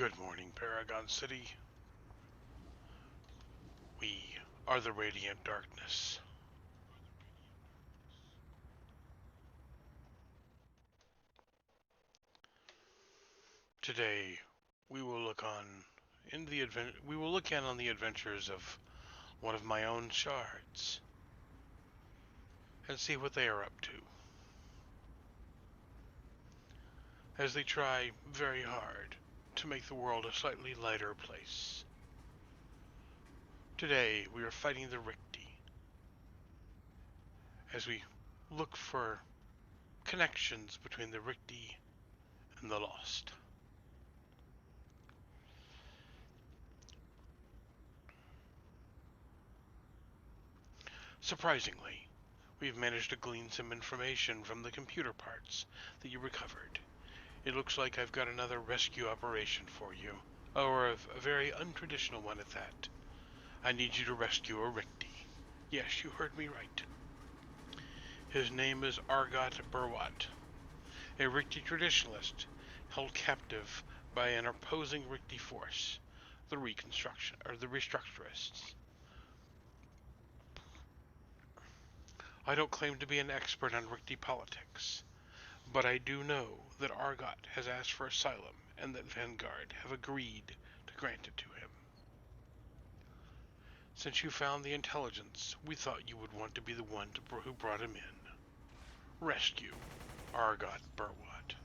Good morning, Paragon City. We are the Radiant Darkness. Today, we will look in on the adventures of one of my own shards and see what they are up to, as they try very hard to make the world a slightly lighter place. Today, we are fighting the Ricti, as we look for connections between the Ricti and the Lost. Surprisingly, we've managed to glean some information from the computer parts that you recovered. It looks like I've got another rescue operation for you, or a very untraditional one at that. I need you to rescue a Ricti. Yes, you heard me right. His name is Argot Burwat, a Ricti traditionalist held captive by an opposing Ricti force, the Restructurists. I don't claim to be an expert on Ricti politics, but I do know that Argot has asked for asylum and that Vanguard have agreed to grant it to him. Since you found the intelligence, we thought you would want to be the one who brought him in. Rescue Argot Burwat.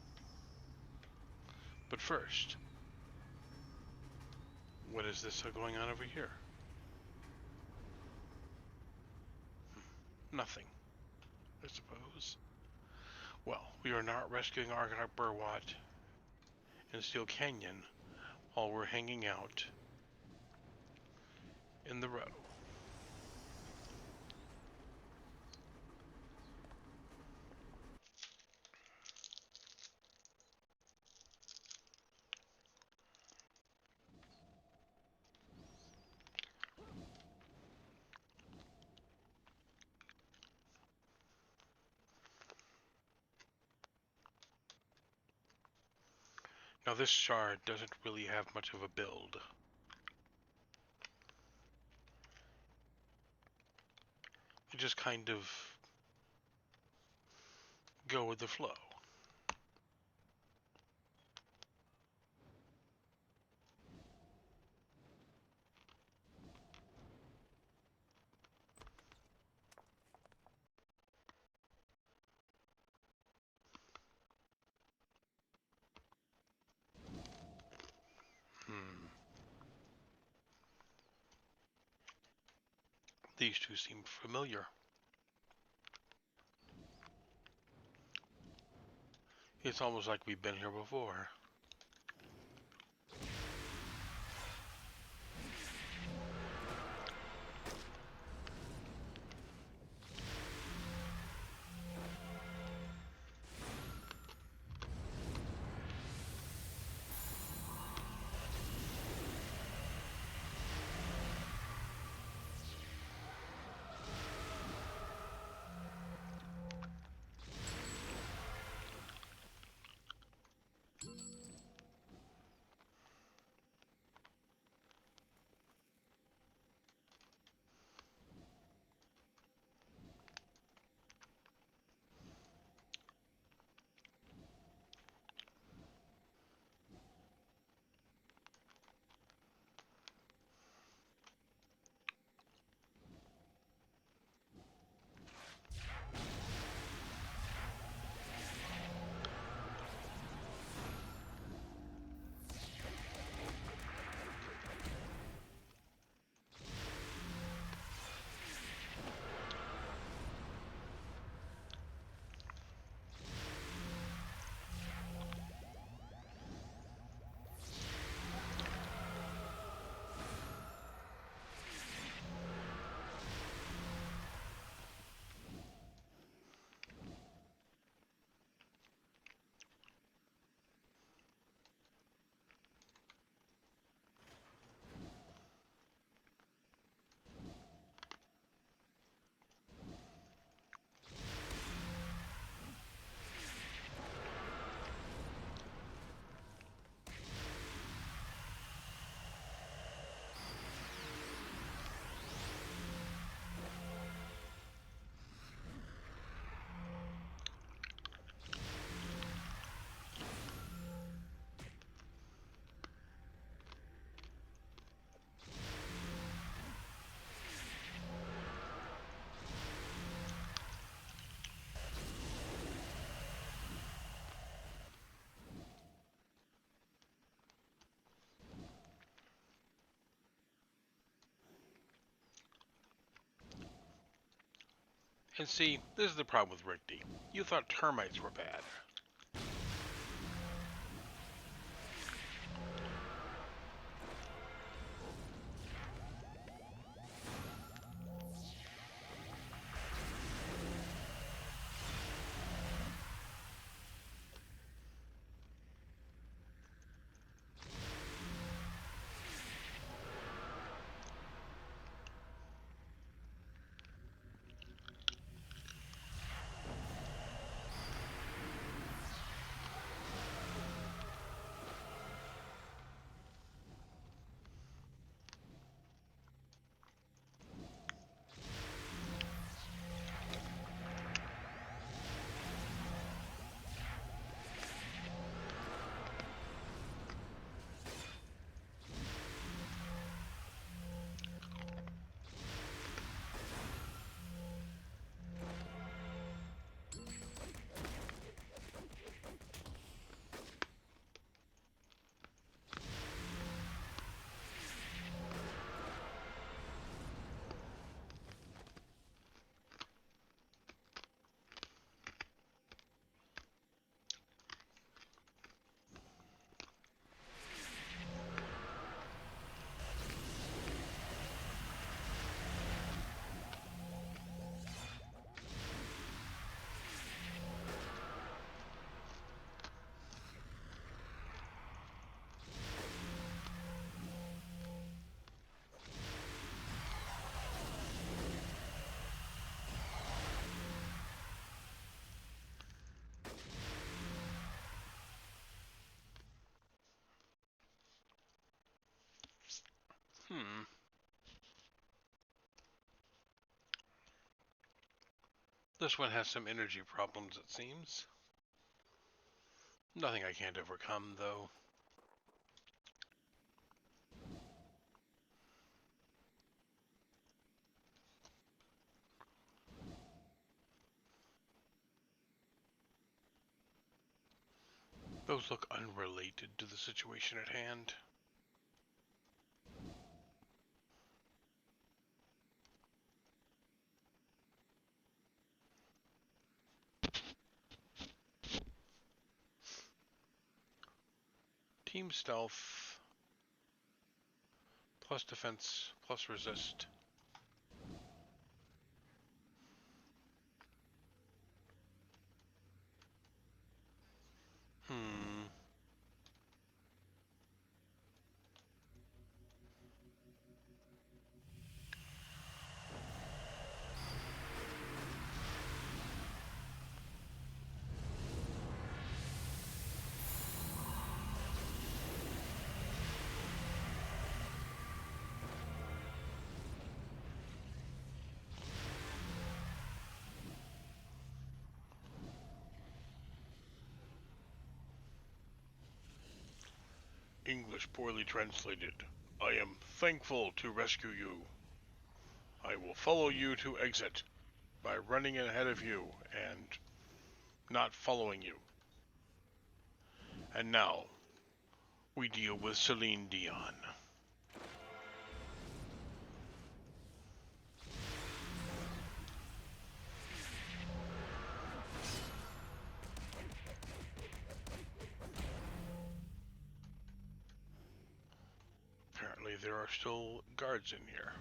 But first, what is this going on over here? Nothing, I suppose. Well, we are not rescuing Argot Burwat in Steel Canyon while we're hanging out in the row. Now this shard doesn't really have much of a build. You just kind of go with the flow. These two seem familiar. It's almost like we've been here before. And see, this is the problem with Rickety. You thought termites were bad. Hmm. This one has some energy problems, it seems. Nothing I can't overcome, though. Those look unrelated to the situation at hand. Team stealth, plus defense, plus resist. Hmm. English poorly translated. I am thankful to rescue you. I will follow you to exit by running ahead of you and not following you. And now, we deal with Celine Dion. Apparently there are still guards in here.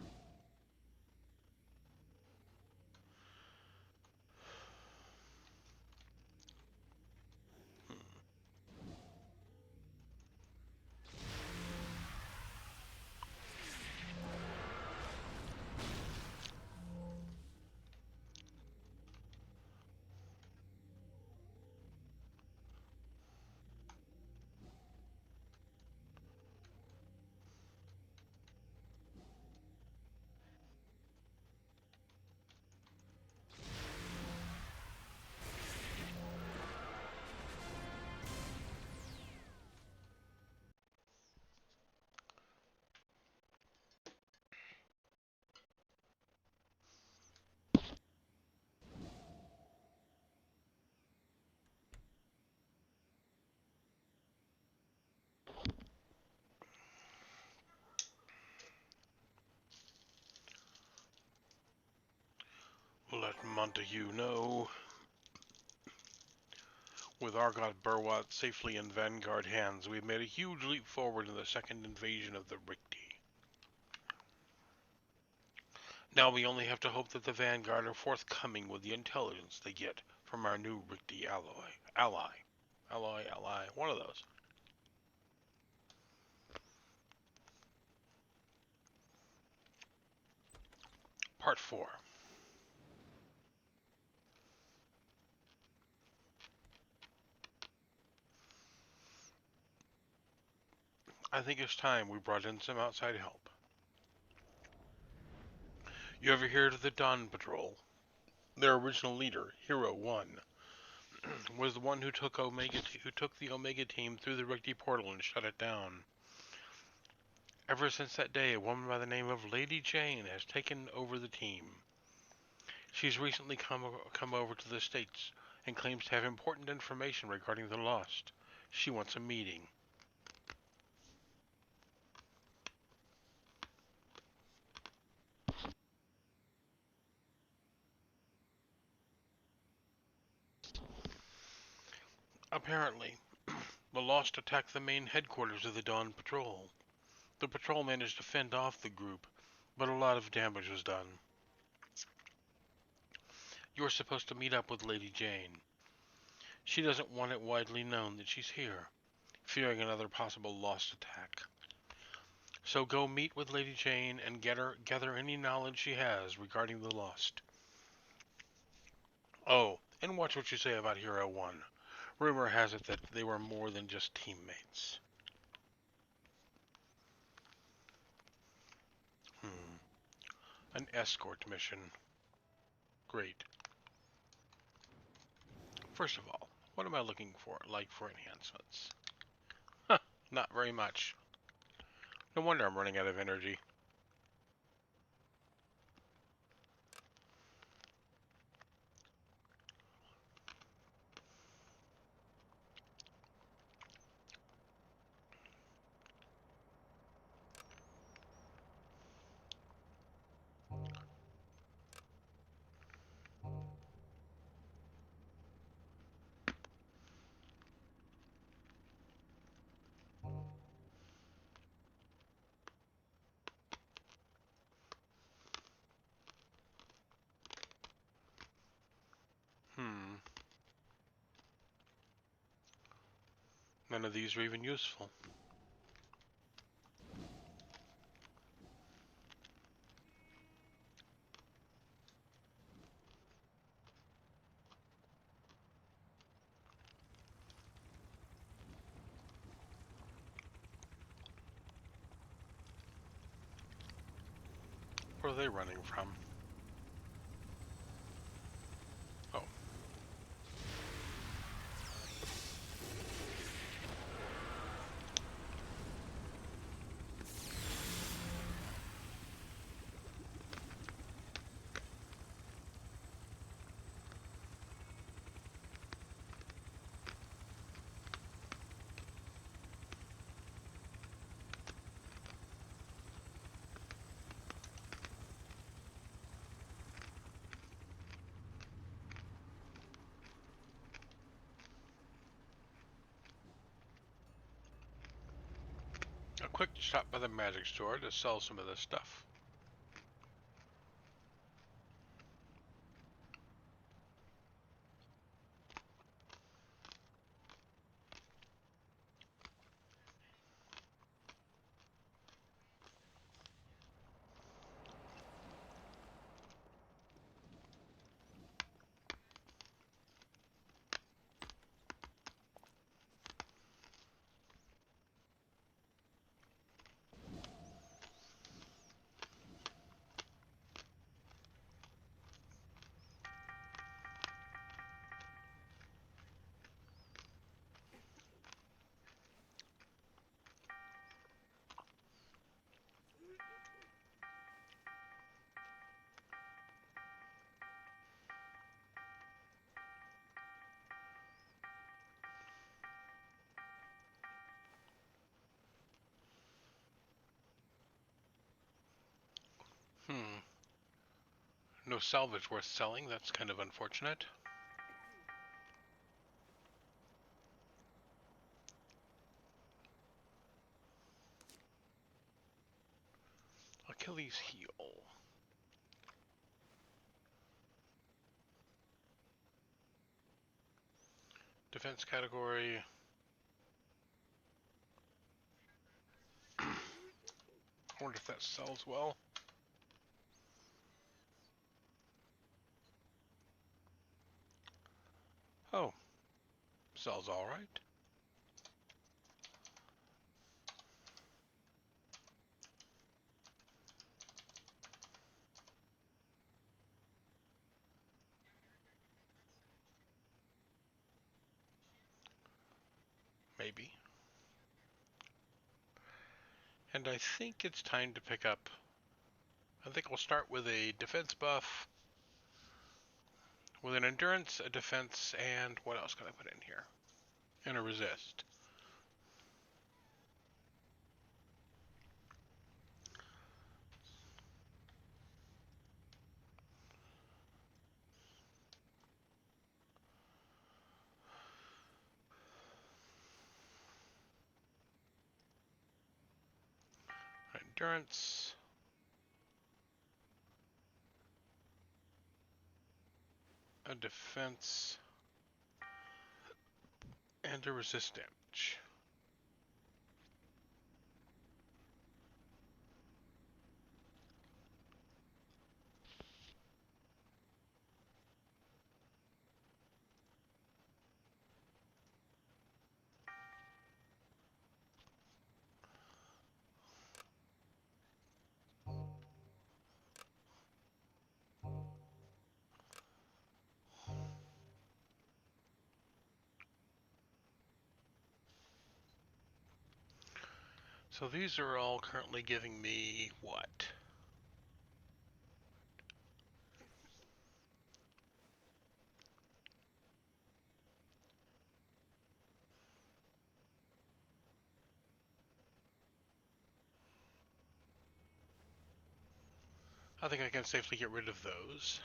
Montague, no. With Argot Burwat safely in Vanguard hands, we've made a huge leap forward in the second invasion of the Rikti. Now we only have to hope that the Vanguard are forthcoming with the intelligence they get from our new Rikti ally, one of those. Part 4. I think it's time we brought in some outside help. You ever hear of the Dawn Patrol? Their original leader, Hero 1, was the one who took the Omega team through the Rikti portal and shut it down. Ever since that day, a woman by the name of Lady Jane has taken over the team. She's recently come over to the States and claims to have important information regarding the Lost. She wants a meeting. Apparently, the Lost attacked the main headquarters of the Dawn Patrol. The patrol managed to fend off the group, but a lot of damage was done. You're supposed to meet up with Lady Jane. She doesn't want it widely known that she's here, fearing another possible Lost attack. So go meet with Lady Jane and gather any knowledge she has regarding the Lost. Oh, and watch what you say about Hero 1. Rumor has it that they were more than just teammates. An escort mission. Great. First of all, what am I looking for, for enhancements? Huh, not very much. No wonder I'm running out of energy. None of these are even useful. Where are they running from? Oh. A quick stop by the magic store to sell some of this stuff. No salvage worth selling. That's kind of unfortunate. Achilles heel. Defense category. I wonder if that sells well. Oh, sells all right. Maybe. And I think it's time to pick up. I think we'll start with a defense buff, with an endurance, a defense, and what else can I put in here? And a resist. Endurance, a defense, and a resist damage. So these are all currently giving me what? I think I can safely get rid of those.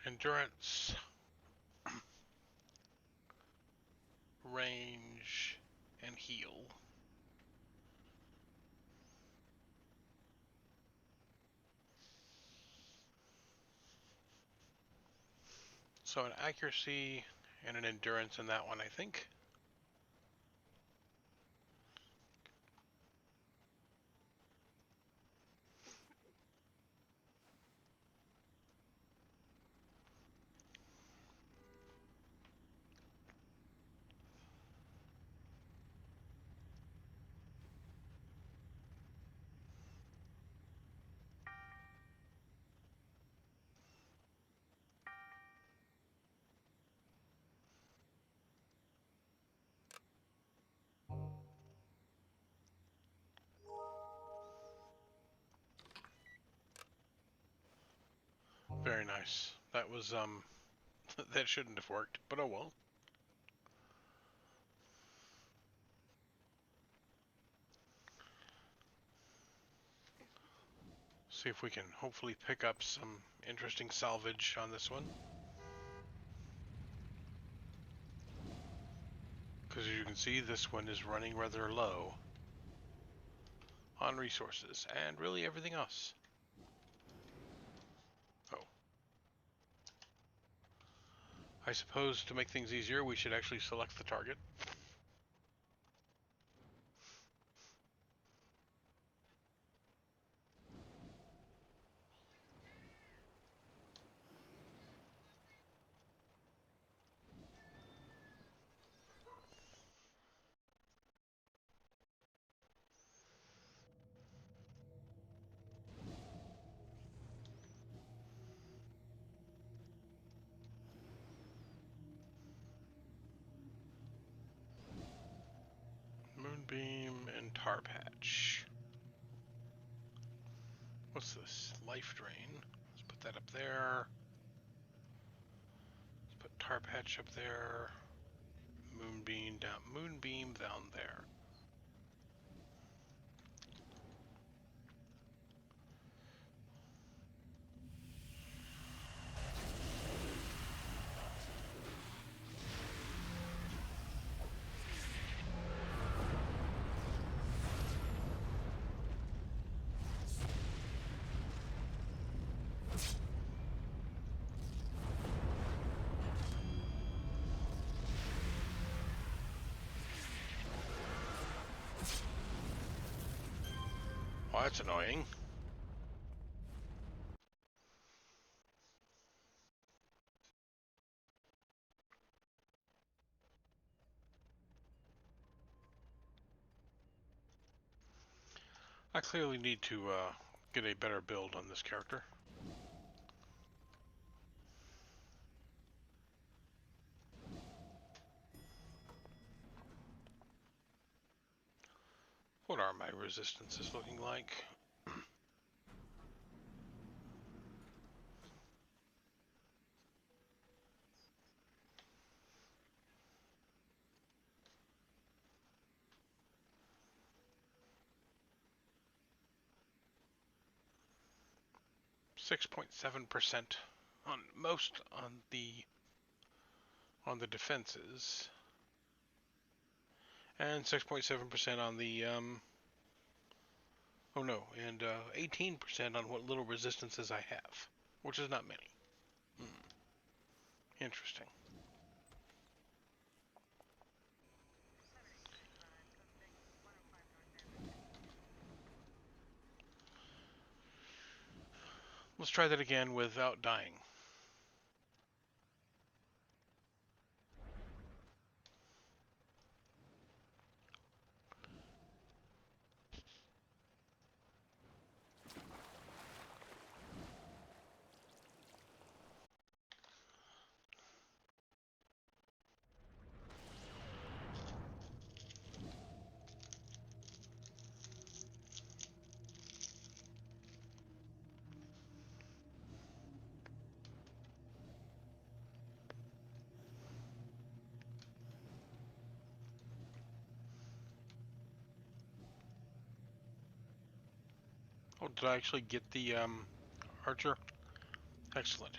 Endurance, range, and heal. So an accuracy and an endurance in that one, I think. Very nice. That was, that shouldn't have worked, but oh well. See if we can hopefully pick up some interesting salvage on this one. Because as you can see, this one is running rather low on resources and really everything else. Oh. I suppose to make things easier, we should actually select the target. Moonbeam and Tar Patch. What's this? Life Drain. Let's put that up there. Let's put Tar Patch up there. Moonbeam down there. Oh, that's annoying. I clearly need to get a better build on this character. What are my resistances looking like? 6.7% on most on the defenses, and 6.7% on the oh no, and 18% on what little resistances I have, which is not many. Interesting. Let's try that again without dying. Oh, did I actually get the archer? Excellent.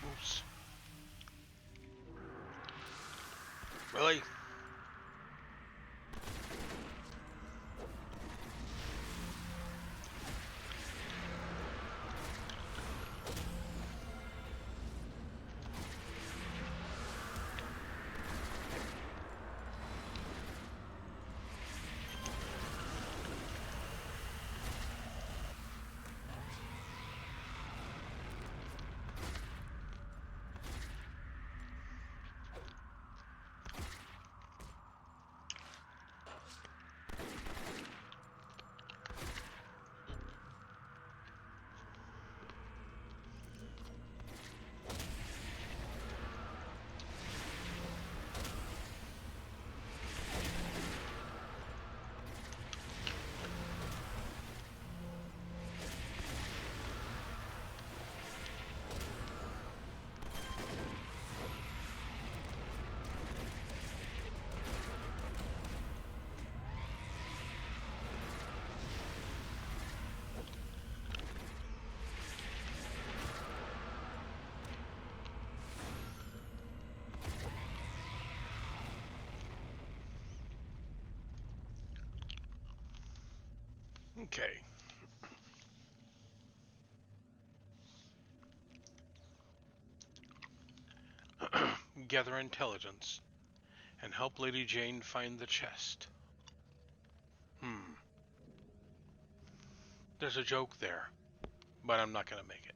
Oops. Really? Okay. Gather intelligence and help Lady Jane find the chest. Hmm. There's a joke there, but I'm not gonna make it.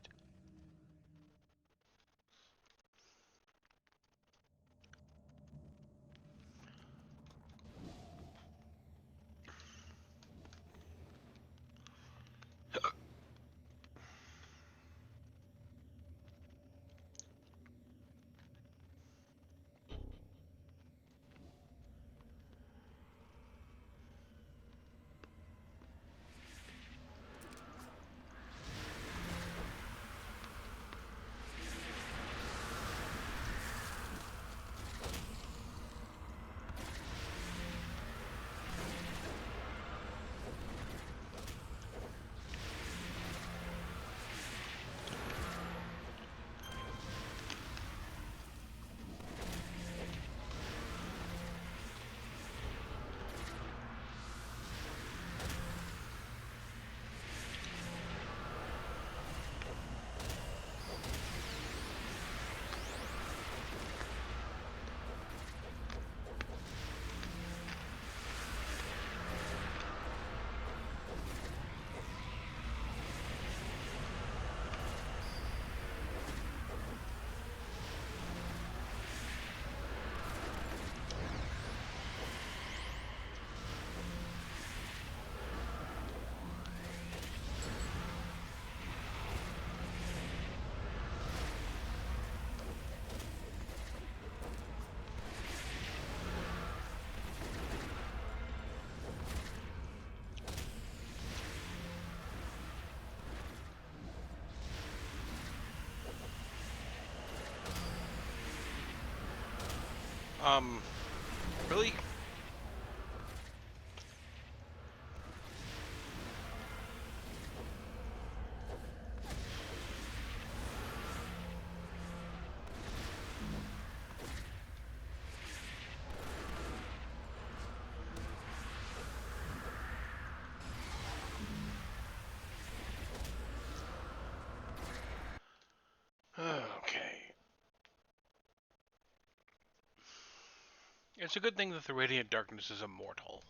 Um, really? Okay. It's a good thing that the Radiant Darkness is immortal.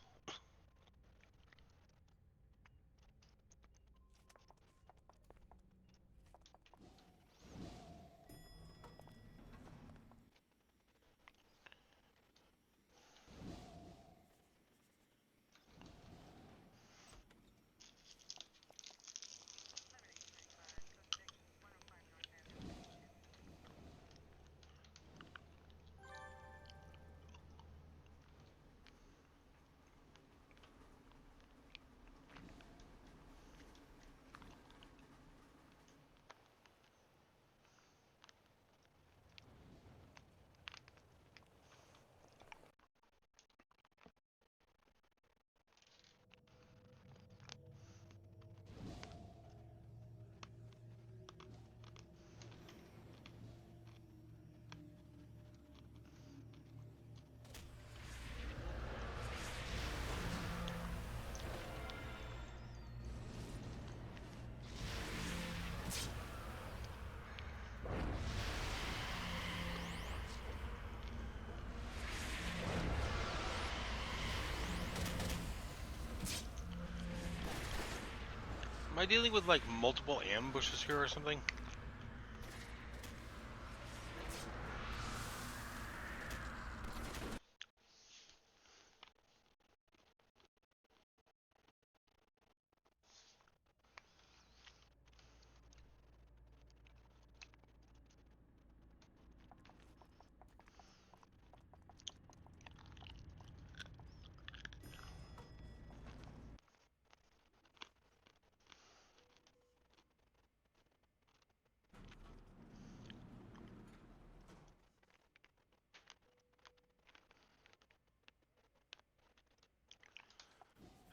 Am I dealing with, like, multiple ambushes here or something?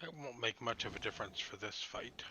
It won't make much of a difference for this fight.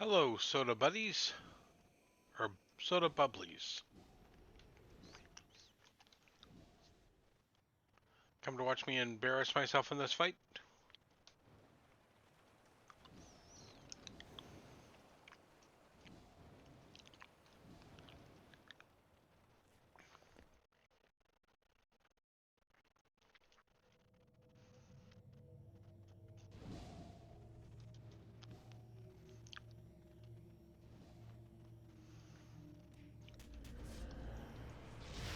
Hello, soda buddies, or soda bubblies. Come to watch me embarrass myself in this fight?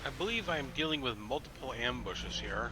I believe I am dealing with multiple ambushes here.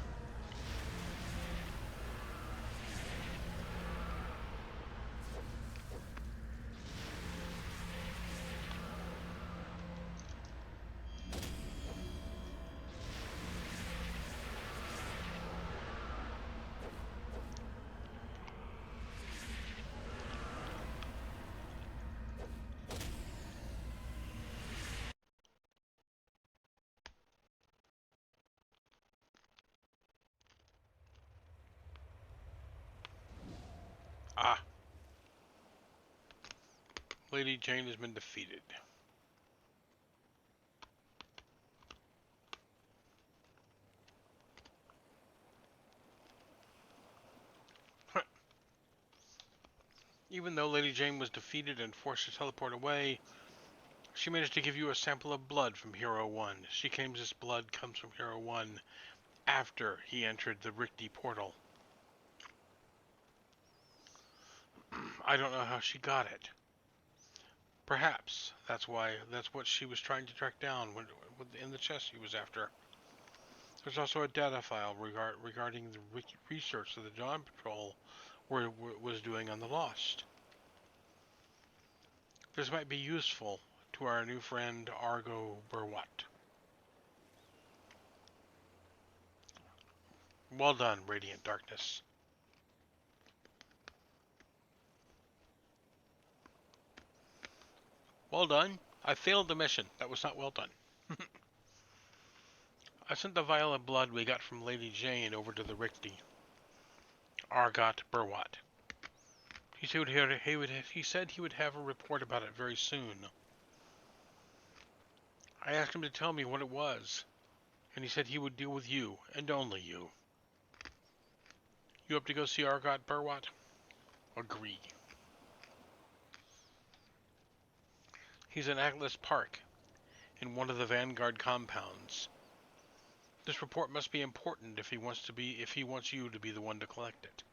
Ah, Lady Jane has been defeated. Even though Lady Jane was defeated and forced to teleport away, she managed to give you a sample of blood from Hero 1. She claims this blood comes from Hero 1 after he entered the Richte portal. I don't know how she got it. Perhaps that's what she was trying to track down in the chest she was after. There's also a data file regarding the research that the Dawn Patrol was doing on the Lost. This might be useful to our new friend Argo Burwat. Well done, Radiant Darkness. Well done. I failed the mission. That was not well done. I sent the vial of blood we got from Lady Jane over to the Richte. Argot Burwat. He said he would have a report about it very soon. I asked him to tell me what it was, and he said he would deal with you, and only you. You up to go see Argot Burwat? Agree. He's in Atlas Park, in one of the Vanguard compounds. This report must be important if he wants you to be the one to collect it.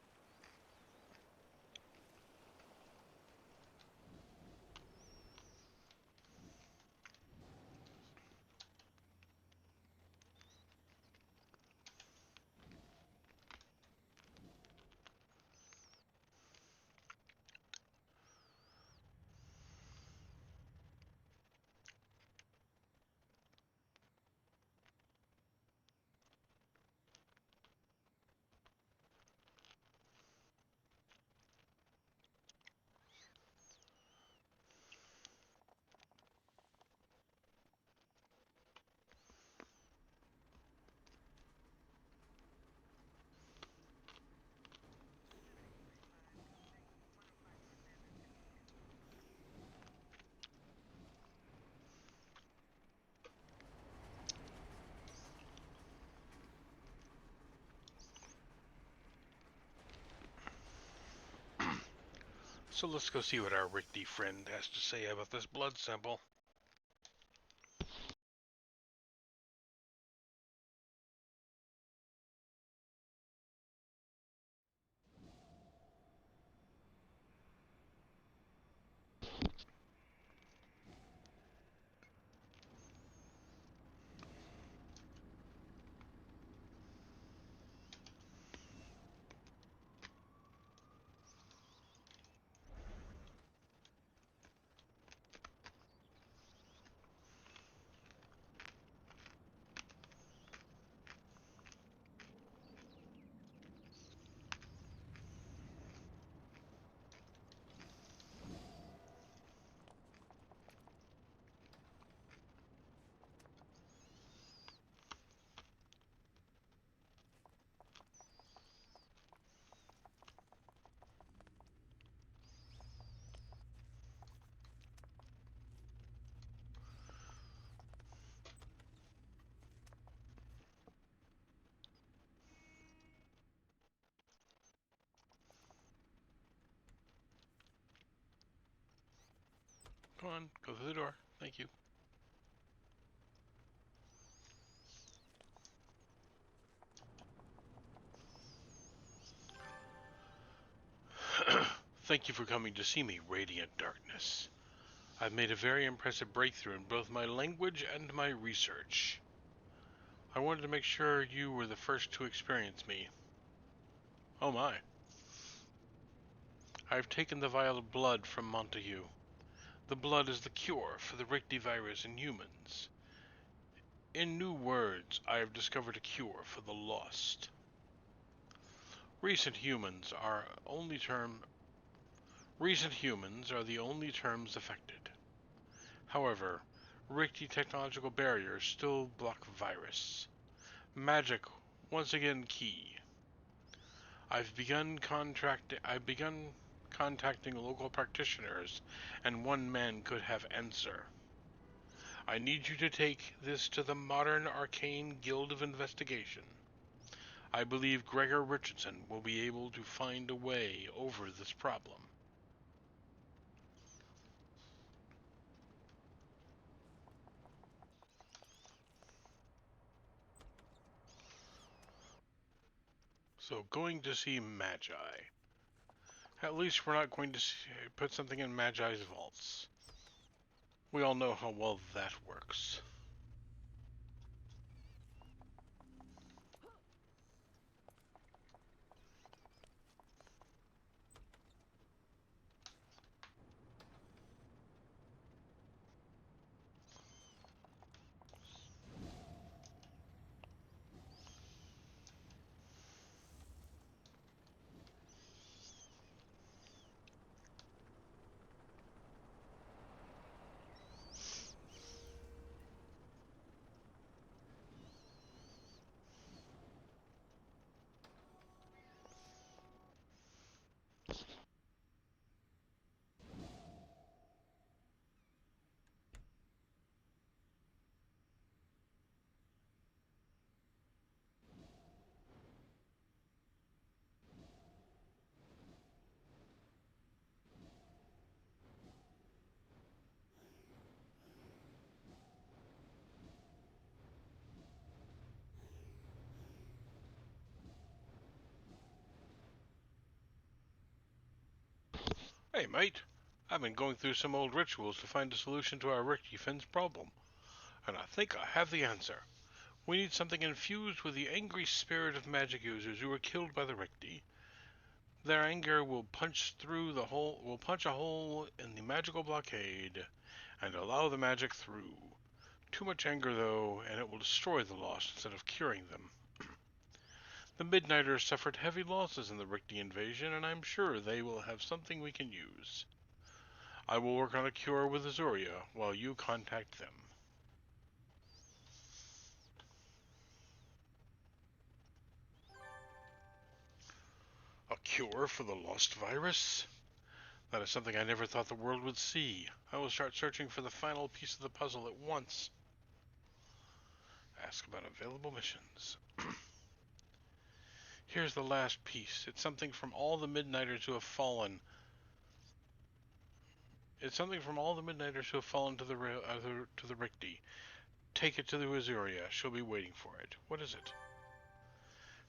So let's go see what our Ricky friend has to say about this blood sample. Come on, go through the door. Thank you. Thank you for coming to see me, Radiant Darkness. I've made a very impressive breakthrough in both my language and my research. I wanted to make sure you were the first to experience me. Oh my. I've taken the vial of blood from Montague. The blood is the cure for the Richtivirus in humans. In new words, I have discovered a cure for the lost. Recent humans are the only terms affected. However, Richti technological barriers still block virus. Magic once again key. I've begun contacting local practitioners, and one man could have answer. I need you to take this to the Modern Arcane Guild of Investigation. I believe Gregor Richardson will be able to find a way over this problem. So, going to see Magi. At least we're not going to put something in Magi's vaults. We all know how well that works. Hey, mate. I've been going through some old rituals to find a solution to our Rick Defense problem, and I think I have the answer. We need something infused with the angry spirit of magic users who were killed by the Rikti. Their anger will punch a hole in the magical blockade and allow the magic through. Too much anger, though, and it will destroy the lost instead of curing them. The Midnighters suffered heavy losses in the Rikti invasion, and I'm sure they will have something we can use. I will work on a cure with Azuria while you contact them. A cure for the lost virus? That is something I never thought the world would see. I will start searching for the final piece of the puzzle at once. Ask about available missions. Here's the last piece. It's something from all the Midnighters who have fallen. It's something from all the Midnighters who have fallen to the Rikti. Take it to the Azuria. She'll be waiting for it. What is it?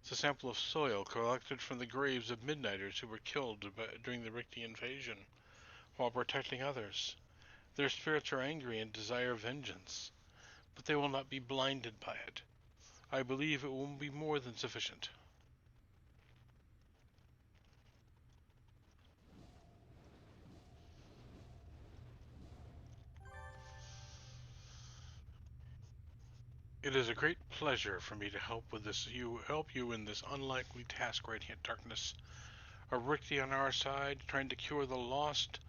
It's a sample of soil collected from the graves of Midnighters who were killed during the Rikti invasion while protecting others. Their spirits are angry and desire vengeance, but they will not be blinded by it. I believe it will be more than sufficient. It is a great pleasure for me to help you in this unlikely task, Radiant Darkness. A Rikti on our side, trying to cure the lost,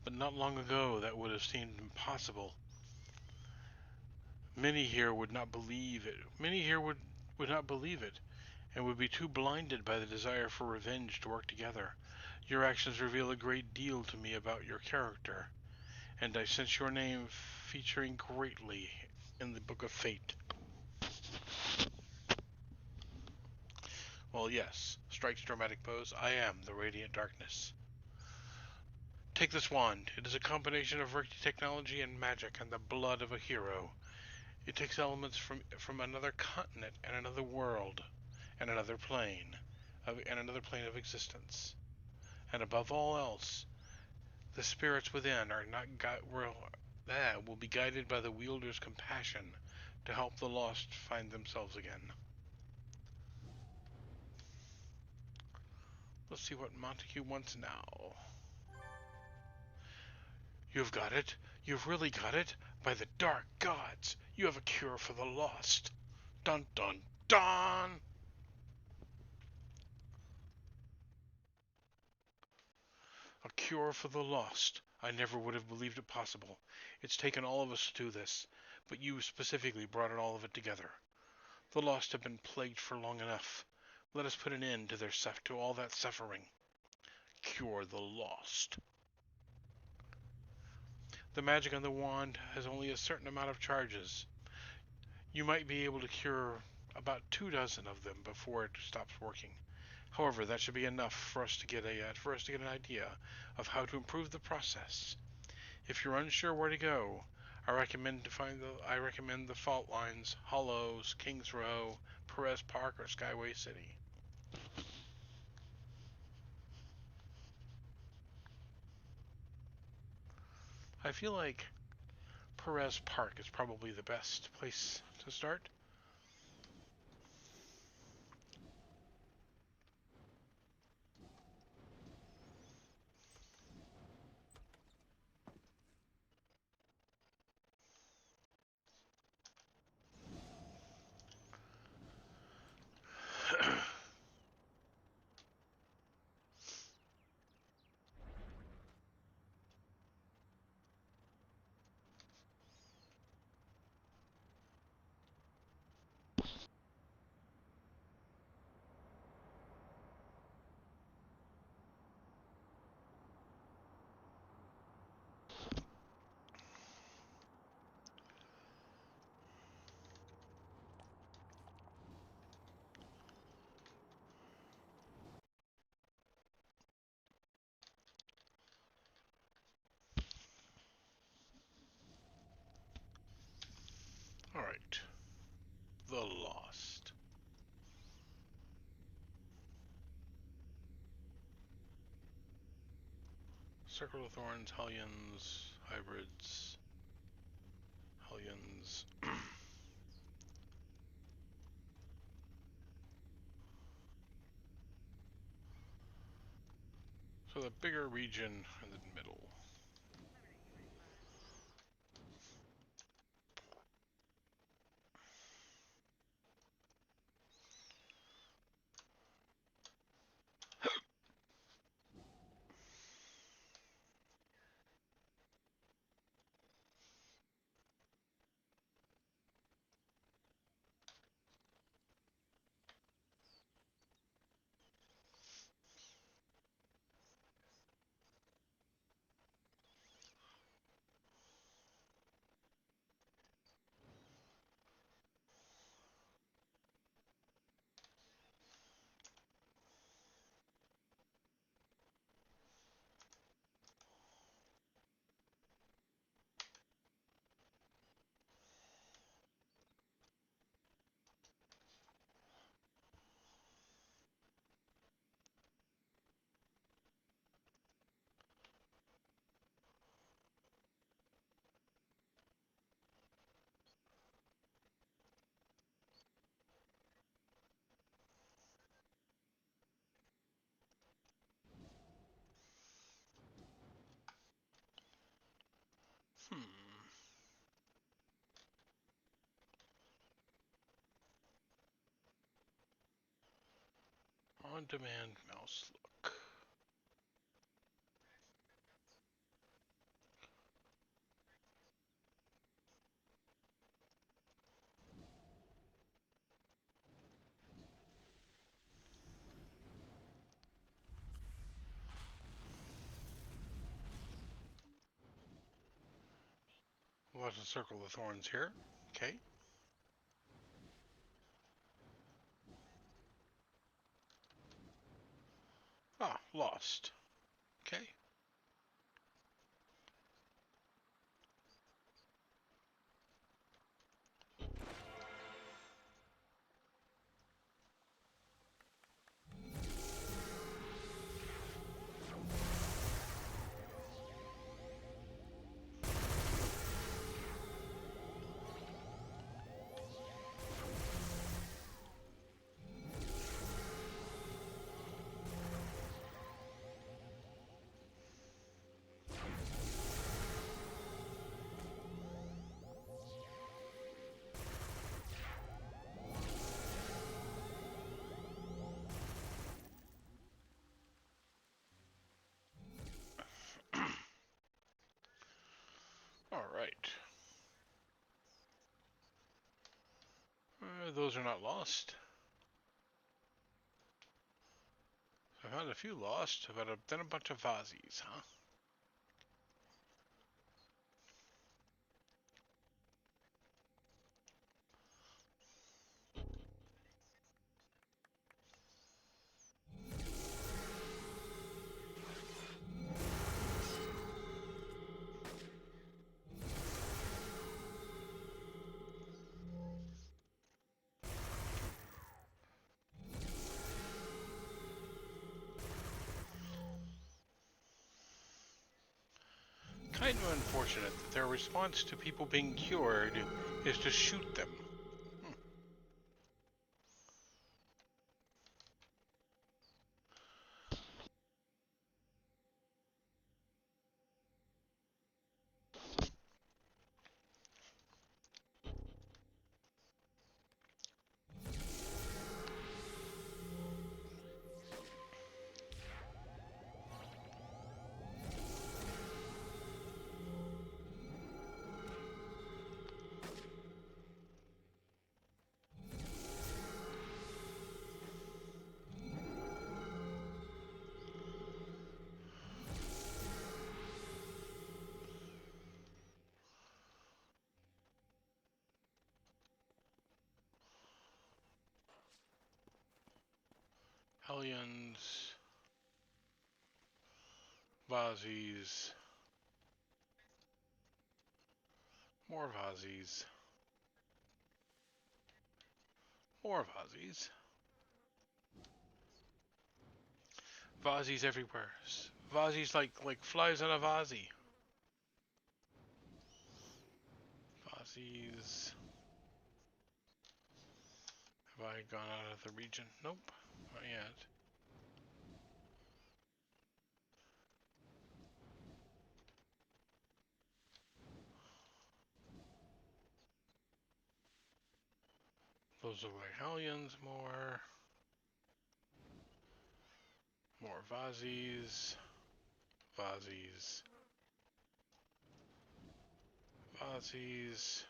but not long ago that would have seemed impossible. Many here would not believe it. Many here would not believe it, and would be too blinded by the desire for revenge to work together. Your actions reveal a great deal to me about your character, and I sense your name featuring greatly in the Book of Fate. Well, yes, strikes dramatic pose. I am the Radiant Darkness. Take this wand. It is a combination of Rikti technology and magic and the blood of a hero. It takes elements from another continent and another world and another plane of existence. And above all else, the spirits within are not will be guided by the wielder's compassion to help the lost find themselves again. Let's see what Montague wants now. You've got it. You've really got it. By the dark gods, you have a cure for the lost. Dun dun dun! A cure for the lost. I never would have believed it possible. It's taken all of us to do this, but you specifically brought all of it together. The lost have been plagued for long enough. Let us put an end to to all that suffering. Cure the lost. The magic on the wand has only a certain amount of charges. You might be able to cure about 2 dozen of them before it stops working. However, that should be enough for us to get an idea of how to improve the process. If you're unsure where to go, I recommend the fault lines, Hollows, Kings Row, Perez Park, or Skyway City. I feel like Perez Park is probably the best place to start. Alright. The Lost. Circle of Thorns, Hellions, Hybrids, Hellions. So the bigger region in the middle. Hmm. On-demand mouse look. Lots of Circle of Thorns here. Okay. Ah, Lost. Okay. Alright. Those are not lost. I found a few lost, but then a bunch of Vazis, huh? Kind of unfortunate that their response to people being cured is to shoot them. Hmm. Hellions, Vazis, more Vazis, more Vazis. Vazis everywhere. Vazis like flies on a Vazi. Vazis. Have I gone out of the region? Nope, not yet. Those look like Hellions more. More Vazis. Vazis. Vazis.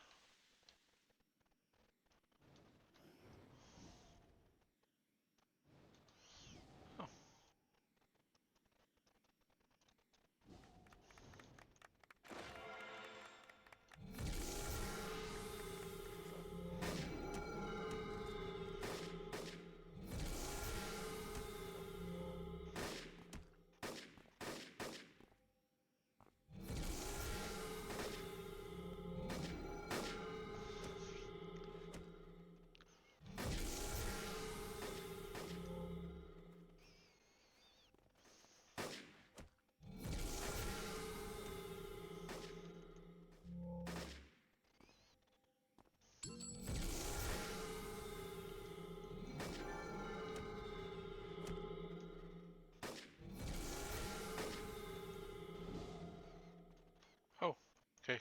Oh. Oh, okay.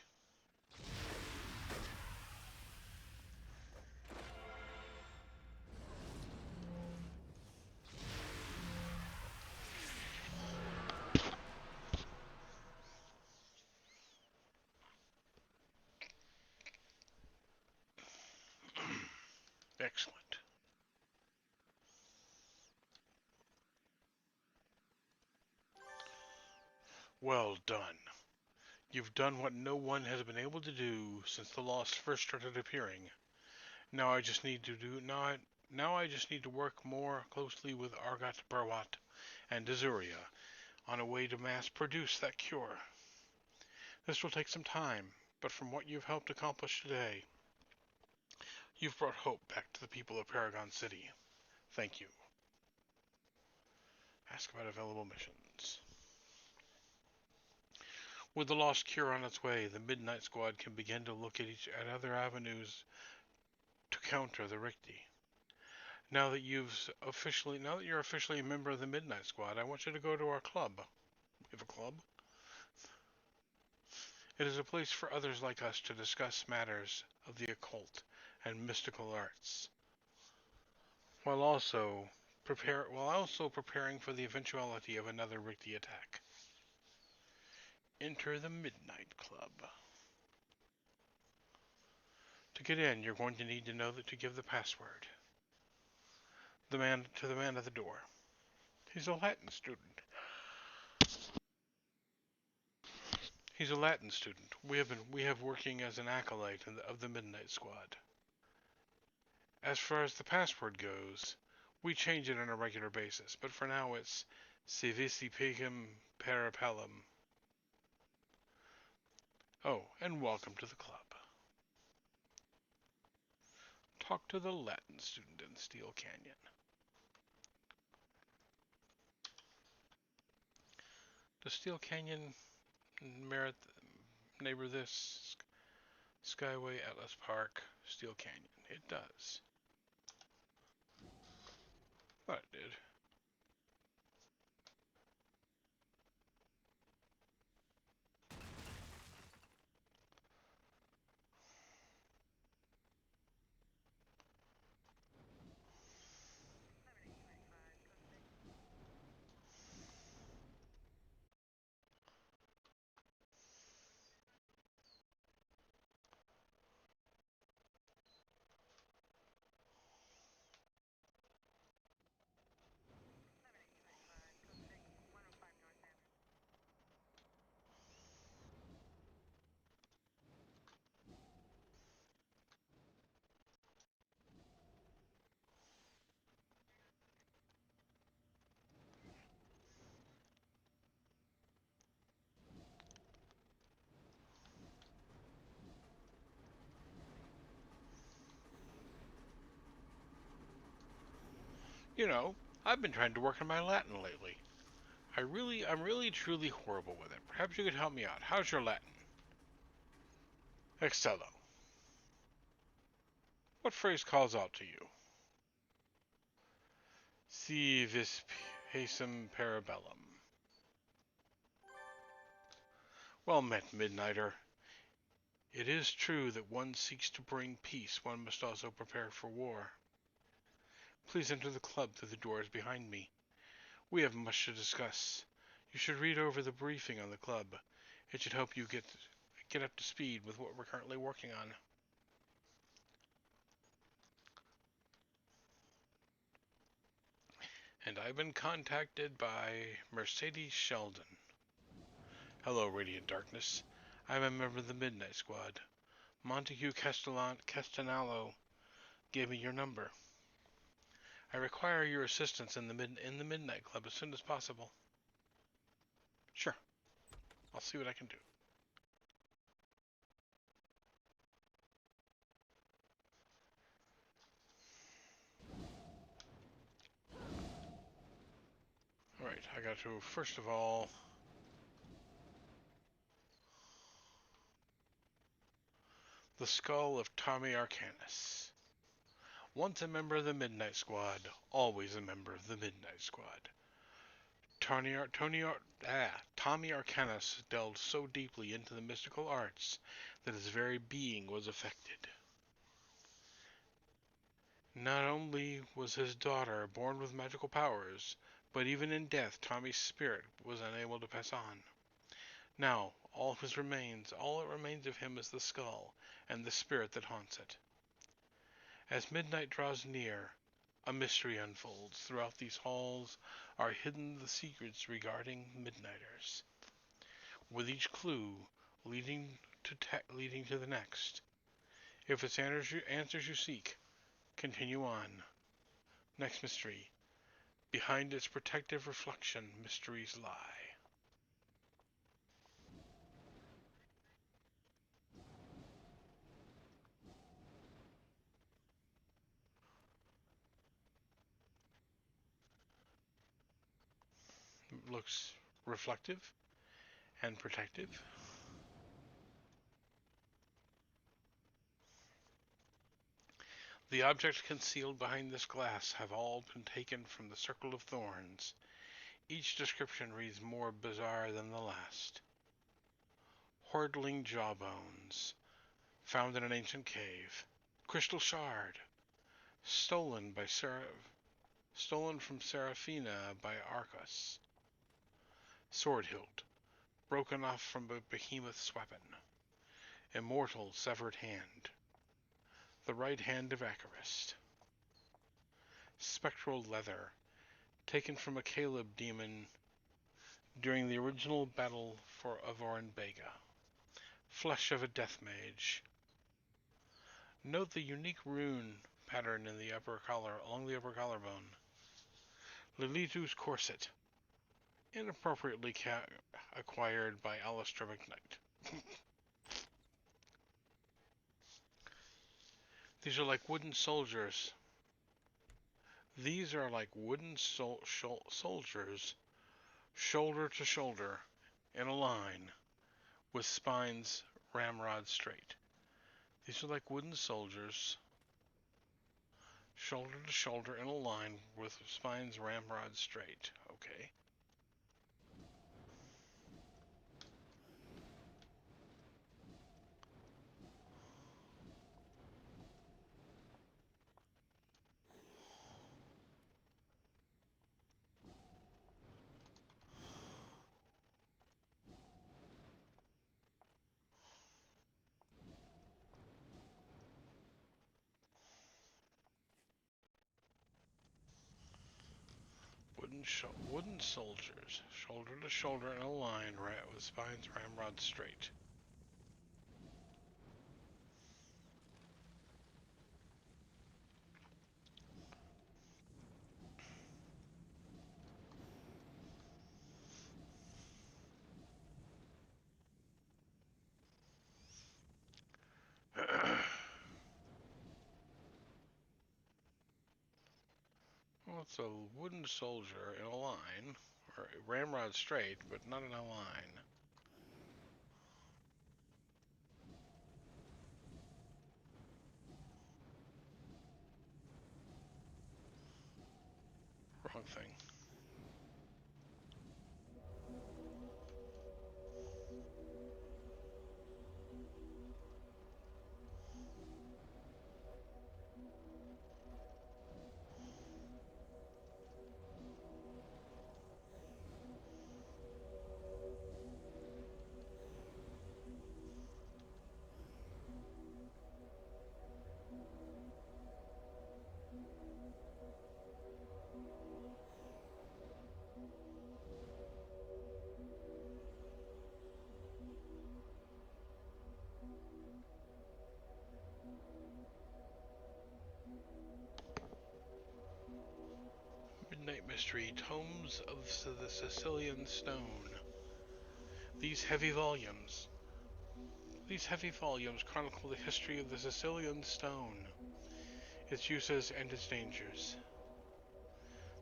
Excellent. Well done. You've done what no one has been able to do since the Lost first started appearing. Now I just need to do now I just need to work more closely with Argot Barwat and Dezuria on a way to mass produce that cure. This will take some time, but from what you've helped accomplish today, you've brought hope back to the people of Paragon City. Thank you. Ask about available missions. With the lost cure on its way, the Midnight Squad can begin to look at other avenues to counter the Rikti. Now that you're officially a member of the Midnight Squad, I want you to go to our club. We have a club? It is a place for others like us to discuss matters of the occult and mystical arts, while also preparing for the eventuality of another Rikti attack. Enter the Midnight Club. To get in, you're going to need to know that to give the password. The man at the door. He's a Latin student. He's a Latin student. We have working as an acolyte of the Midnight Squad. As far as the password goes, we change it on a regular basis, but for now it's Civisi Pecum Parapellum. Oh, and welcome to the club. Talk to the Latin student in Steel Canyon. Does Steel Canyon merit neighbor this? Skyway, Atlas Park, Steel Canyon. It does. Thought it did. You know, I've been trying to work on my Latin lately. I'm really truly horrible with it. Perhaps you could help me out. How's your Latin? Excello. What phrase calls out to you? Si vis pacem parabellum. Well met, Midnighter. It is true that one seeks to bring peace, one must also prepare for war. Please enter the club through the doors behind me. We have much to discuss. You should read over the briefing on the club. It should help you get up to speed with what we're currently working on. And I've been contacted by Mercedes Sheldon. Hello, Radiant Darkness. I'm a member of the Midnight Squad. Montague Castanalo gave me your number. I require your assistance in the Midnight Club as soon as possible. Sure, I'll see what I can do. Alright, I got to, first of all, the skull of Tommy Arcanus. Once a member of the Midnight Squad, always a member of the Midnight Squad. Tommy Arcanus delved so deeply into the mystical arts that his very being was affected. Not only was his daughter born with magical powers, but even in death Tommy's spirit was unable to pass on. Now, all it remains of him is the skull, and the spirit that haunts it. As midnight draws near, a mystery unfolds. Throughout these halls are hidden the secrets regarding Midnighters, with each clue leading to the next. If it's answers you seek, continue on. Next mystery. Behind its protective reflection, mysteries lie. Looks reflective and protective. The objects concealed behind this glass have all been taken from the Circle of Thorns. Each description reads more bizarre than the last. Hordling jawbones, found in an ancient cave. Crystal shard, stolen from Seraphina by Arcos. Sword hilt, broken off from a behemoth's weapon. Immortal severed hand. The right hand of Acarist. Spectral leather, taken from a Caleb demon during the original battle for Orenbega. Flesh of a death mage. Note the unique rune pattern in the upper collar along the upper collarbone. Lilitu's corset, inappropriately acquired by Alistair McKnight. These are like wooden soldiers. These are like wooden soldiers, shoulder to shoulder, in a line, with spines ramrod straight. These are like wooden soldiers, shoulder to shoulder in a line, with spines ramrod straight. Okay. Wooden soldiers, shoulder to shoulder in a line, with spines ramrod straight. Well, it's a wooden soldier in a line, or ramrod straight, but not in a line. Wrong thing. Midnight Mystery, Tomes of the Sicilian Stone. These heavy volumes chronicle the history of the Sicilian Stone, its uses and its dangers.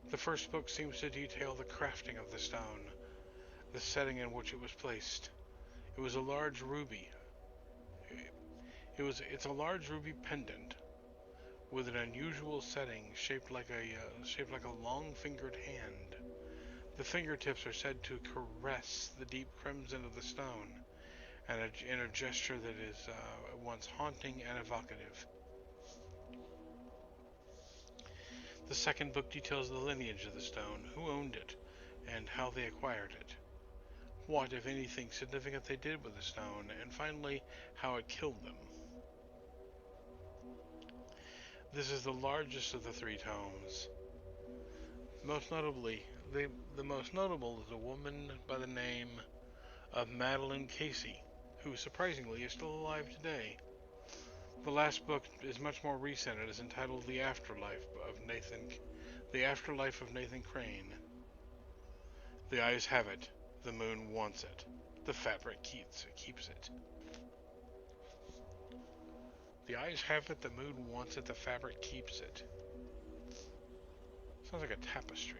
The first book seems to detail the crafting of the stone, the setting in which it was placed. It was a large ruby. It's a large ruby pendant with an unusual setting shaped like a long-fingered hand. The fingertips are said to caress the deep crimson of the stone, and in a gesture that is at once haunting and evocative. The second book details the lineage of the stone, who owned it, and how they acquired it. What, if anything, significant they did with the stone, and finally, how it killed them. This is the largest of the three tomes. Most notably, the most notable is a woman by the name of Madeline Casey, who surprisingly is still alive today. The last book is much more recent. It is entitled The Afterlife of Nathan Crane. The eyes have it. The moon wants it. The fabric keeps it. The eyes have it. The moon wants it. The fabric keeps it. Sounds like a tapestry.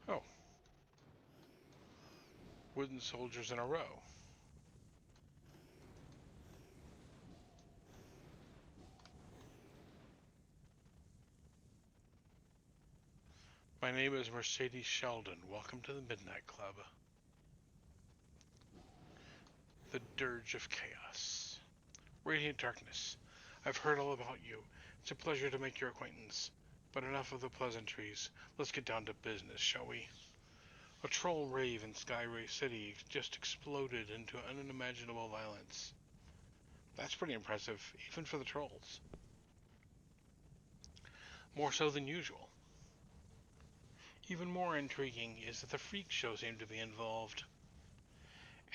Oh, wooden soldiers in a row. My name is Mercedes Sheldon. Welcome to the Midnight Club. The Dirge of Chaos. Radiant Darkness. I've heard all about you. It's a pleasure to make your acquaintance. But enough of the pleasantries. Let's get down to business, shall we? A troll rave in Skyway City just exploded into unimaginable violence. That's pretty impressive, even for the trolls. More so than usual. Even more intriguing is that the freak show seemed to be involved,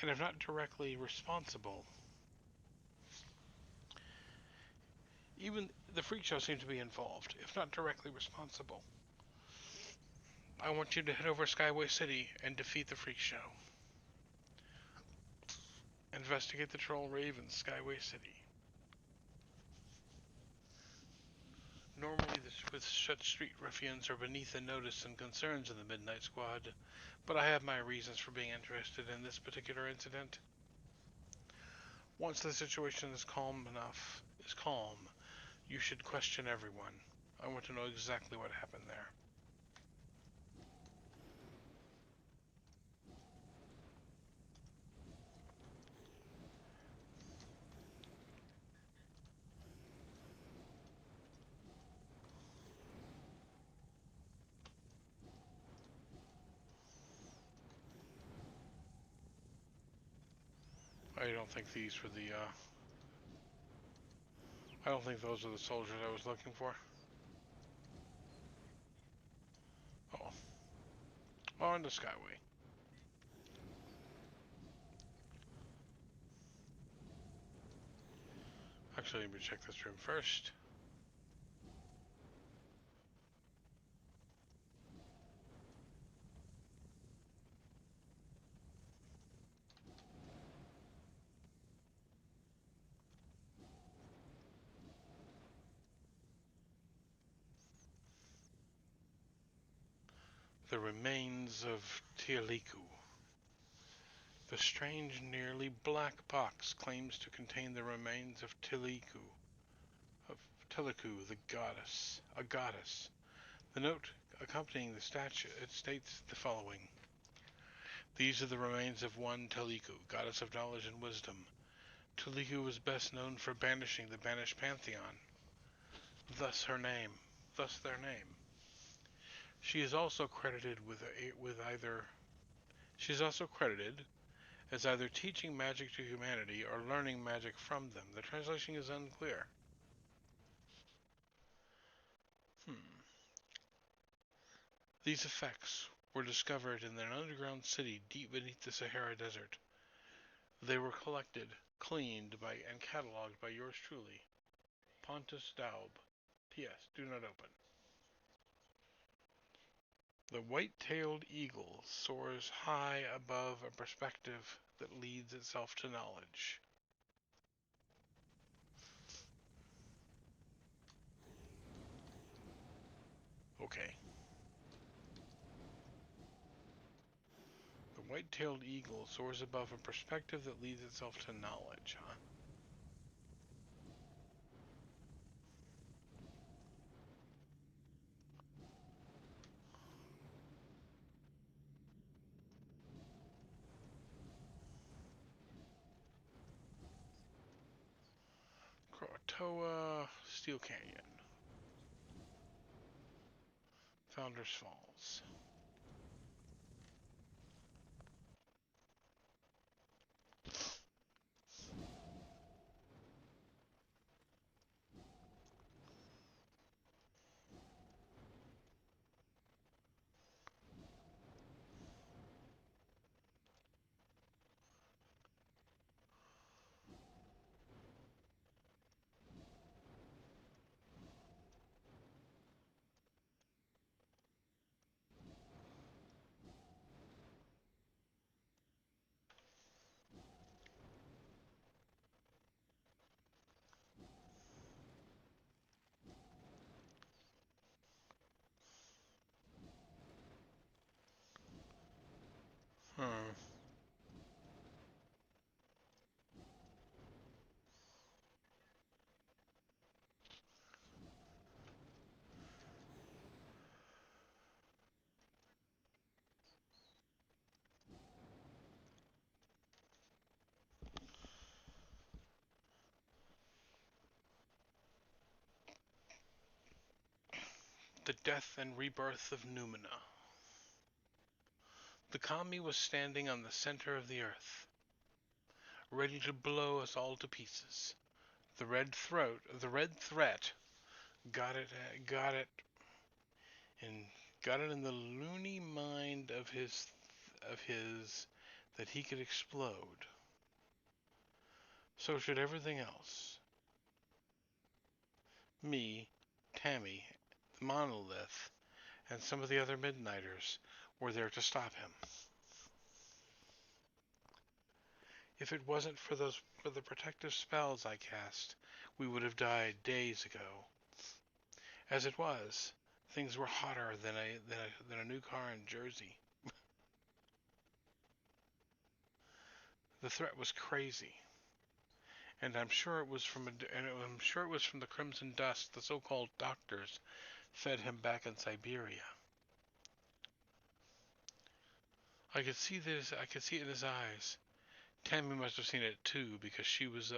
and if not directly responsible, even the freak show seemed to be involved, if not directly responsible. I want you to head over Skyway City and defeat the freak show. Investigate the troll rave in Skyway City. Normally, with such street ruffians are beneath the notice and concerns of the Midnight Squad, but I have my reasons for being interested in this particular incident. Once the situation is calm, you should question everyone. I want to know exactly what happened there. I don't think these were the, I don't think those are the soldiers I was looking for. Oh. On the Skyway. Actually, let me check this room first. The remains of Tialiku. The strange, nearly black box claims to contain the remains of Tiliku, the goddess, a goddess. The note accompanying the statue it states the following: "These are the remains of one Tiliku, goddess of knowledge and wisdom. Tiliku was best known for banishing the banished pantheon. Thus her name, thus their name. She is also credited she is also credited as either teaching magic to humanity or learning magic from them. The translation is unclear. Hmm. These effects were discovered in an underground city deep beneath the Sahara Desert. They were collected, cleaned by and cataloged by yours truly, Pontus Daub. P.S. Do not open. The white-tailed eagle soars high above a perspective that leads itself to knowledge." Okay. The white-tailed eagle soars above a perspective that leads itself to knowledge, huh? Krakatoa, Steel Canyon, Founders Falls. The Death and Rebirth of Numina. The Kami was standing on the center of the earth, ready to blow us all to pieces. The red threat got it, got it, and got it in the loony mind of his that he could explode. So should everything else. Me, Tammy, the monolith, and some of the other Midnighters were there to stop him. If it wasn't for the protective spells I cast, we would have died days ago. As it was, things were hotter than a new car in Jersey. The threat was crazy, and I'm sure it was from the crimson dust the so-called doctors fed him back in Siberia. I could see it in his eyes. Tammy must have seen it too, because she was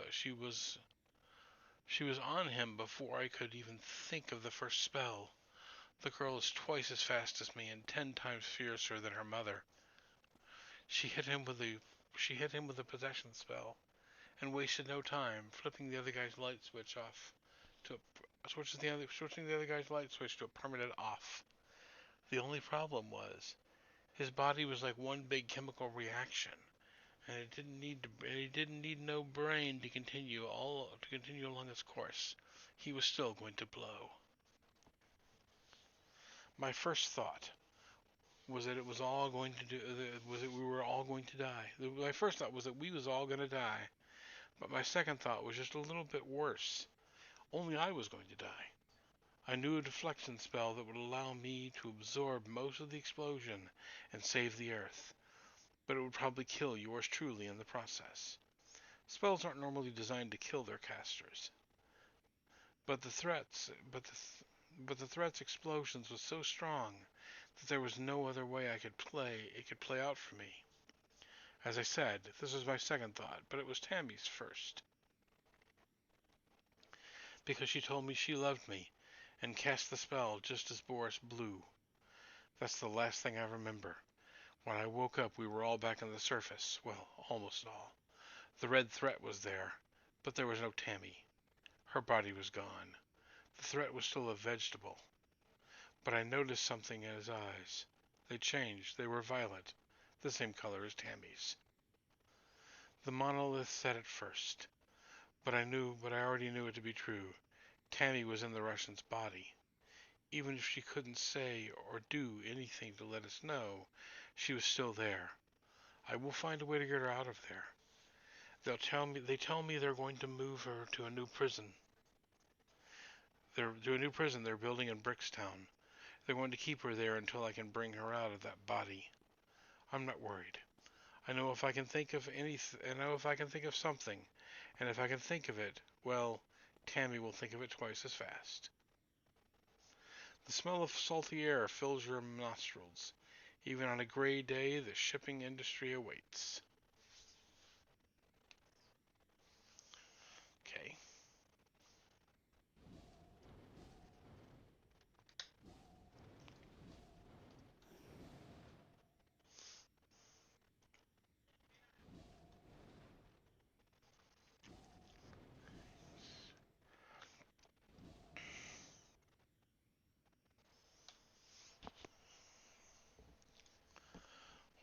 on him before I could even think of the first spell. The girl is twice as fast as me and 10 times fiercer than her mother. She hit him with a possession spell, and wasted no time flipping the other guy's light switch off to switching the other guy's light switch to a permanent off. The only problem was his body was like one big chemical reaction, and he didn't need no brain to continue along its course. He was still going to blow. My first thought was that it was all going to do was that we were all going to die. My first thought was that we was all going to die, but my second thought was just a little bit worse. Only I was going to die. I knew a deflection spell that would allow me to absorb most of the explosion and save the Earth, but it would probably kill yours truly in the process. Spells aren't normally designed to kill their casters, but the threat's explosions was so strong that there was no other way it could play out for me. As I said, this was my second thought, but it was Tammy's first, because she told me she loved me and cast the spell just as Boris blew. That's the last thing I remember. When I woke up, we were all back on the surface. Well, almost all. The red threat was there, but there was no Tammy. Her body was gone. The threat was still a vegetable. But I noticed something in his eyes. They changed. They were violet, the same color as Tammy's. The monolith said it first, but I already knew it to be true. Tammy was in the Russian's body. Even if she couldn't say or do anything to let us know, she was still there. I will find a way to get her out of there. They tell me they're going to move her to a new prison. They're building in Brickstown. They're going to keep her there until I can bring her out of that body. I'm not worried. I know if I can think of something, and if I can think of it, well, Tammy will think of it twice as fast. The smell of salty air fills your nostrils. Even on a gray day, the shipping industry awaits. Okay.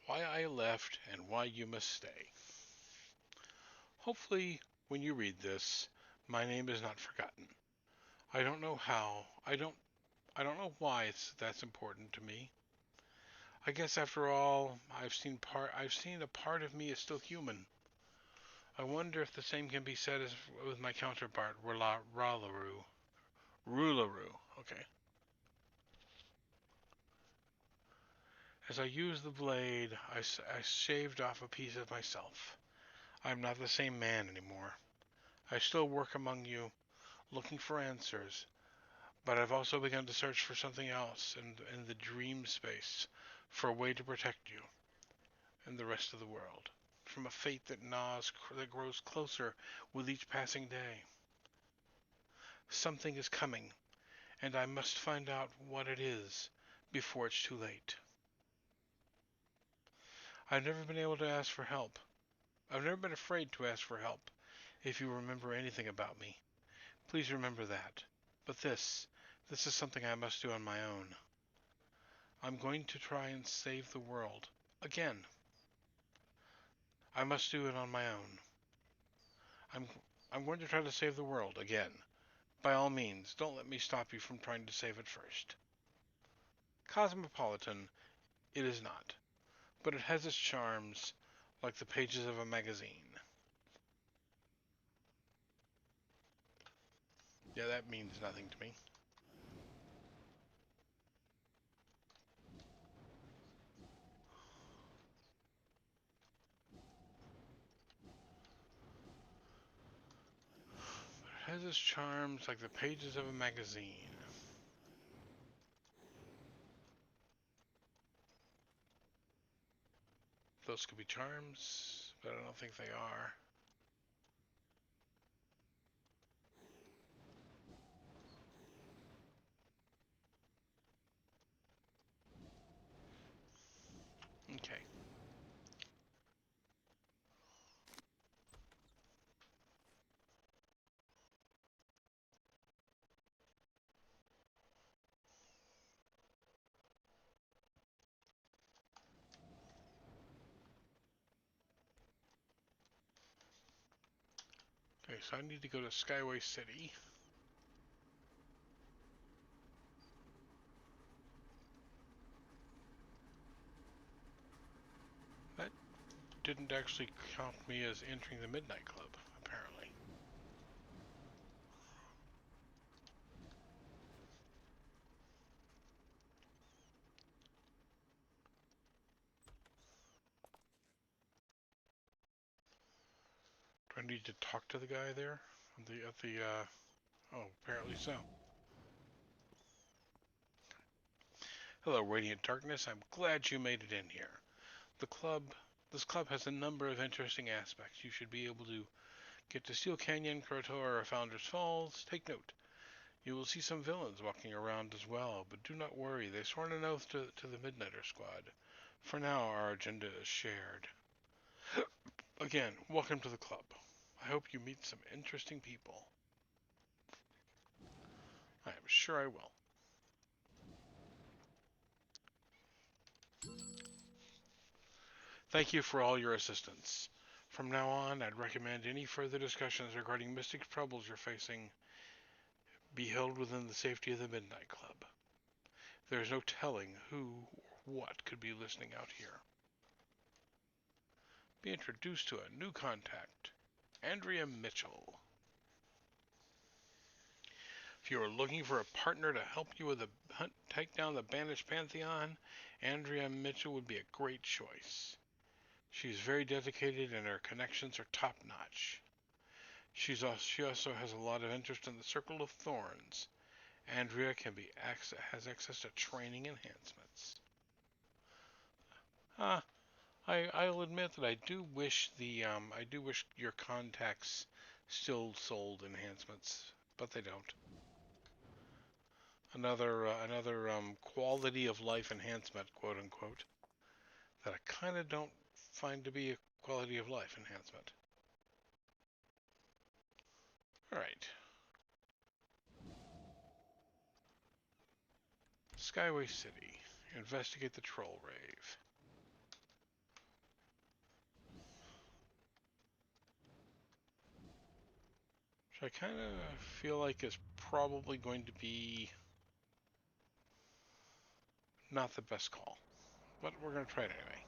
Why I left and why you must stay. Hopefully, when you read this, my name is not forgotten. I don't know how. I don't know why that's important to me. I guess after all, I've seen a part of me is still human. I wonder if the same can be said as with my counterpart, Rularu. Rularu. Okay. As I used the blade, I shaved off a piece of myself. I'm not the same man anymore. I still work among you, looking for answers, but I've also begun to search for something else in the dream space, for a way to protect you and the rest of the world from a fate that grows closer with each passing day. Something is coming, and I must find out what it is before it's too late. I've never been able to ask for help. I've never been afraid to ask for help. If you remember anything about me, please remember that. But this is something I must do on my own. I'm going to try and save the world. Again. I must do it on my own. I'm I'm going to try to save the world again. By all means, don't let me stop you from trying to save it first. Cosmopolitan, it is not, but it has its charms, like the pages of a magazine. Yeah, that means nothing to me. It has its charms, like the pages of a magazine. Those could be charms, but I don't think they are. Okay. Okay, so I need to go to Skyway City. That didn't actually count me as entering the Midnight Club, apparently. Do I need to talk to the guy there? Oh, apparently so. Hello, Radiant Darkness. I'm glad you made it in here. The club, this club has a number of interesting aspects. You should be able to get to Steel Canyon, Krotor, or Founders Falls. Take note. You will see some villains walking around as well, but do not worry. They sworn an oath to the Midnighter Squad. For now, our agenda is shared. Again, welcome to the club. I hope you meet some interesting people. I am sure I will. Thank you for all your assistance. From now on, I'd recommend any further discussions regarding mystic troubles you're facing be held within the safety of the Midnight Club. There is no telling who or what could be listening out here. Be introduced to a new contact, Andrea Mitchell. If you are looking for a partner to help you with the hunt, take down the banished Pantheon, Andrea Mitchell would be a great choice. She is very dedicated and her connections are top notch. She also has a lot of interest in the Circle of Thorns. Andrea has access to training enhancements. I'll admit that I do wish your contacts still sold enhancements, but they don't. Another quality of life enhancement, quote unquote, that I kind of don't find to be a quality of life enhancement. All right. Skyway City. Investigate the troll rave. Which I kind of feel like is probably going to be not the best call. But we're going to try it anyway.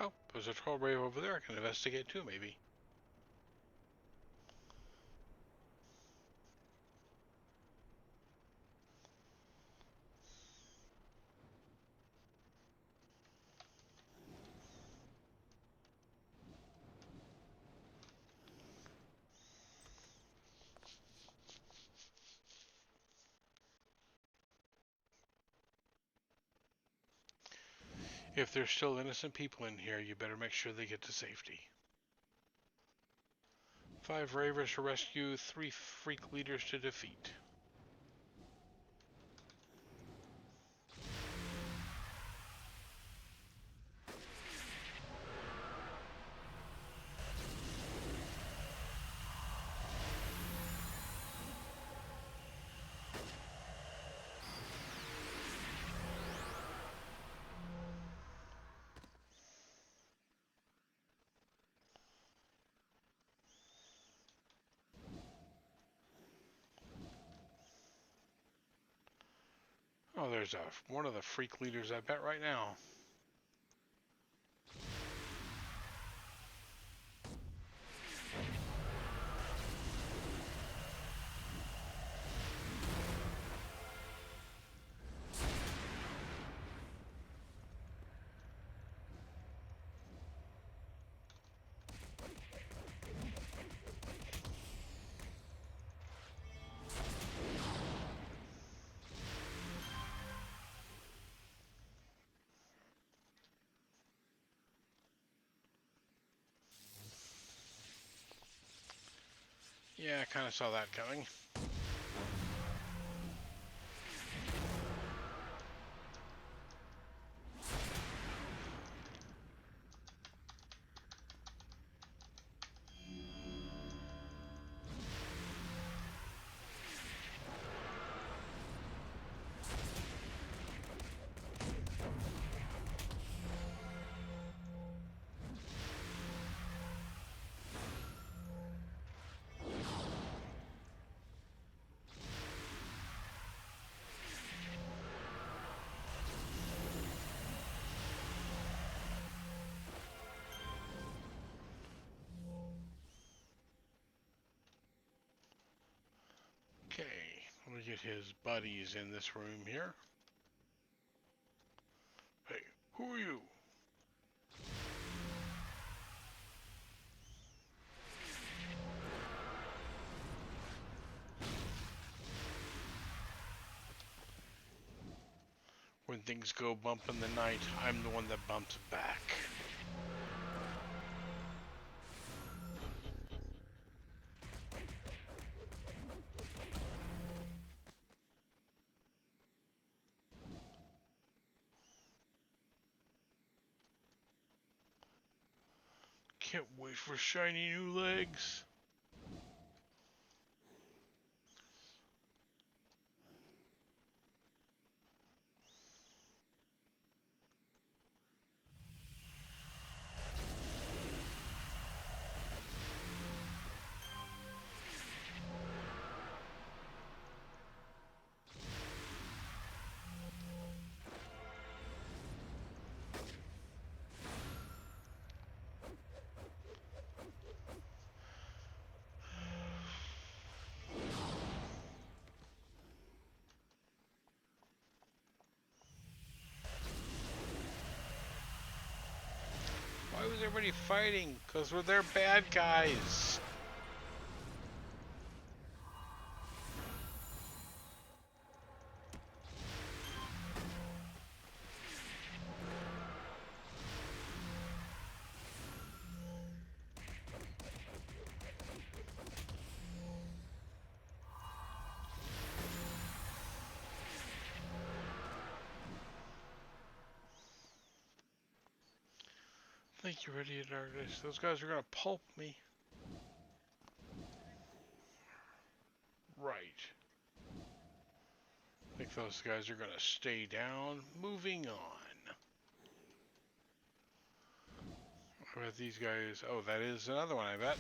Oh, there's a troll brave over there I can investigate too, maybe. If there's still innocent people in here, you better make sure they get to safety. 5 ravers to rescue, 3 freak leaders to defeat. Oh, there's one of the freak leaders I bet right now. Yeah, I kind of saw that coming. Okay, let me get his buddies in this room here. Hey, who are you? When things go bump in the night, I'm the one that bumps back. Can't wait for shiny new legs. Why was everybody fighting? Because they're bad guys. Thank you, Radiant Artist. Those guys are gonna pulp me. Right. I think those guys are gonna stay down. Moving on. What about these guys? Oh, that is another one, I bet.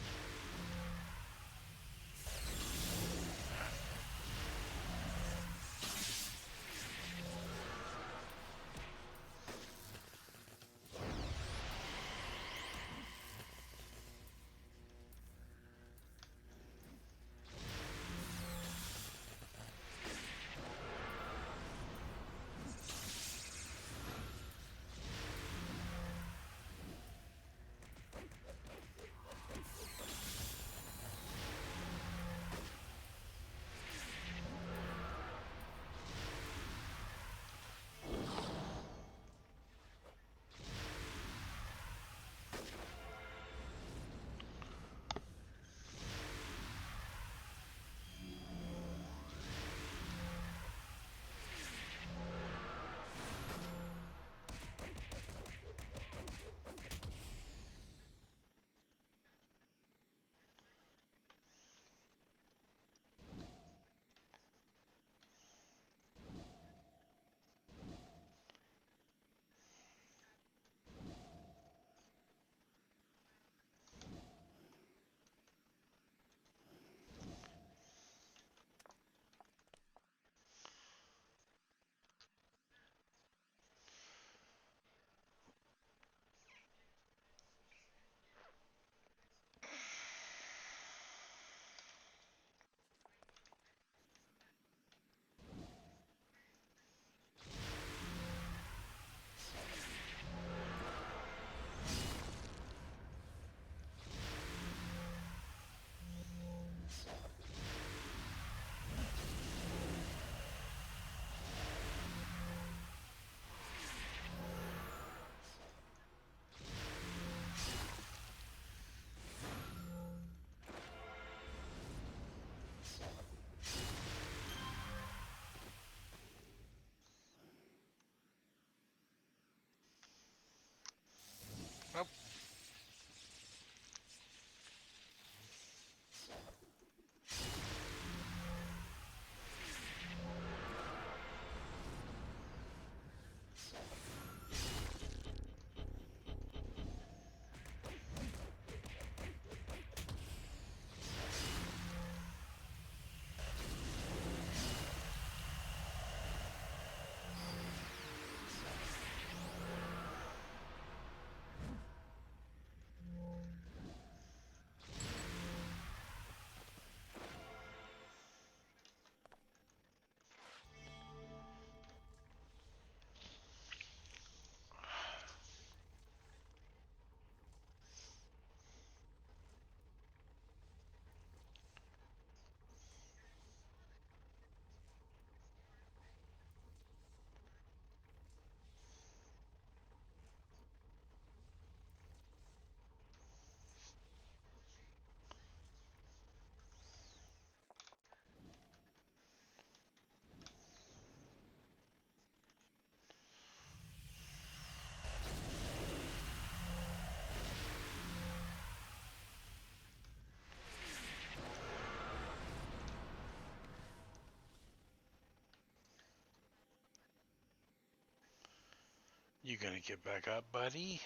You gonna get back up, buddy?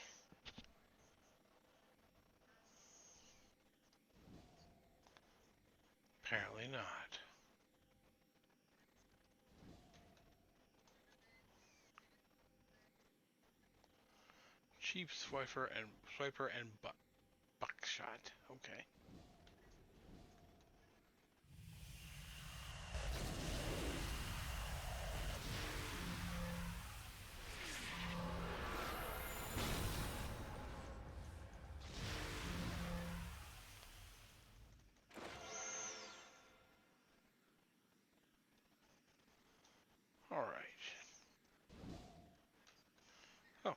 Apparently not. Cheap swiper and buckshot. Okay. All right. Oh,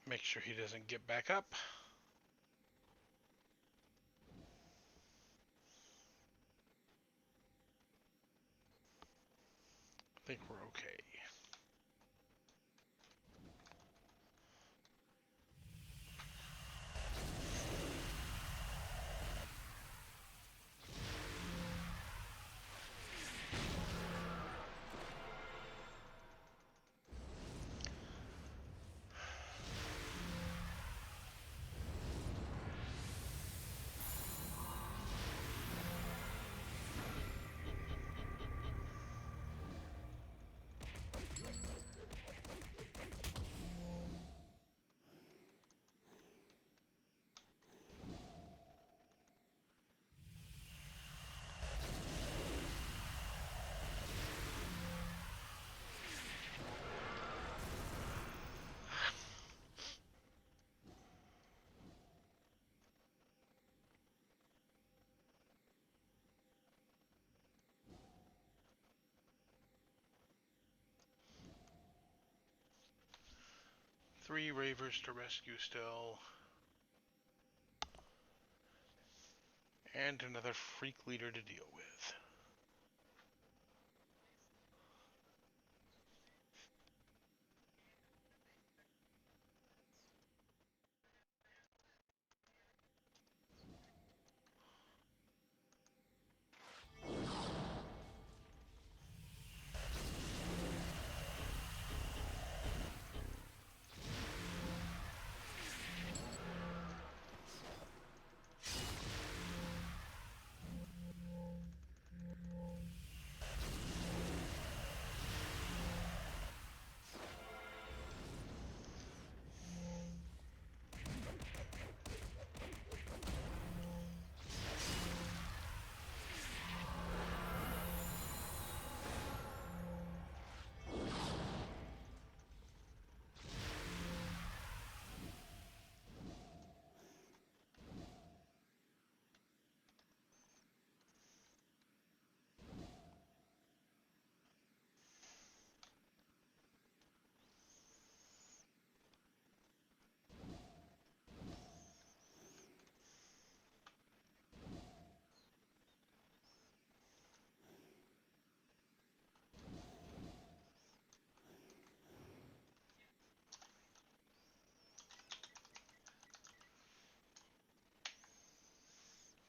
'make sure he doesn't get back up. I think we're okay. Three ravers to rescue still. And another freak leader to deal with.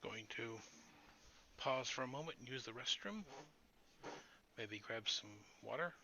Going to pause for a moment and use the restroom. Maybe grab some water.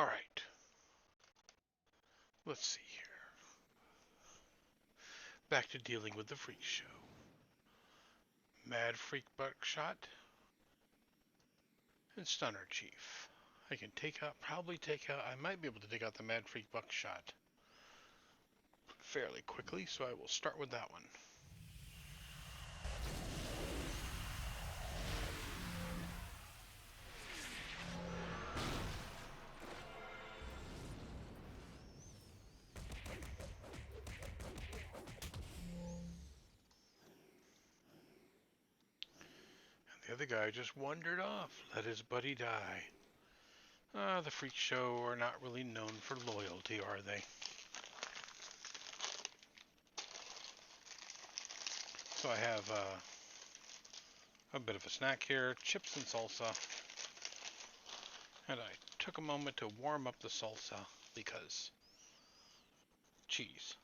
Alright, let's see here. Back to dealing with the freak show. Mad Freak Buckshot and Stunner Chief. I can probably take out, I might be able to take out the Mad Freak Buckshot fairly quickly, so I will start with that one. And the other guy just wandered off, let his buddy die. The freak show are not really known for loyalty, are they? So I have a bit of a snack here, chips and salsa. And I took a moment to warm up the salsa because cheese.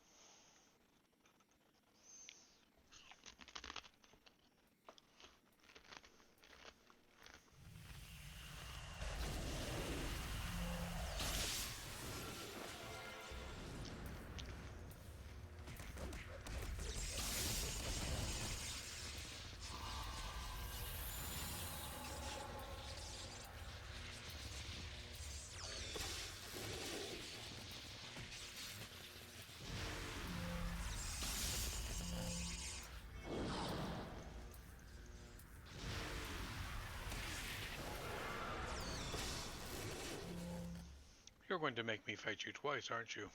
You're going to make me fight you twice, aren't you?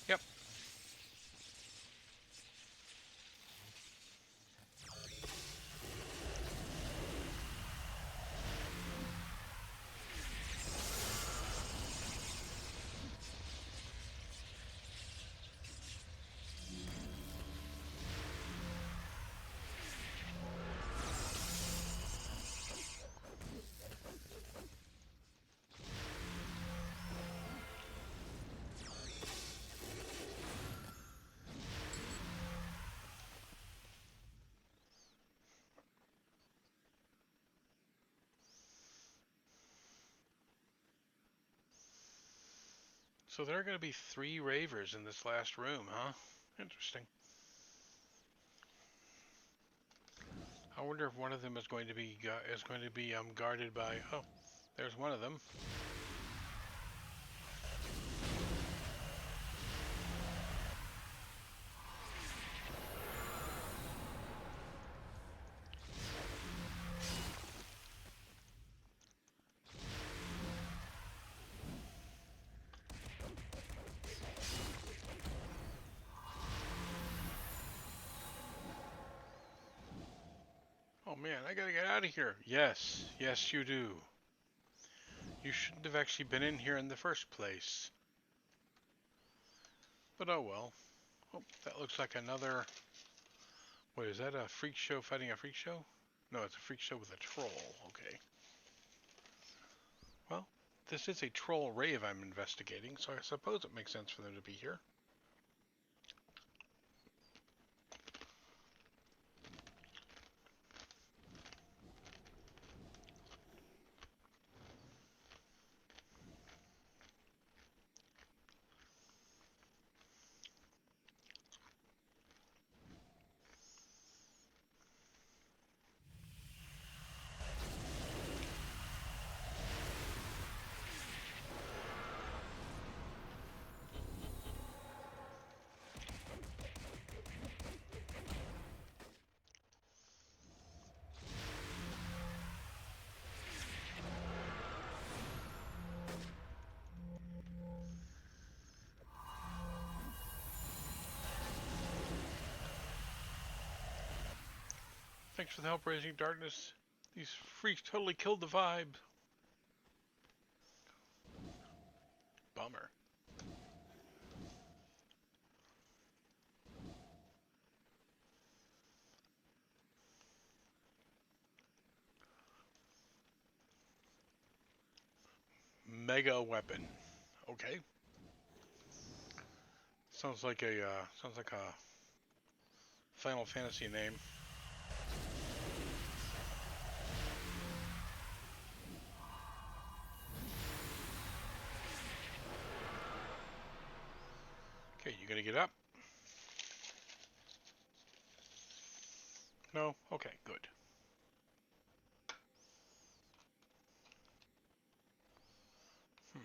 Yep. So there are going to be 3 ravers in this last room, huh? Interesting. I wonder if one of them is going to be guarded by. Oh, there's one of them. Oh man, I gotta get out of here. Yes, yes, you do. You shouldn't have actually been in here in the first place. But oh well. Oh, that looks like another. Wait, is that a freak show fighting a freak show? No, it's a freak show with a troll. Okay. Well, this is a troll rave I'm investigating, so I suppose it makes sense for them to be here. Thanks for the help raising darkness. These freaks totally killed the vibe. Bummer. Mega weapon. Okay. Sounds like a Final Fantasy name. You gonna get up? No? Okay, good. Hmm.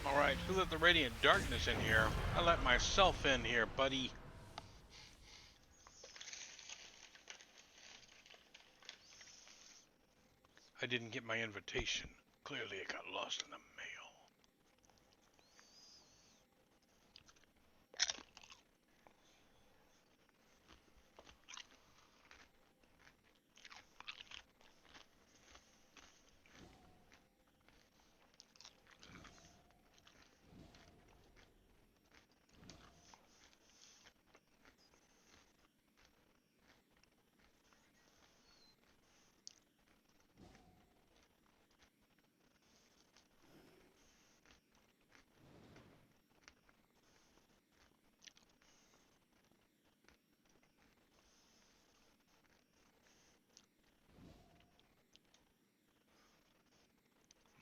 Alright, who let the radiant darkness in here? I let myself in here, buddy. I didn't get my invitation. Clearly it got lost in the mail.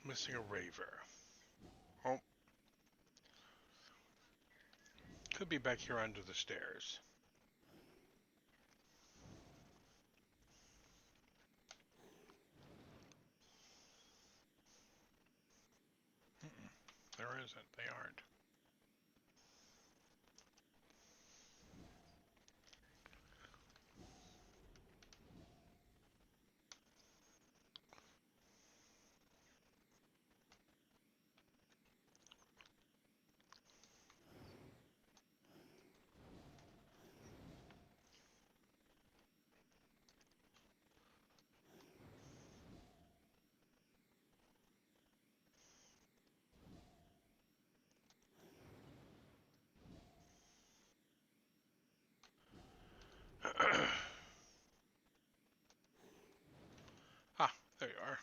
Missing a raver. Oh, could be back here under the stairs. Mm-mm, there isn't. They aren't. Ah, there you are.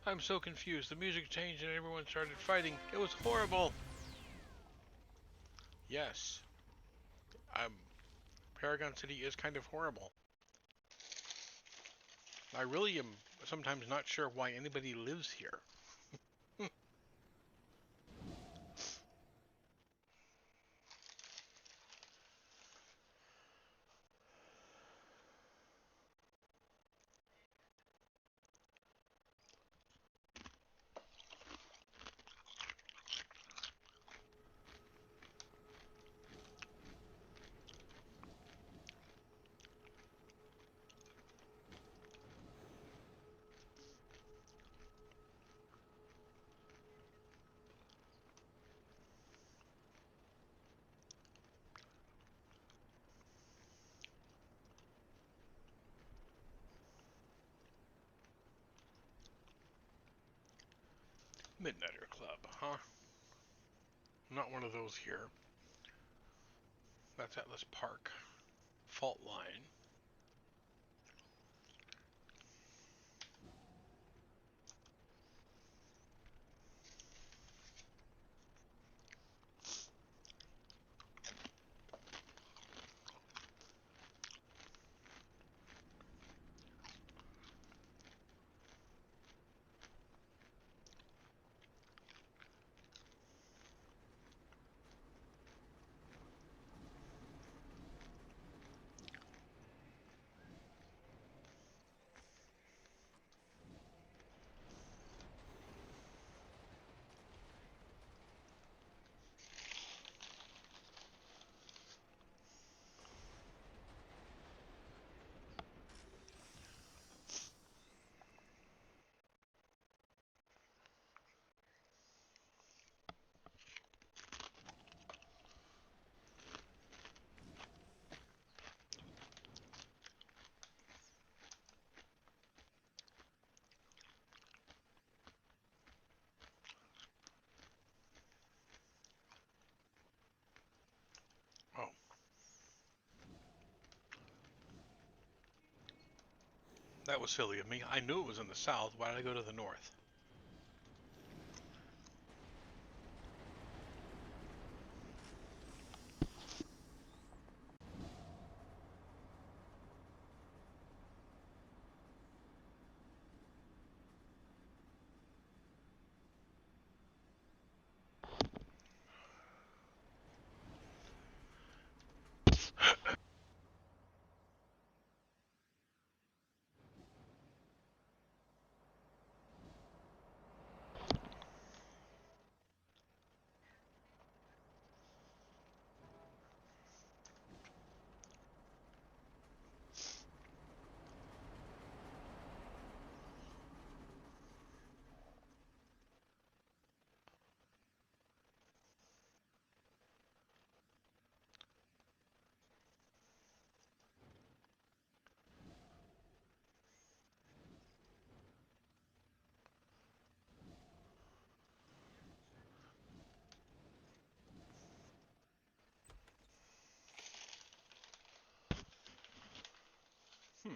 I'm so confused. The music changed and everyone started fighting. It was horrible. Yes. Um, Paragon City is kind of horrible. I really am sometimes not sure why anybody lives here. Midnighter Club, huh? Not one of those here. That's Atlas Park. Fault line. That was silly of me. I knew it was in the south. Why did I go to the north? Hmm.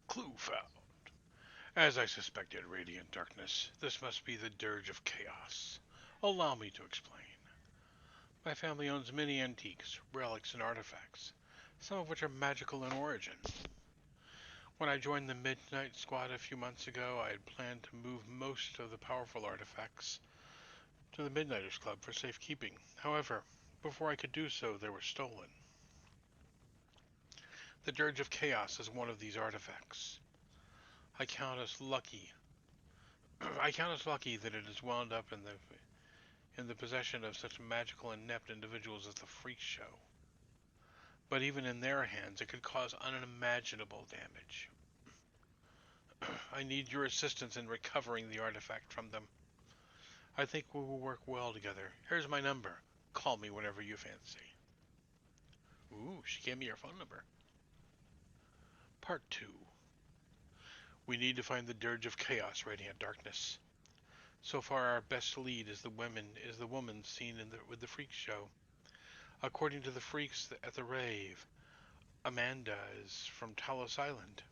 Clue found. As I suspected, Radiant Darkness, this must be the Dirge of Chaos. Allow me to explain. My family owns many antiques, relics, and artifacts, some of which are magical in origin. When I joined the Midnight Squad a few months ago, I had planned to move most of the powerful artifacts to the Midnighters Club for safekeeping. However, before I could do so, they were stolen. The Dirge of Chaos is one of these artifacts. I count us lucky. I count us lucky that it has wound up in the possession of such magical and inept individuals as the Freak Show. But even in their hands, it could cause unimaginable damage. I need your assistance in recovering the artifact from them. I think we will work well together. Here's my number. Call me whenever you fancy. Ooh, she gave me her phone number. Part 2. We need to find the Dirge of Chaos, Radiant Darkness. So far, our best lead is the woman seen with the Freak Show. According to the freaks at the rave, Amanda is from Talos Island.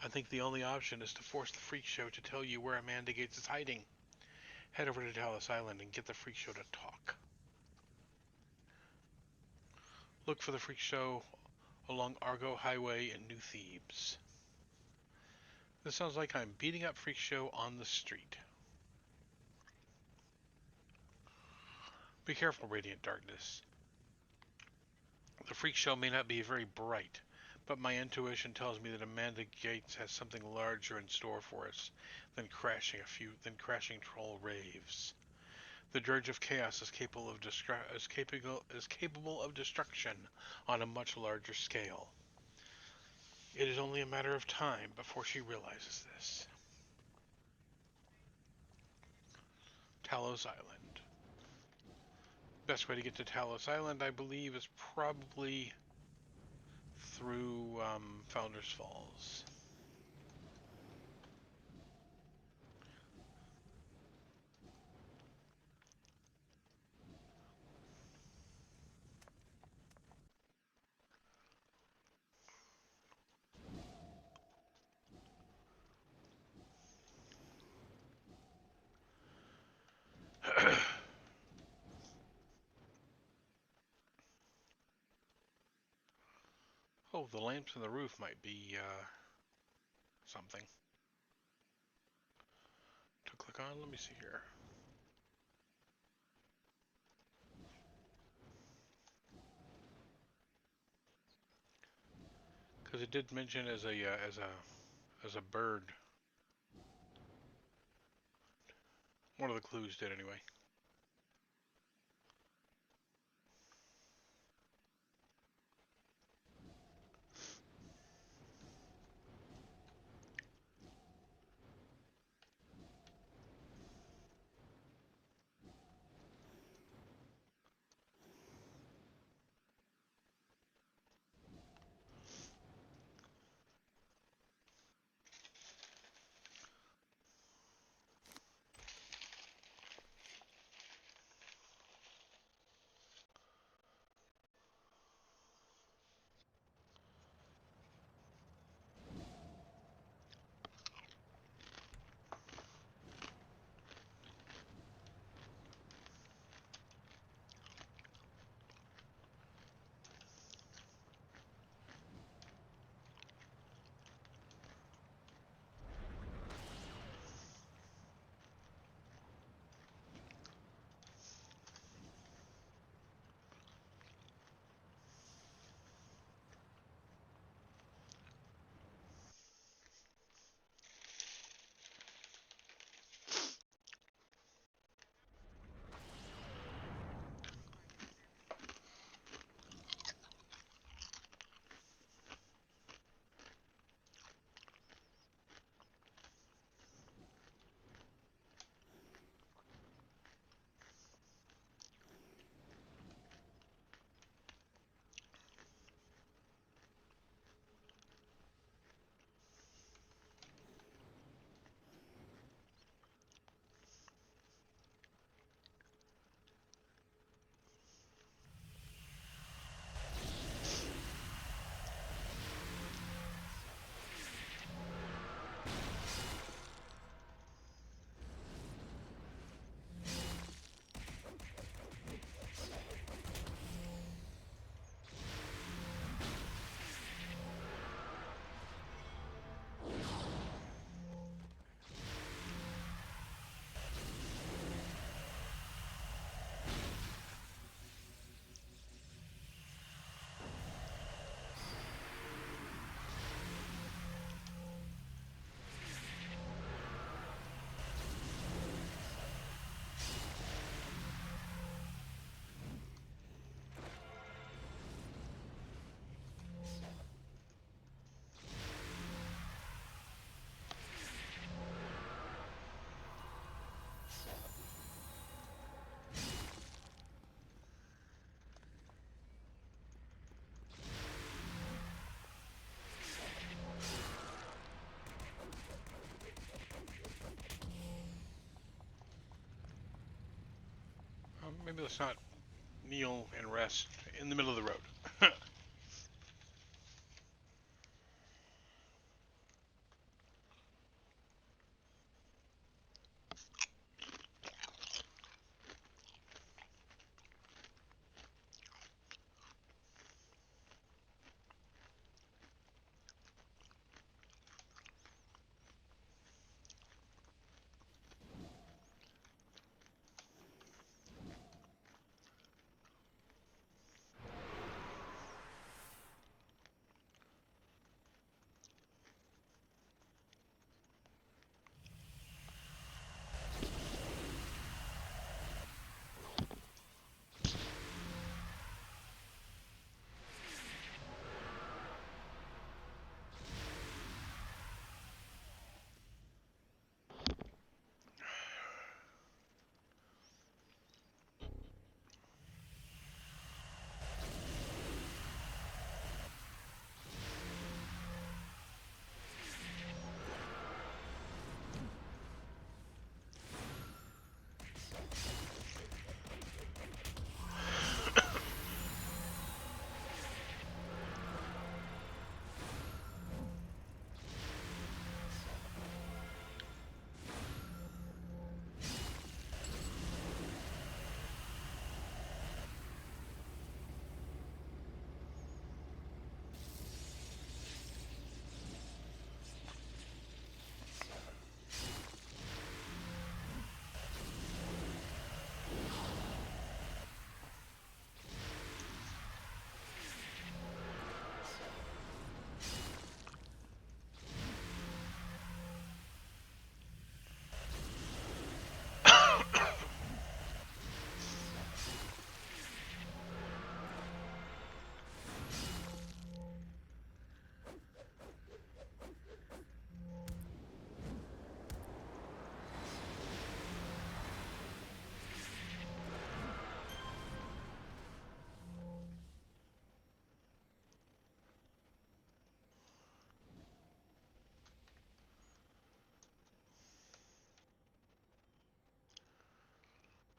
I think the only option is to force the Freak Show to tell you where Amanda Gates is hiding. Head over to Talos Island and get the Freak Show to talk. Look for the Freak Show along Argo Highway in New Thebes. This sounds like I'm beating up Freak Show on the street. Be careful, Radiant Darkness. The Freak Show may not be very bright, But my intuition tells me that Amanda Gates has something larger in store for us than crashing troll raves. The Dirge of Chaos is capable of destruction on a much larger scale. It is only a matter of time before she realizes this. Talos Island. Best way to get to Talos Island, I believe, is probably through Founders Falls. Oh, the lamps on the roof might be something to click on. Let me see here. Because it did mention as a bird. One of the clues did anyway. Maybe let's not kneel and rest in the middle of the road.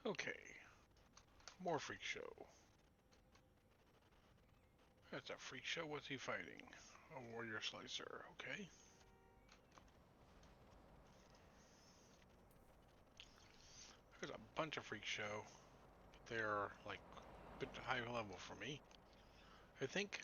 Okay, more freak show. That's a freak show. What's he fighting? A warrior slicer. Okay. There's a bunch of freak show. They're like a bit high level for me, I think.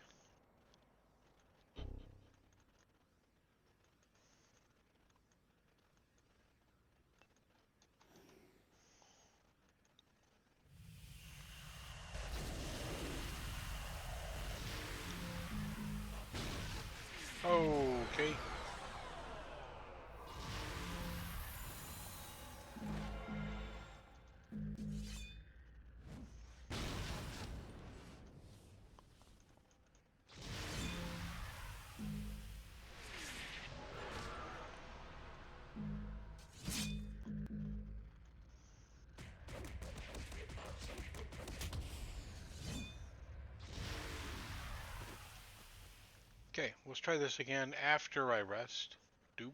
Okay. Okay, let's try this again after I rest. Doop.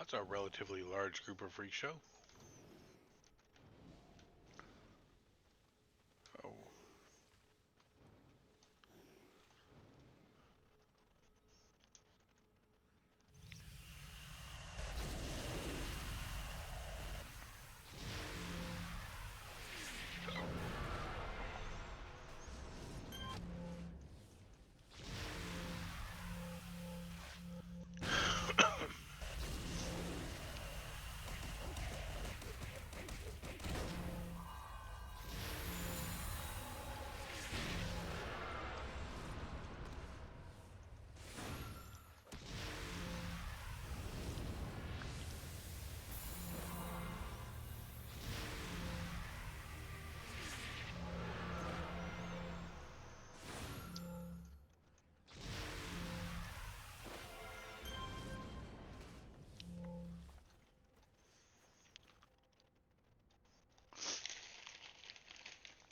That's a relatively large group of freak show. Oh.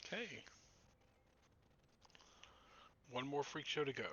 Okay. One more freak show to go.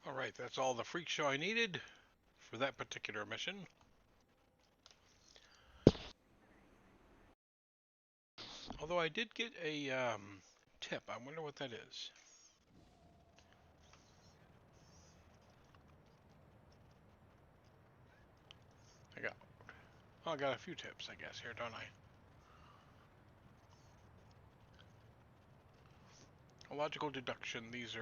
Alright, that's all the freak show I needed for that particular mission. Although I did get a tip. I wonder what that is. I got, well, I got a few tips, I guess, here, don't I? A logical deduction. These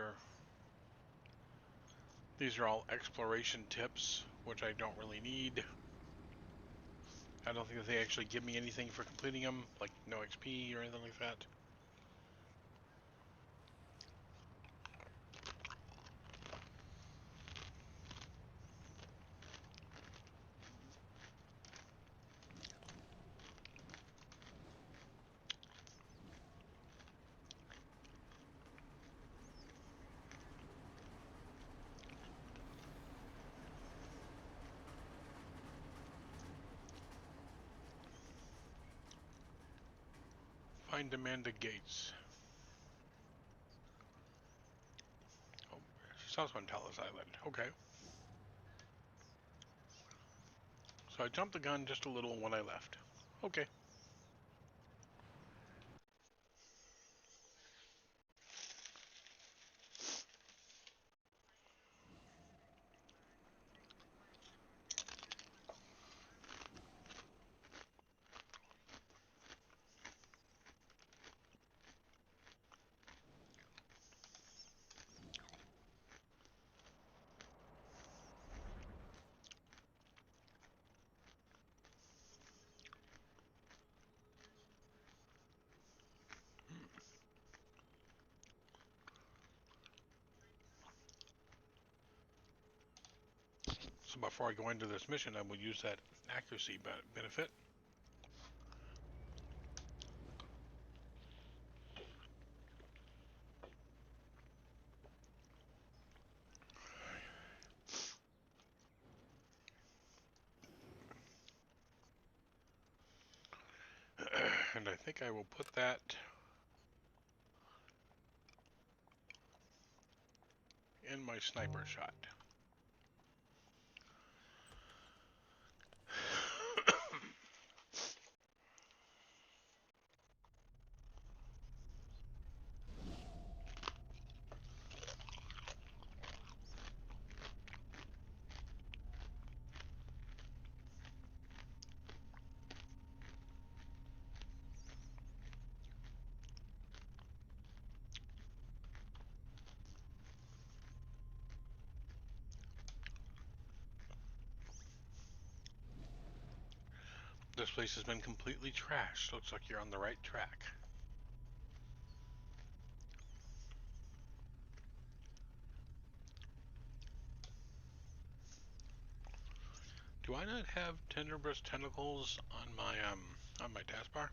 are all exploration tips, which I don't really need. I don't think that they actually give me anything for completing them, like no XP or anything like that. Find Amanda Gates. Oh, she's also on Talos Island. Okay. So I jumped the gun just a little when I left. Okay. So before I go into this mission, I will use that accuracy benefit. And I think I will put that in my sniper shot. This place has been completely trashed. Looks like you're on the right track. Do I not have tenebrous tentacles on my taskbar?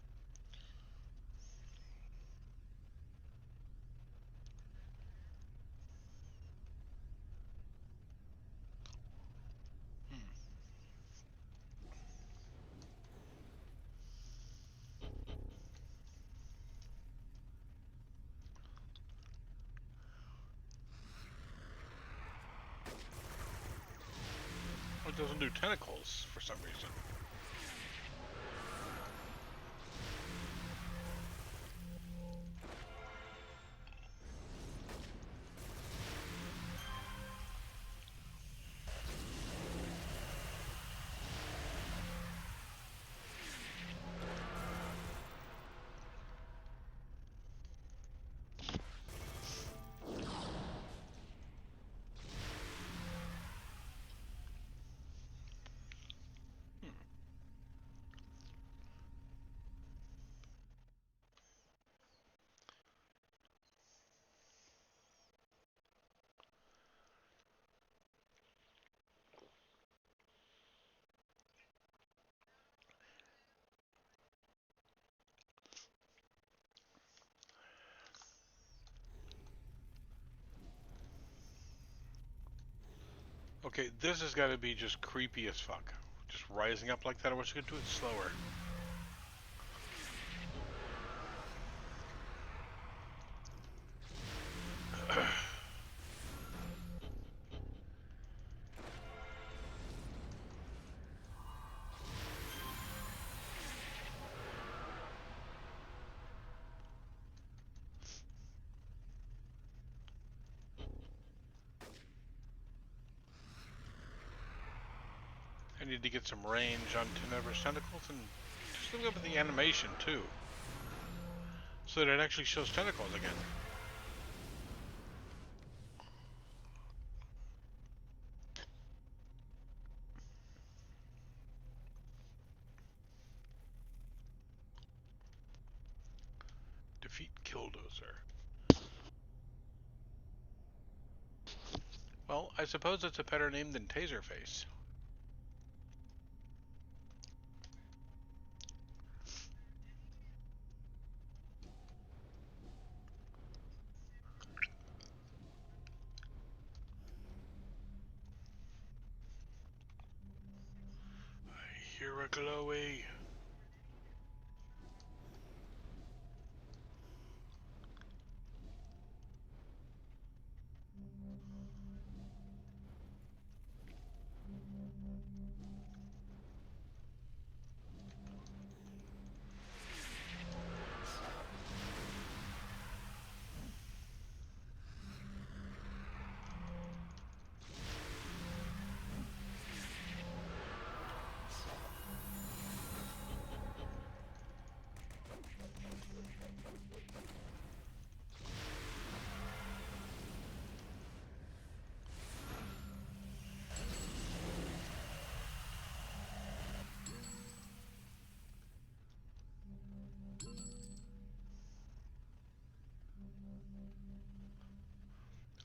Hmm. It doesn't do tentacles for some reason. Hmm. Okay, this has got to be just creepy as fuck. Just rising up like that. I wish I could do it slower. I need to get some range on Tenebra's tentacles and just look up at the animation too, so that it actually shows tentacles again. Defeat Killdozer. Well, I suppose it's a better name than Taserface. I hear a glowy.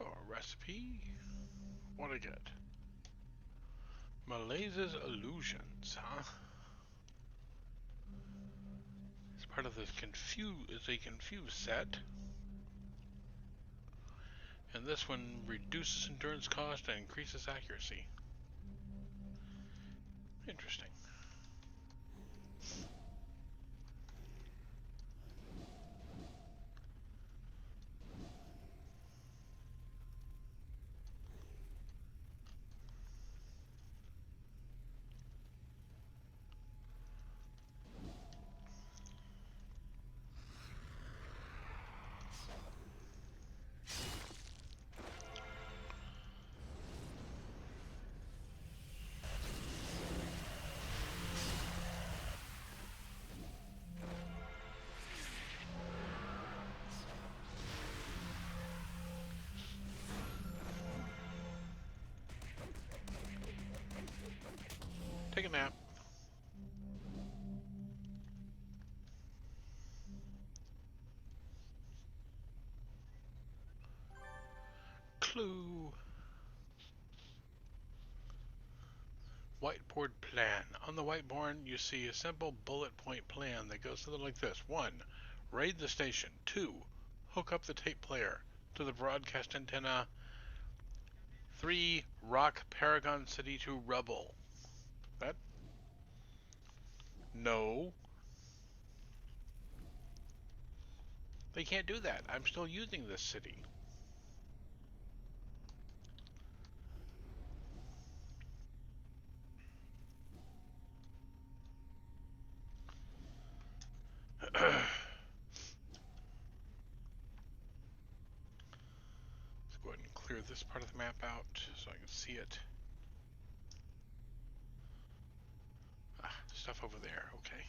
Oh, a recipe? What I get? Malais's Illusions, huh? It's part of this confuse set. And this one reduces endurance cost and increases accuracy. Interesting. clue. Whiteboard plan. On the whiteboard, you see a simple bullet point plan that goes something like this. 1. Raid the station. 2. Hook up the tape player to the broadcast antenna. 3. Rock Paragon City to rubble. That? No. They can't do that. I'm still using this city. Let's go ahead and clear this part of the map out so I can see it. Stuff over there. Okay.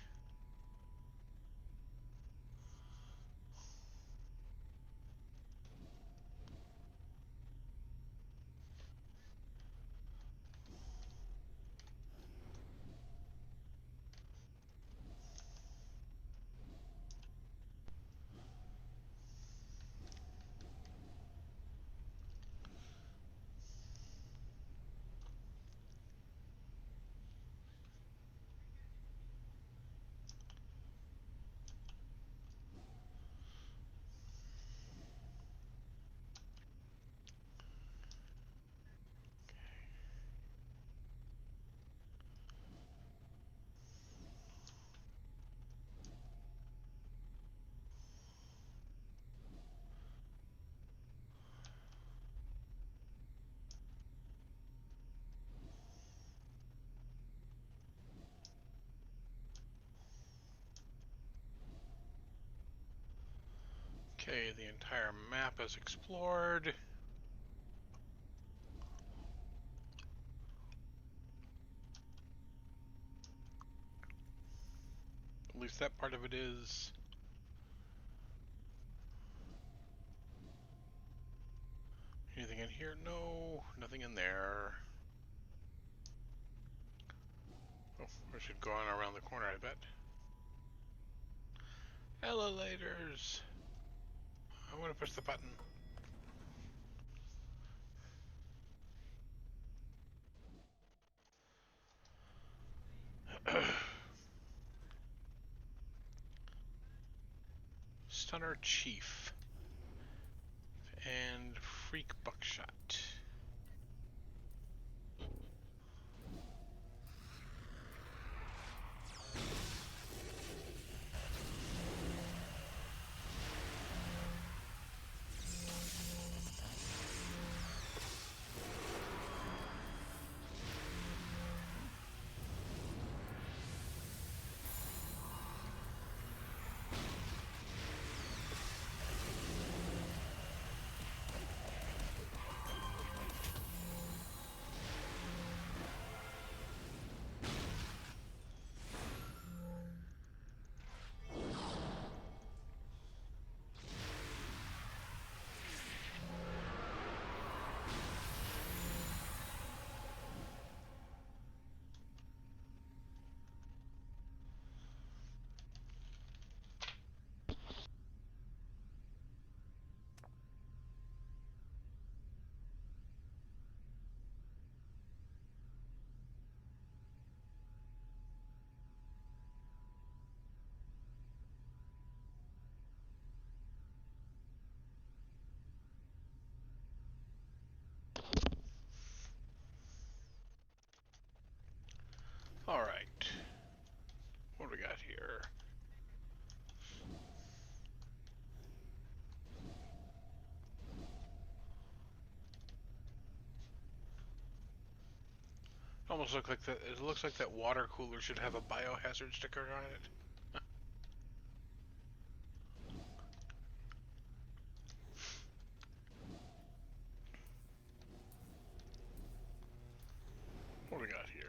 Okay, the entire map is explored. At least that part of it is. Anything in here? No, nothing in there. Oh, I should go on around the corner, I bet. Elevators! I want to push the button. Stunner Chief. And Freak Buckshot. Alright. What do we got here? Almost look like that. It looks like that water cooler should have a biohazard sticker on it. What do we got here?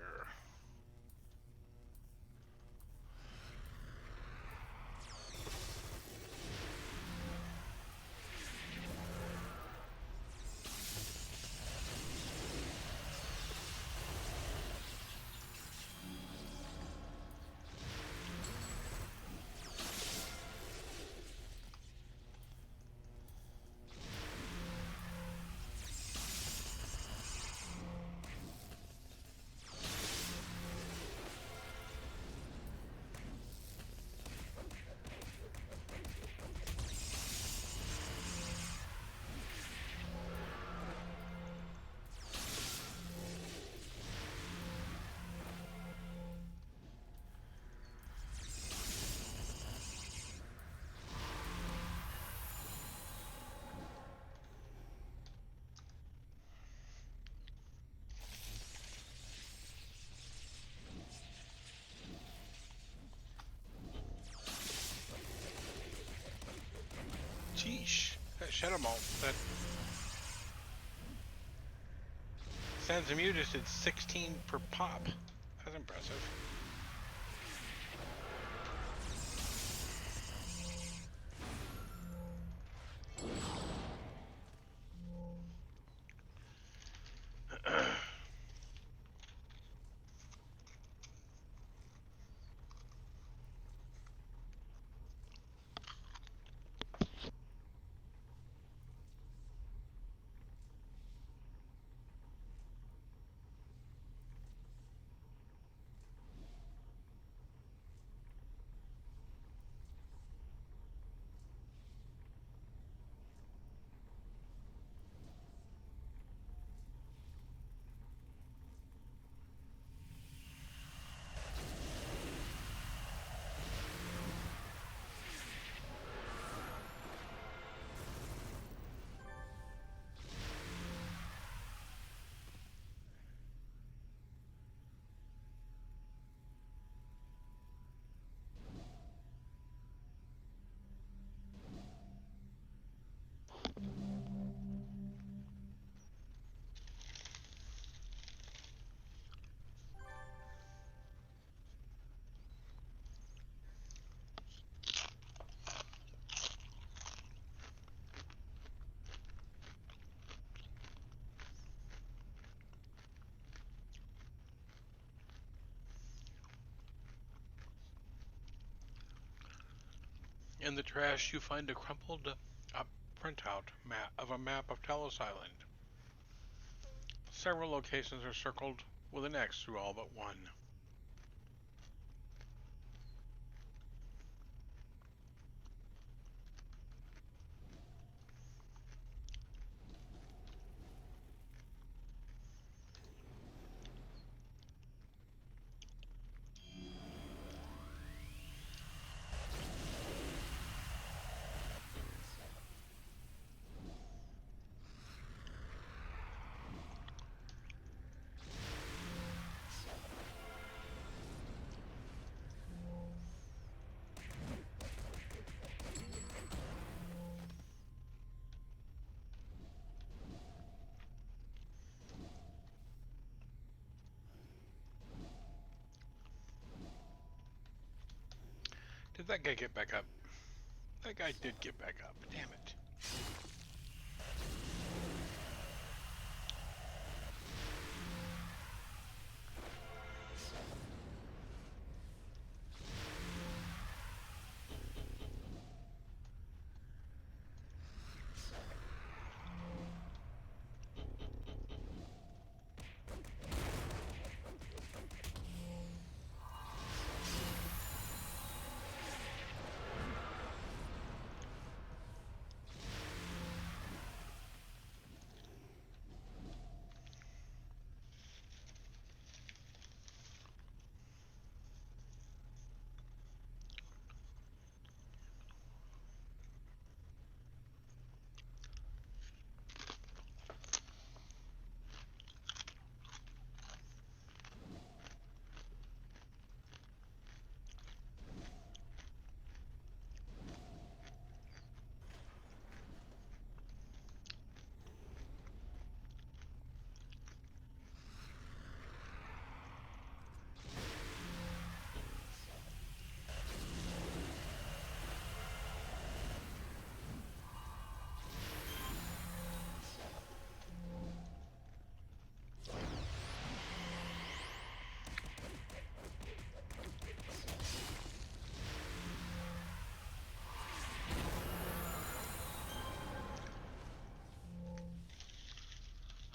hit them all. That Sansamutis did 16 per pop. That's impressive. In the trash, you find a crumpled up printout of a map of Talos Island. Several locations are circled with an X through all but one. Did that guy get back up? That guy did get back up. Damn it.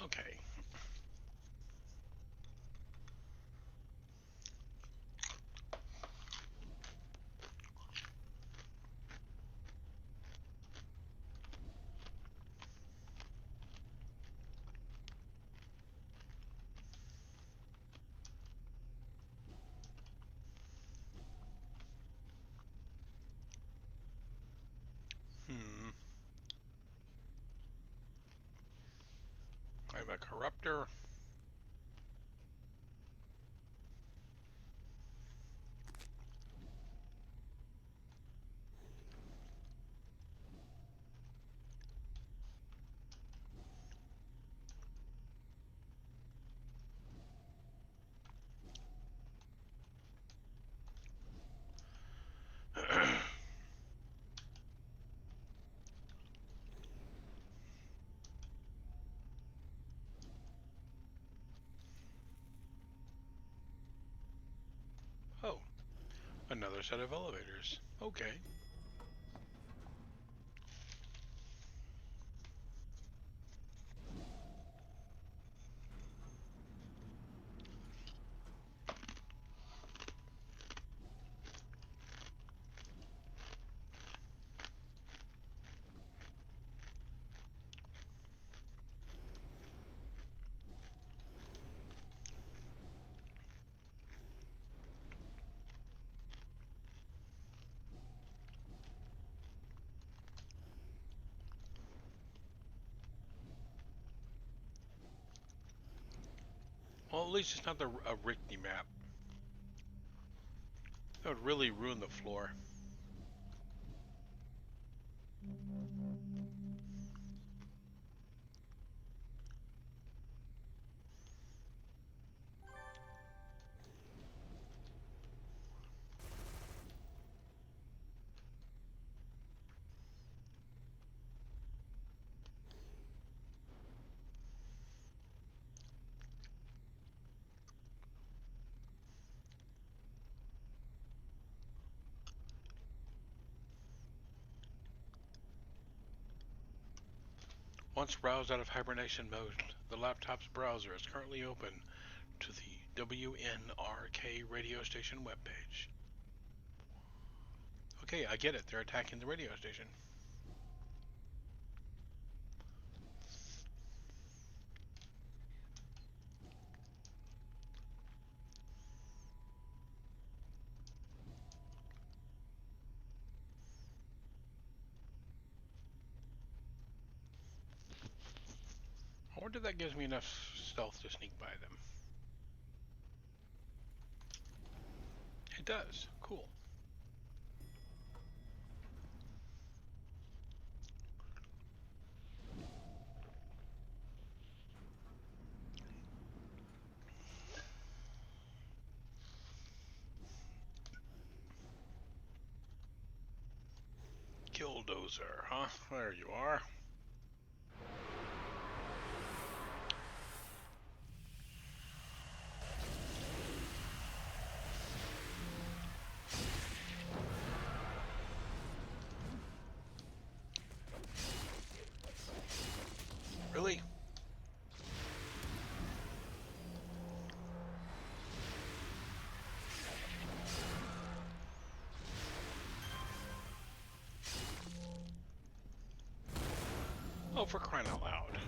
Okay. Hmm. I have a corruptor. another set of elevators. Okay. Well, at least it's not a Rickety map. That would really ruin the floor. Once roused out of hibernation mode, the laptop's browser is currently open to the WNRK radio station webpage. Okay, I get it. They're attacking the radio station. I wonder if that gives me enough stealth to sneak by them. It does. Cool. Killdozer, huh? There you are. Really? Oh, for crying out loud.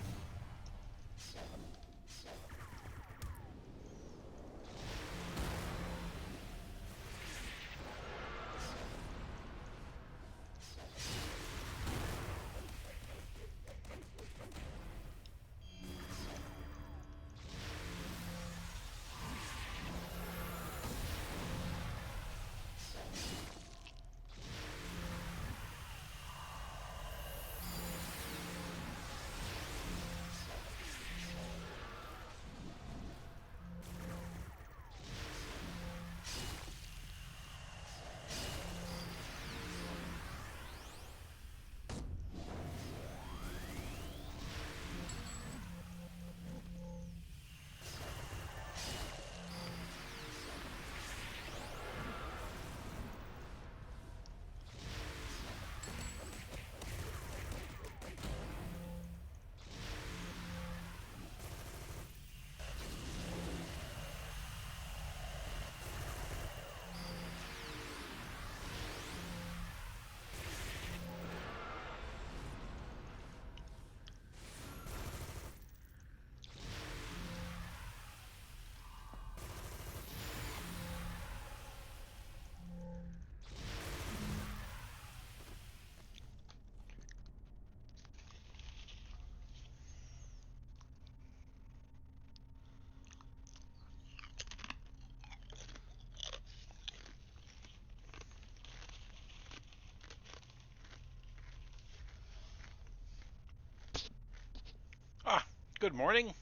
Ah, good morning.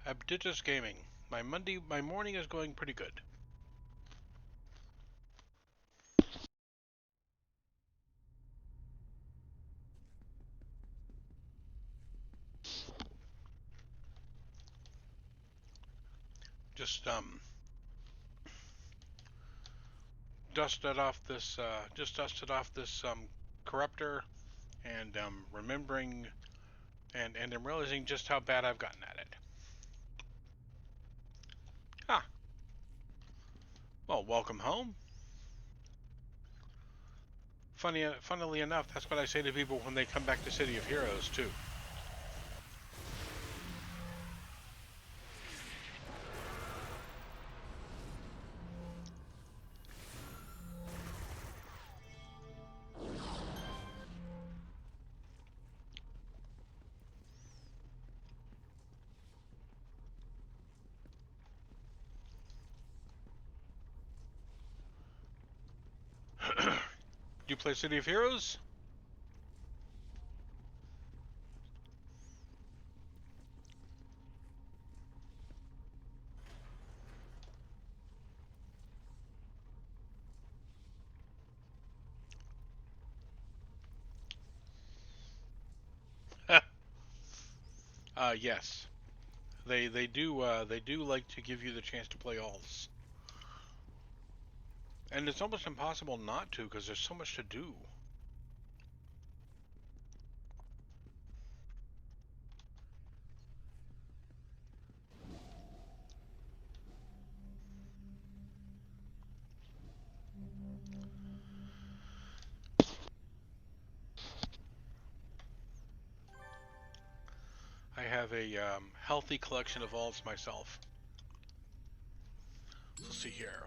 Abditus Gaming. My morning is going pretty good. Just just dusted off this corruptor, and remembering and I'm realizing just how bad I've gotten at it. Ah, well, welcome home. Funnily enough, that's what I say to people when they come back to City of Heroes too. Do you play City of Heroes? Yes. They do like to give you the chance to play alts, and it's almost impossible not to because there's so much to do. I have a healthy collection of alts myself. Let's see here.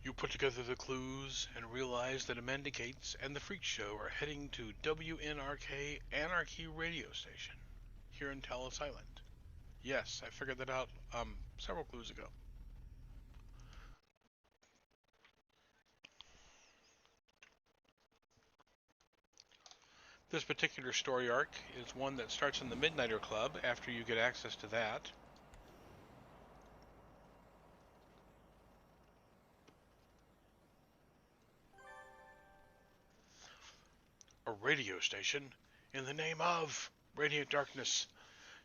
You put together the clues and realize that Amanda Gates and the Freak Show are heading to WNRK Anarchy radio station here in Talos Island. Yes, I figured that out several clues ago. This particular story arc is one that starts in the Midnighter Club after you get access to that. A radio station in the name of Radiant Darkness.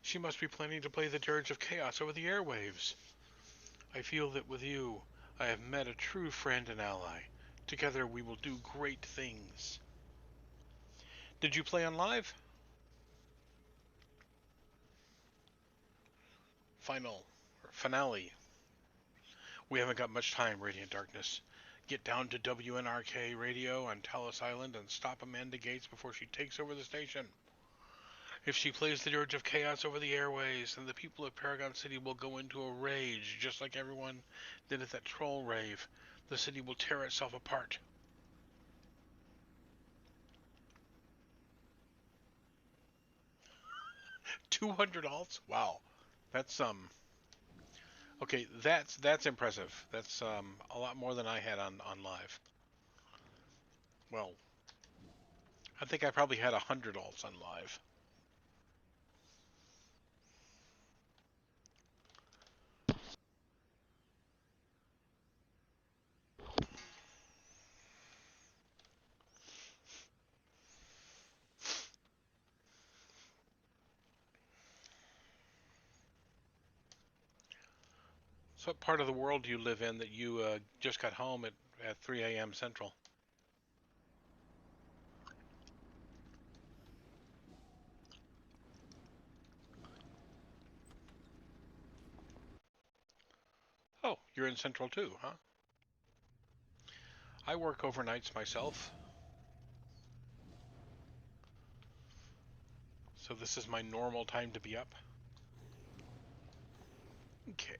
She must be planning to play the Dirge of Chaos over the airwaves. I feel that with you, I have met a true friend and ally. Together we will do great things. Did you play on live? Final. Or finale. We haven't got much time, Radiant Darkness. Get down to WNRK radio on Talos Island and stop Amanda Gates before she takes over the station. If she plays the Dirge of Chaos over the airways, then the people of Paragon City will go into a rage, just like everyone did at that troll rave. The city will tear itself apart. 200 alts? Wow. That's okay, that's impressive. That's a lot more than I had on live. Well, I think I probably had 100 alts on live. So what part of the world do you live in that you just got home at 3 a.m. Central? Oh, you're in Central too, huh? I work overnights myself, so this is my normal time to be up. Okay.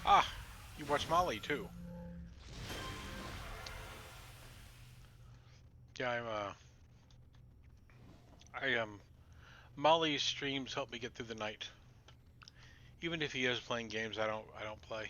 Ah, you watch Molly too. Yeah, I Molly's streams help me get through the night. Even if he is playing games I don't play.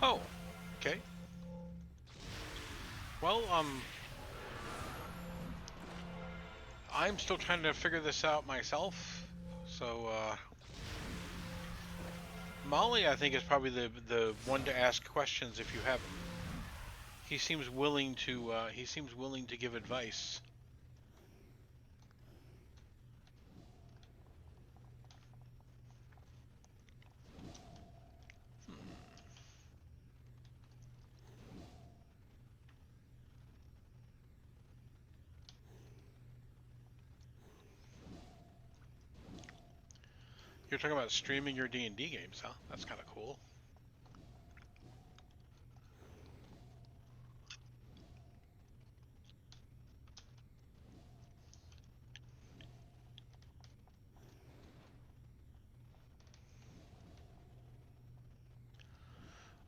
Oh, okay. Well, I'm still trying to figure this out myself. So, Molly, I think, is probably the one to ask questions if you have them. He seems willing to give advice. You're talking about streaming your D&D games, huh? That's kind of cool.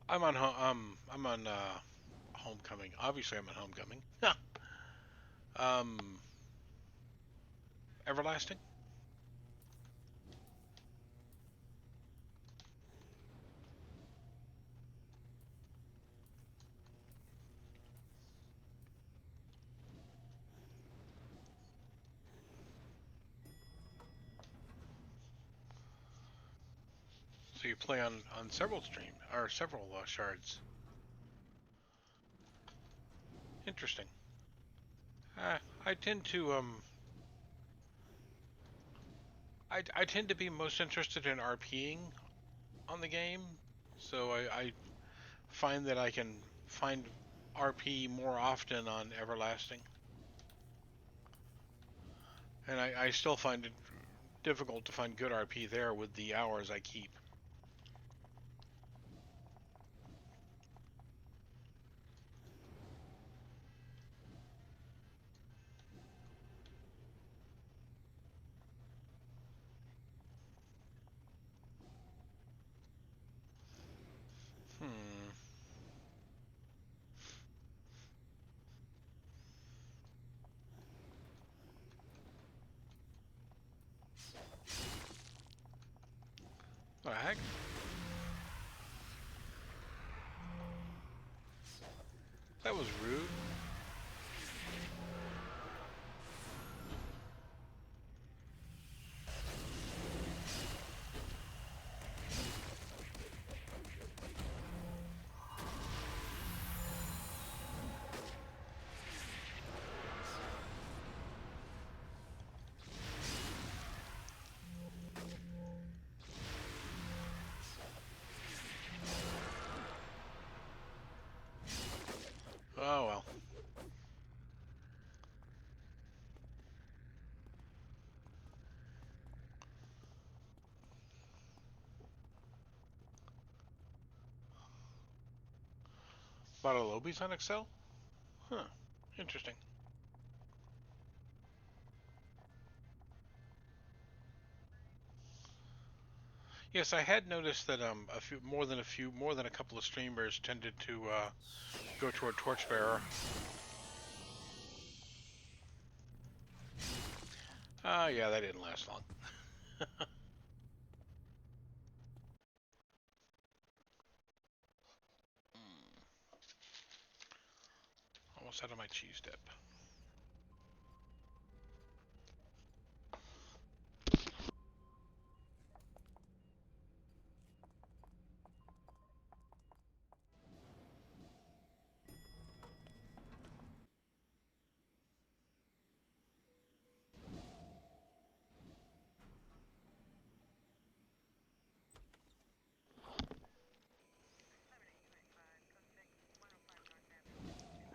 I'm on Homecoming. Obviously, I'm on Homecoming. um, Everlasting. So you play on several stream or several shards. Interesting. I tend to I tend to be most interested in RPing on the game, so I find that I can find RP more often on Everlasting, and I still find it difficult to find good RP there with the hours I keep. Hmm. What the heck? That was rude. Oh well. Bought a Lobbies on Excel? Huh. Interesting. Yes, I had noticed that more than a couple of streamers tended to go toward Torchbearer. Ah, yeah, that didn't last long. Almost out of my cheese dip.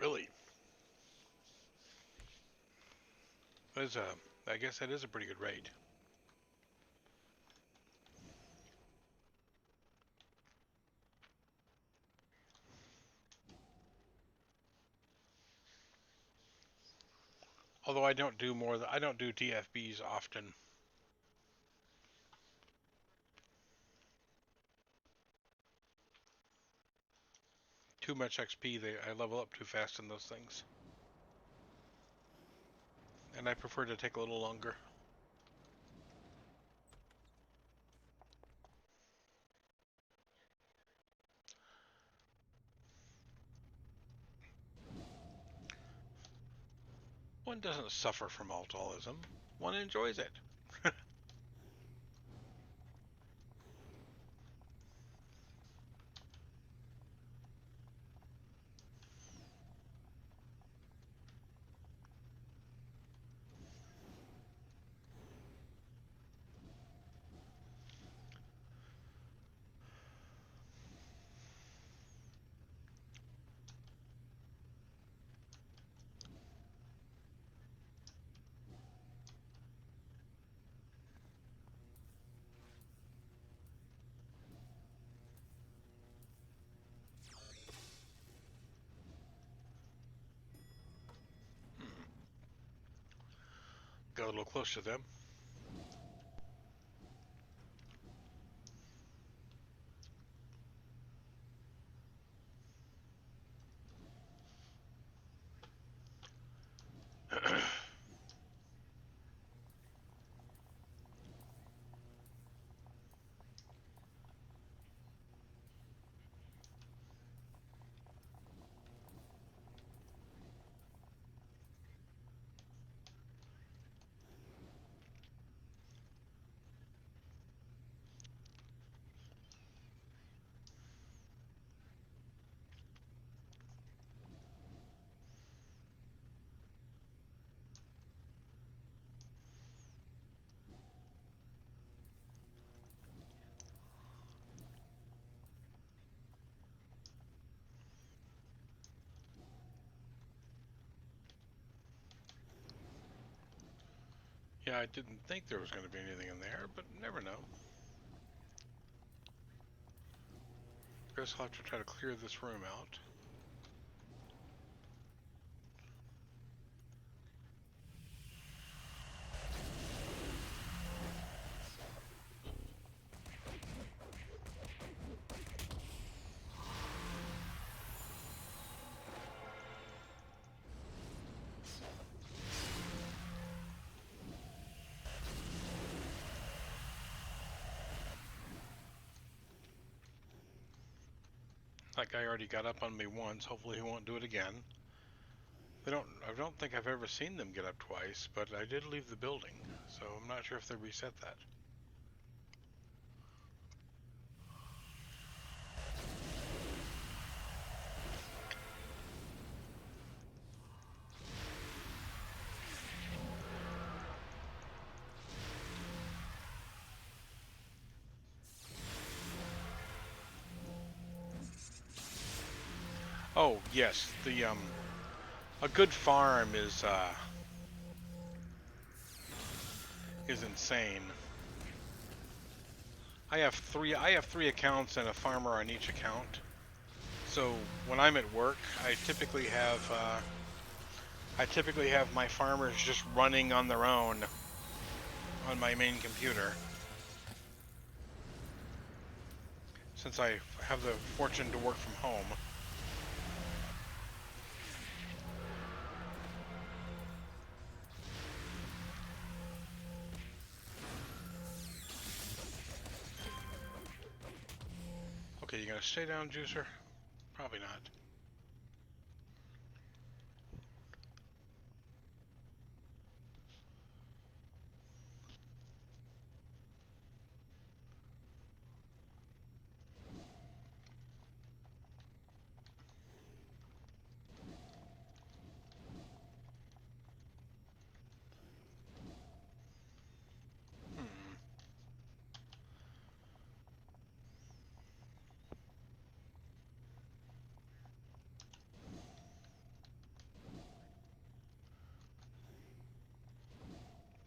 Really? That is a, I guess that is a pretty good rate. Although I don't do TFBs often. Too much XP, I level up too fast in those things. And I prefer to take a little longer. One doesn't suffer from alcoholism. One enjoys it. Got a little close to them. Yeah, I didn't think there was going to be anything in there, but never know. Guess I'll have to try to clear this room out. That guy already got up on me once. Hopefully he won't do it again. I don't think I've ever seen them get up twice, but I did leave the building, so I'm not sure if they reset that. Oh, yes, a good farm is insane. I have three accounts and a farmer on each account. So when I'm at work, I typically have my farmers just running on their own on my main computer. Since I have the fortune to work from home. Okay, you gonna stay down, Juicer? Probably not. Hmm.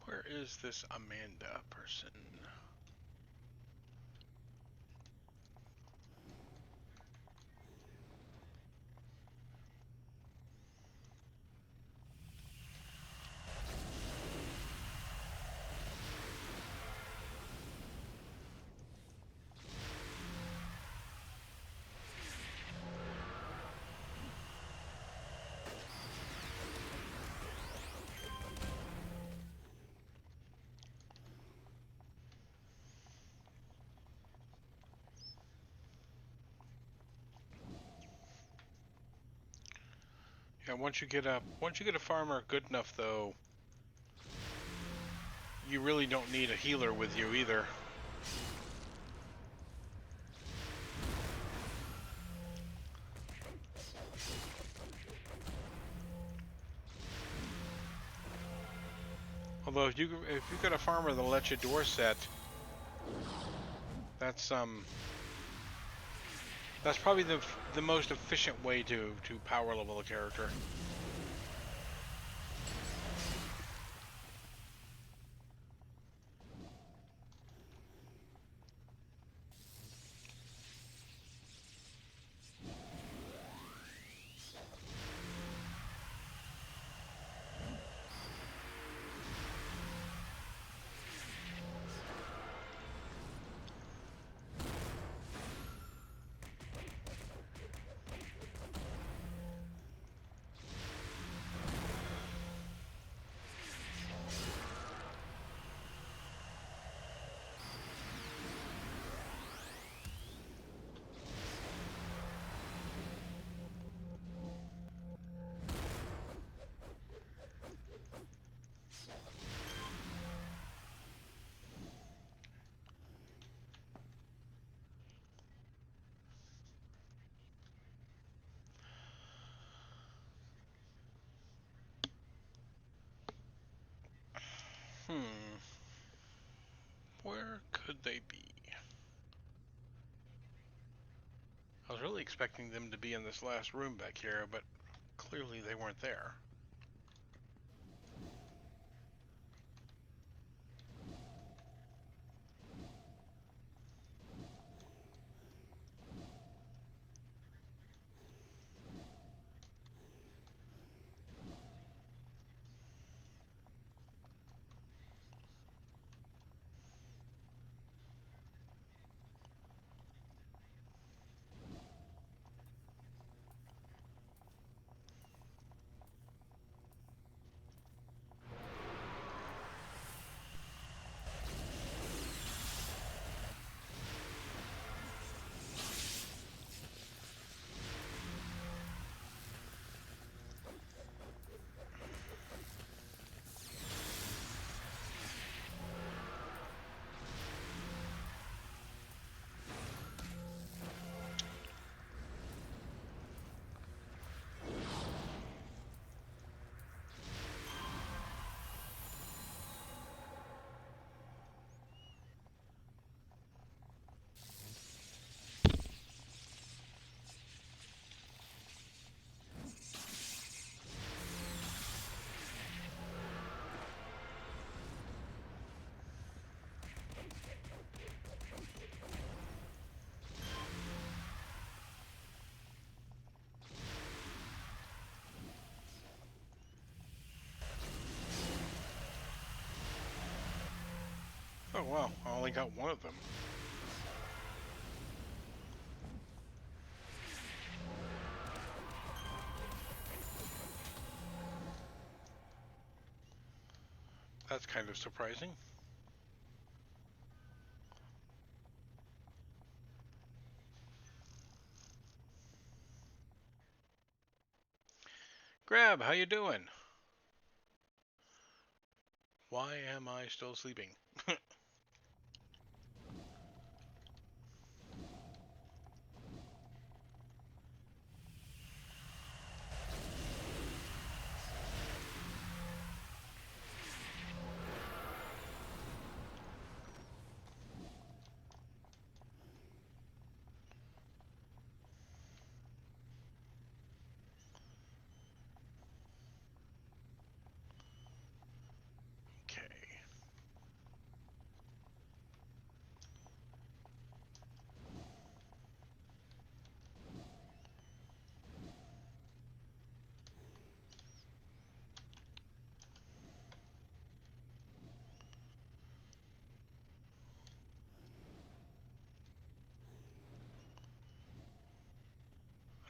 Where is this Amanda person? Yeah, once you get a farmer good enough though, you really don't need a healer with you either. Although if you got a farmer that'll let you door set, that's that's probably the most efficient way to power level a character. Hmm. Where could they be? I was really expecting them to be in this last room back here, but clearly they weren't there. Oh wow, I only got one of them. That's kind of surprising. Grab, how you doing? Why am I still sleeping? Okay.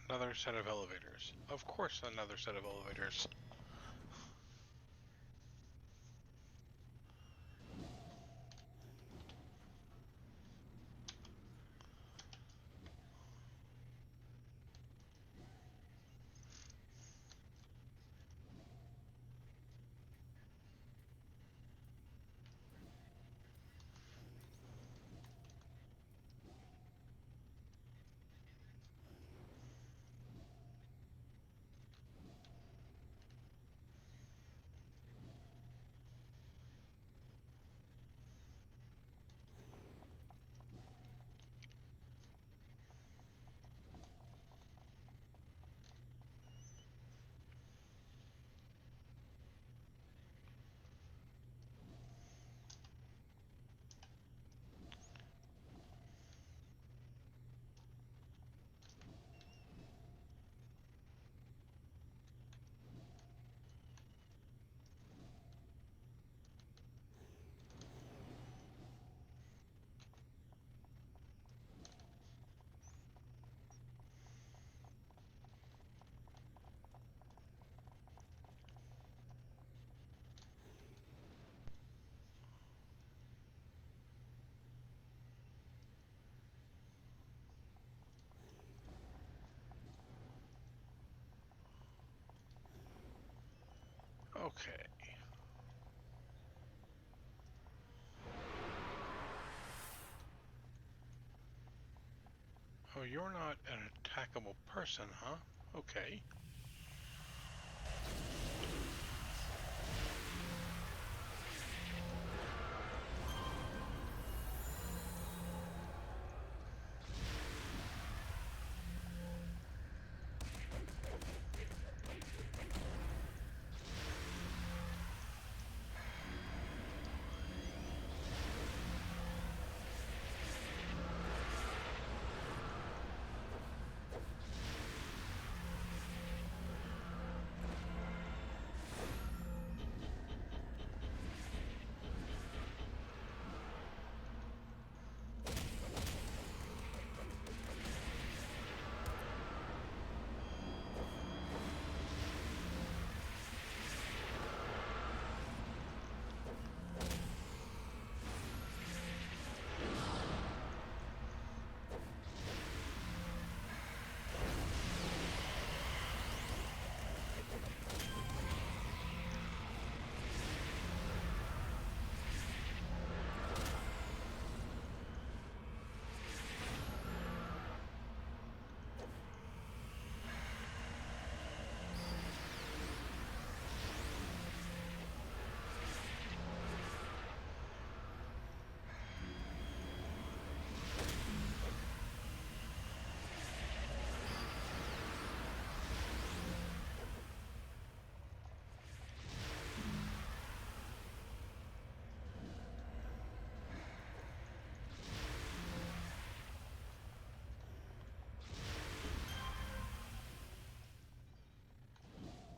Another set of elevators. Of course, another set of elevators. Okay. Oh, you're not an attackable person, huh? Okay.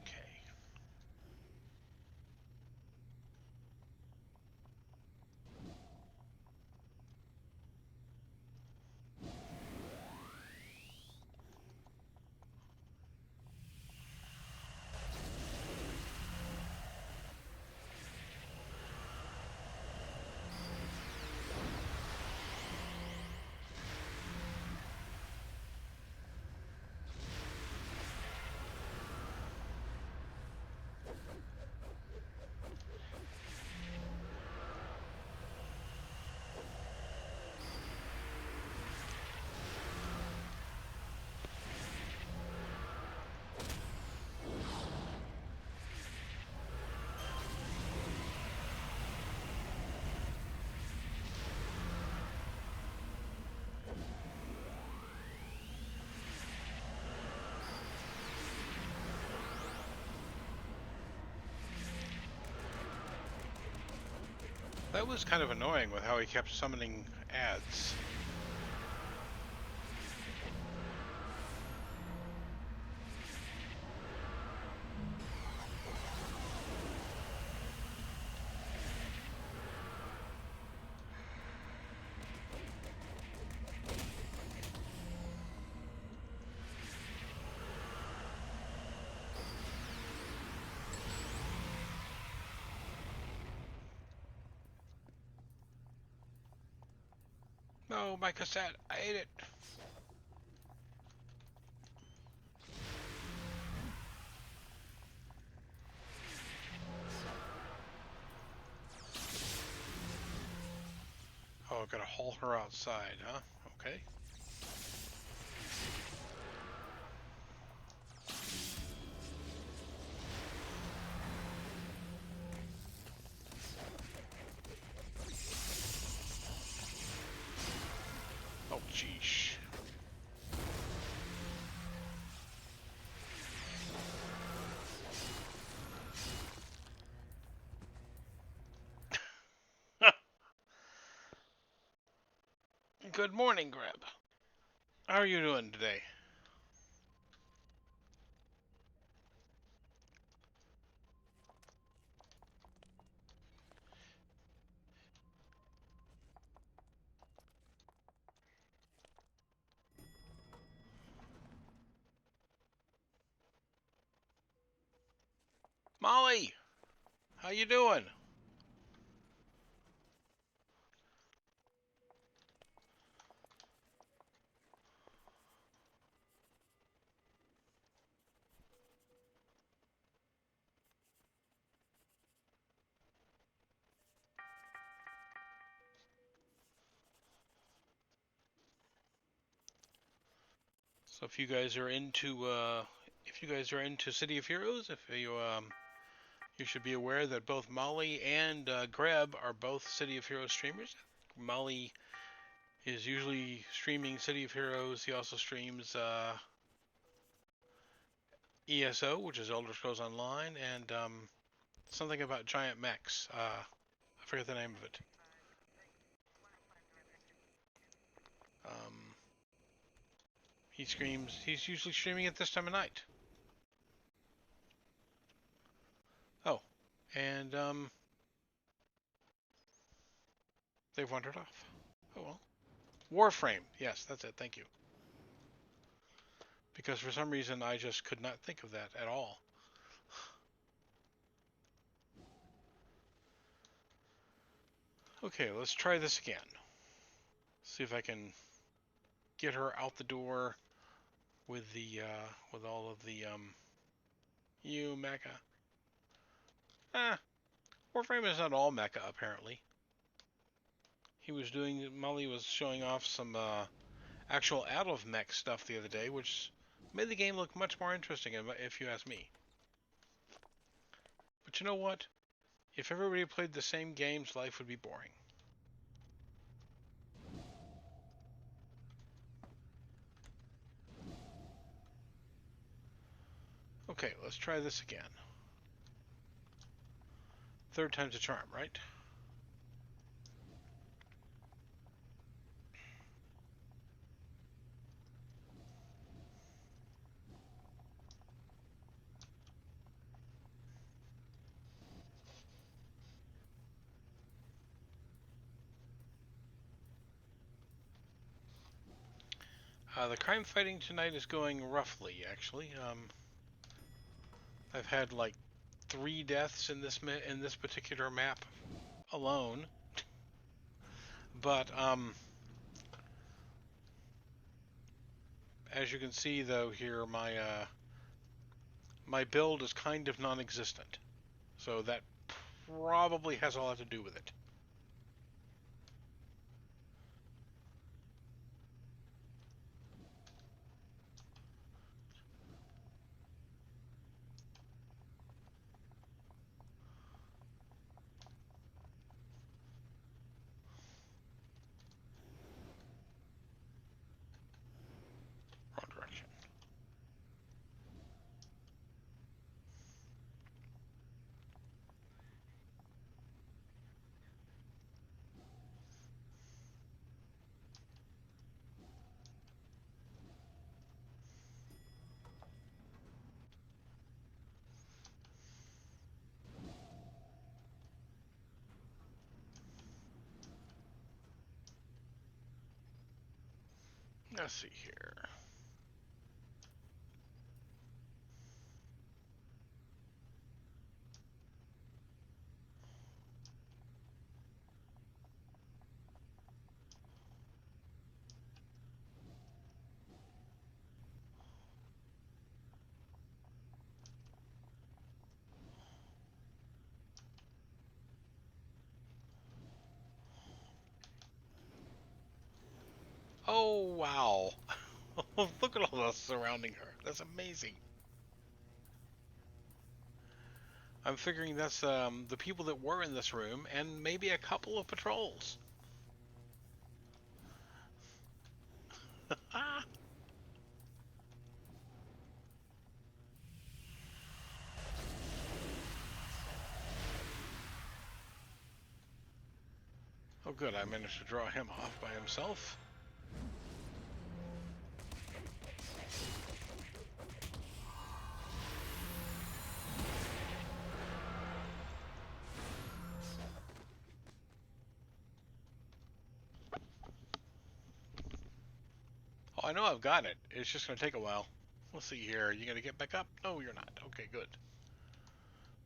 Okay. That was kind of annoying with how he kept summoning ads. No, my cassette. I ate it. Oh, gotta haul her outside, huh? Okay. Oh, jeesh. Good morning, Greb. How are you doing today? Molly, how you doing? So if you guys are into City of Heroes, if you should be aware that both Molly and Greb are both City of Heroes streamers. Molly is usually streaming City of Heroes. He also streams ESO, which is Elder Scrolls Online, and something about giant mechs. I forget the name of it. Um, He's usually streaming at this time of night. Oh, and they've wandered off. Oh well. Warframe. Yes, that's it. Thank you. Because for some reason I just could not think of that at all. Okay, let's try this again. See if I can get her out the door with the with all of the you mecha. Ah, Warframe is not all mecha apparently. Molly was showing off some actual out of mech stuff the other day, which made the game look much more interesting if you ask me. But you know what? If everybody played the same games, life would be boring. Okay, let's try this again. Third time's a charm, right? The crime fighting tonight is going roughly, actually. I've had like 3 deaths in this particular map alone, but as you can see though here, my build is kind of non-existent, so that probably has a lot to do with it. Wrong direction. Let's see here. Oh wow! Look at all this surrounding her. That's amazing. I'm figuring that's the people that were in this room and maybe a couple of patrols. Oh good, I managed to draw him off by himself. Oh, I know I've got it. It's just going to take a while. Let's see here. Are you going to get back up? No, you're not. Okay, good.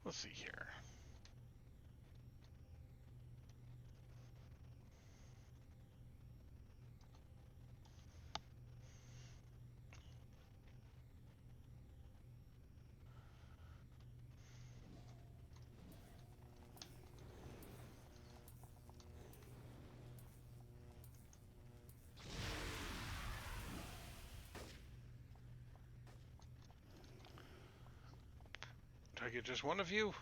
Let's see here. it's just one of you?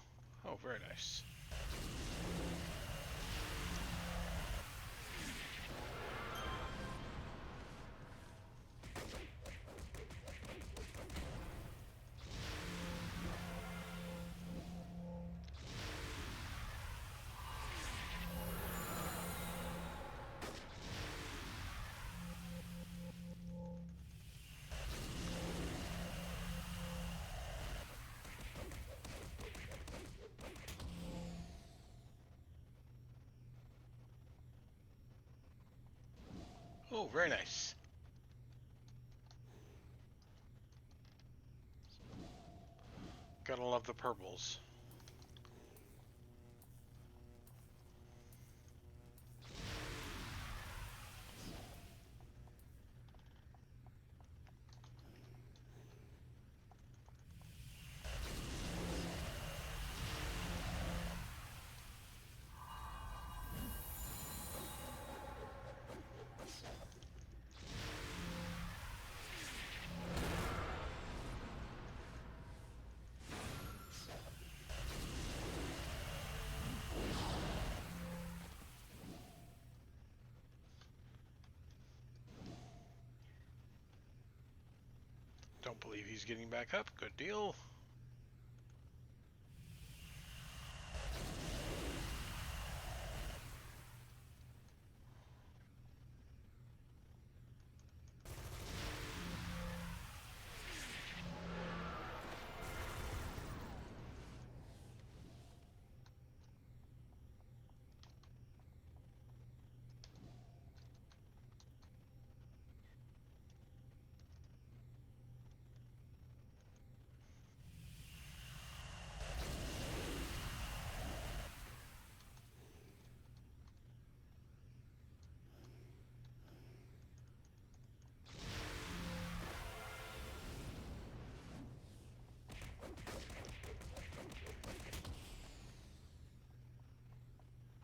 Oh, very nice. Oh, very nice. Gotta love the purples. Don't believe he's getting back up. Good deal.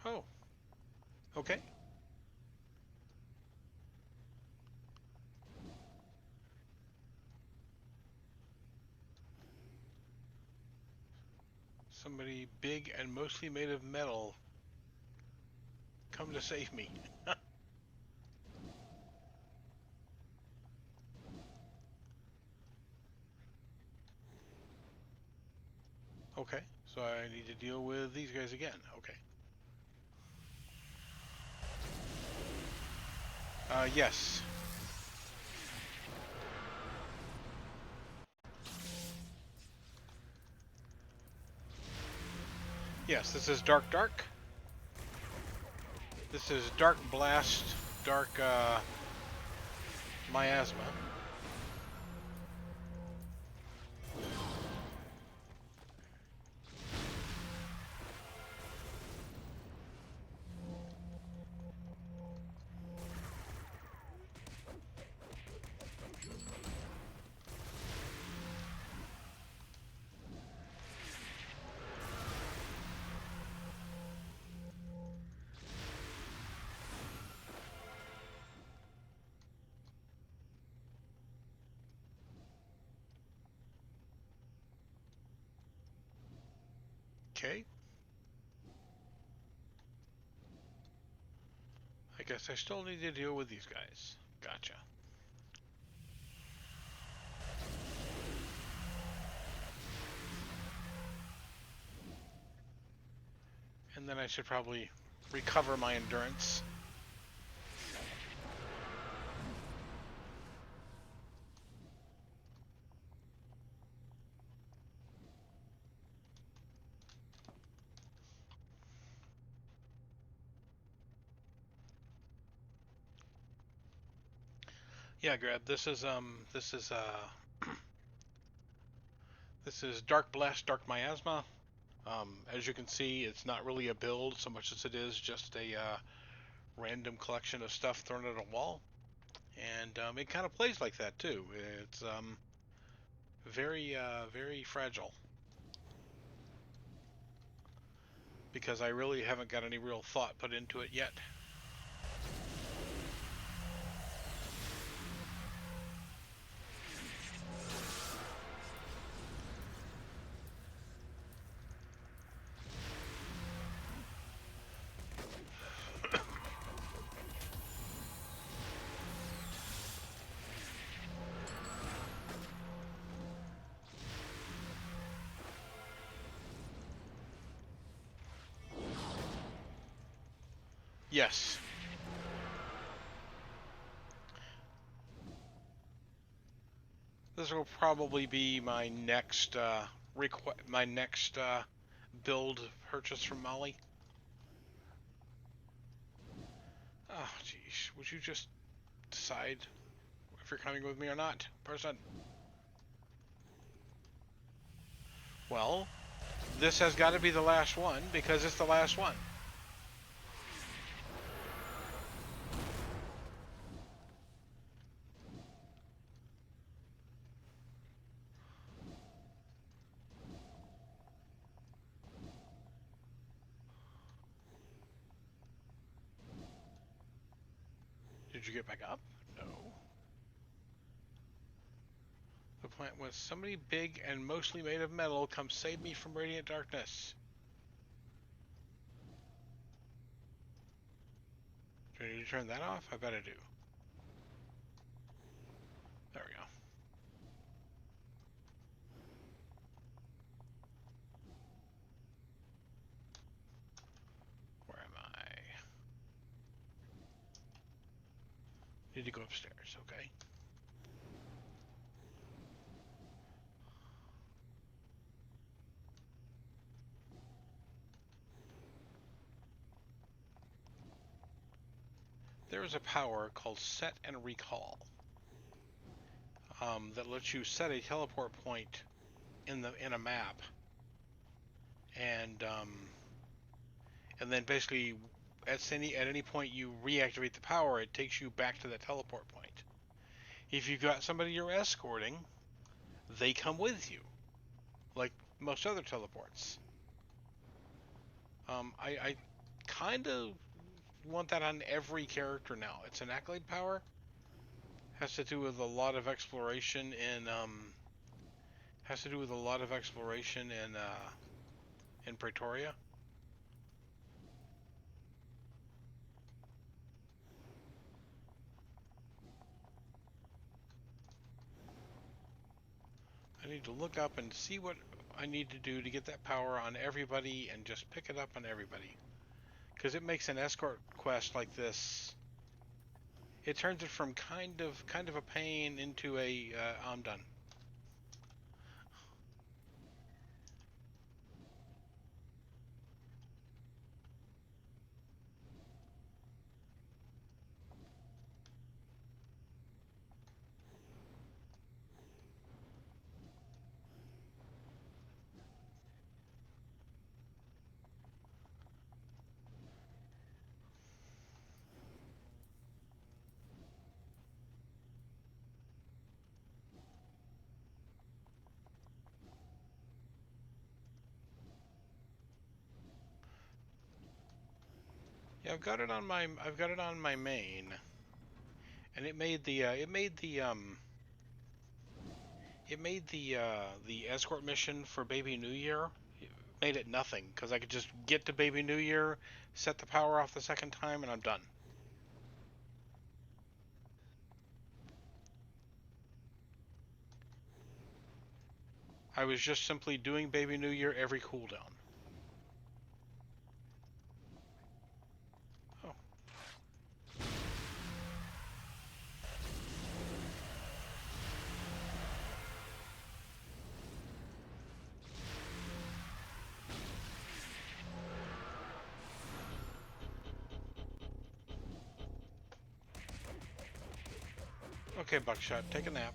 Oh, okay. Somebody big and mostly made of metal. Come to save me. Okay, so I need to deal with these guys again. Okay. Yes. Yes, this is Dark Dark. This is Dark Blast, Dark Miasma. Okay. I guess I still need to deal with these guys. Gotcha. And then I should probably recover my endurance. Yeah, Grab. This is Dark Blast, Dark Miasma. As you can see, it's not really a build so much as it is just a random collection of stuff thrown at a wall. And it kind of plays like that too. It's very fragile because I really haven't got any real thought put into it yet. Yes. This will probably be my next build purchase from Molly. Oh, jeez. Would you just decide if you're coming with me or not, person? Well, this has got to be the last one because it's the last one. Did you get back up? No. The plant was somebody big and mostly made of metal. Come save me from radiant darkness. Do I need to turn that off? I bet I do. There we go. Where am I? Need to go upstairs, okay. There is a power called Set and Recall that lets you set a teleport point in a map, and then basically at any point you reactivate the power, it takes you back to that teleport point. If you've got somebody you're escorting, they come with you, like most other teleports. I kind of want that on every character now. It's an accolade power. Has to do with a lot of exploration in Pretoria. I need to look up and see what I need to do to get that power on everybody and just pick it up on everybody. Because it makes an escort quest like this. It turns it from kind of a pain into a I'm done. Yeah, I've got it on my main, and the escort mission for Baby New Year. It made it nothing because I could just get to Baby New Year, set the power off the second time, and I'm done. I was just simply doing Baby New Year every cooldown. Oh. Okay, Buckshot, take a nap.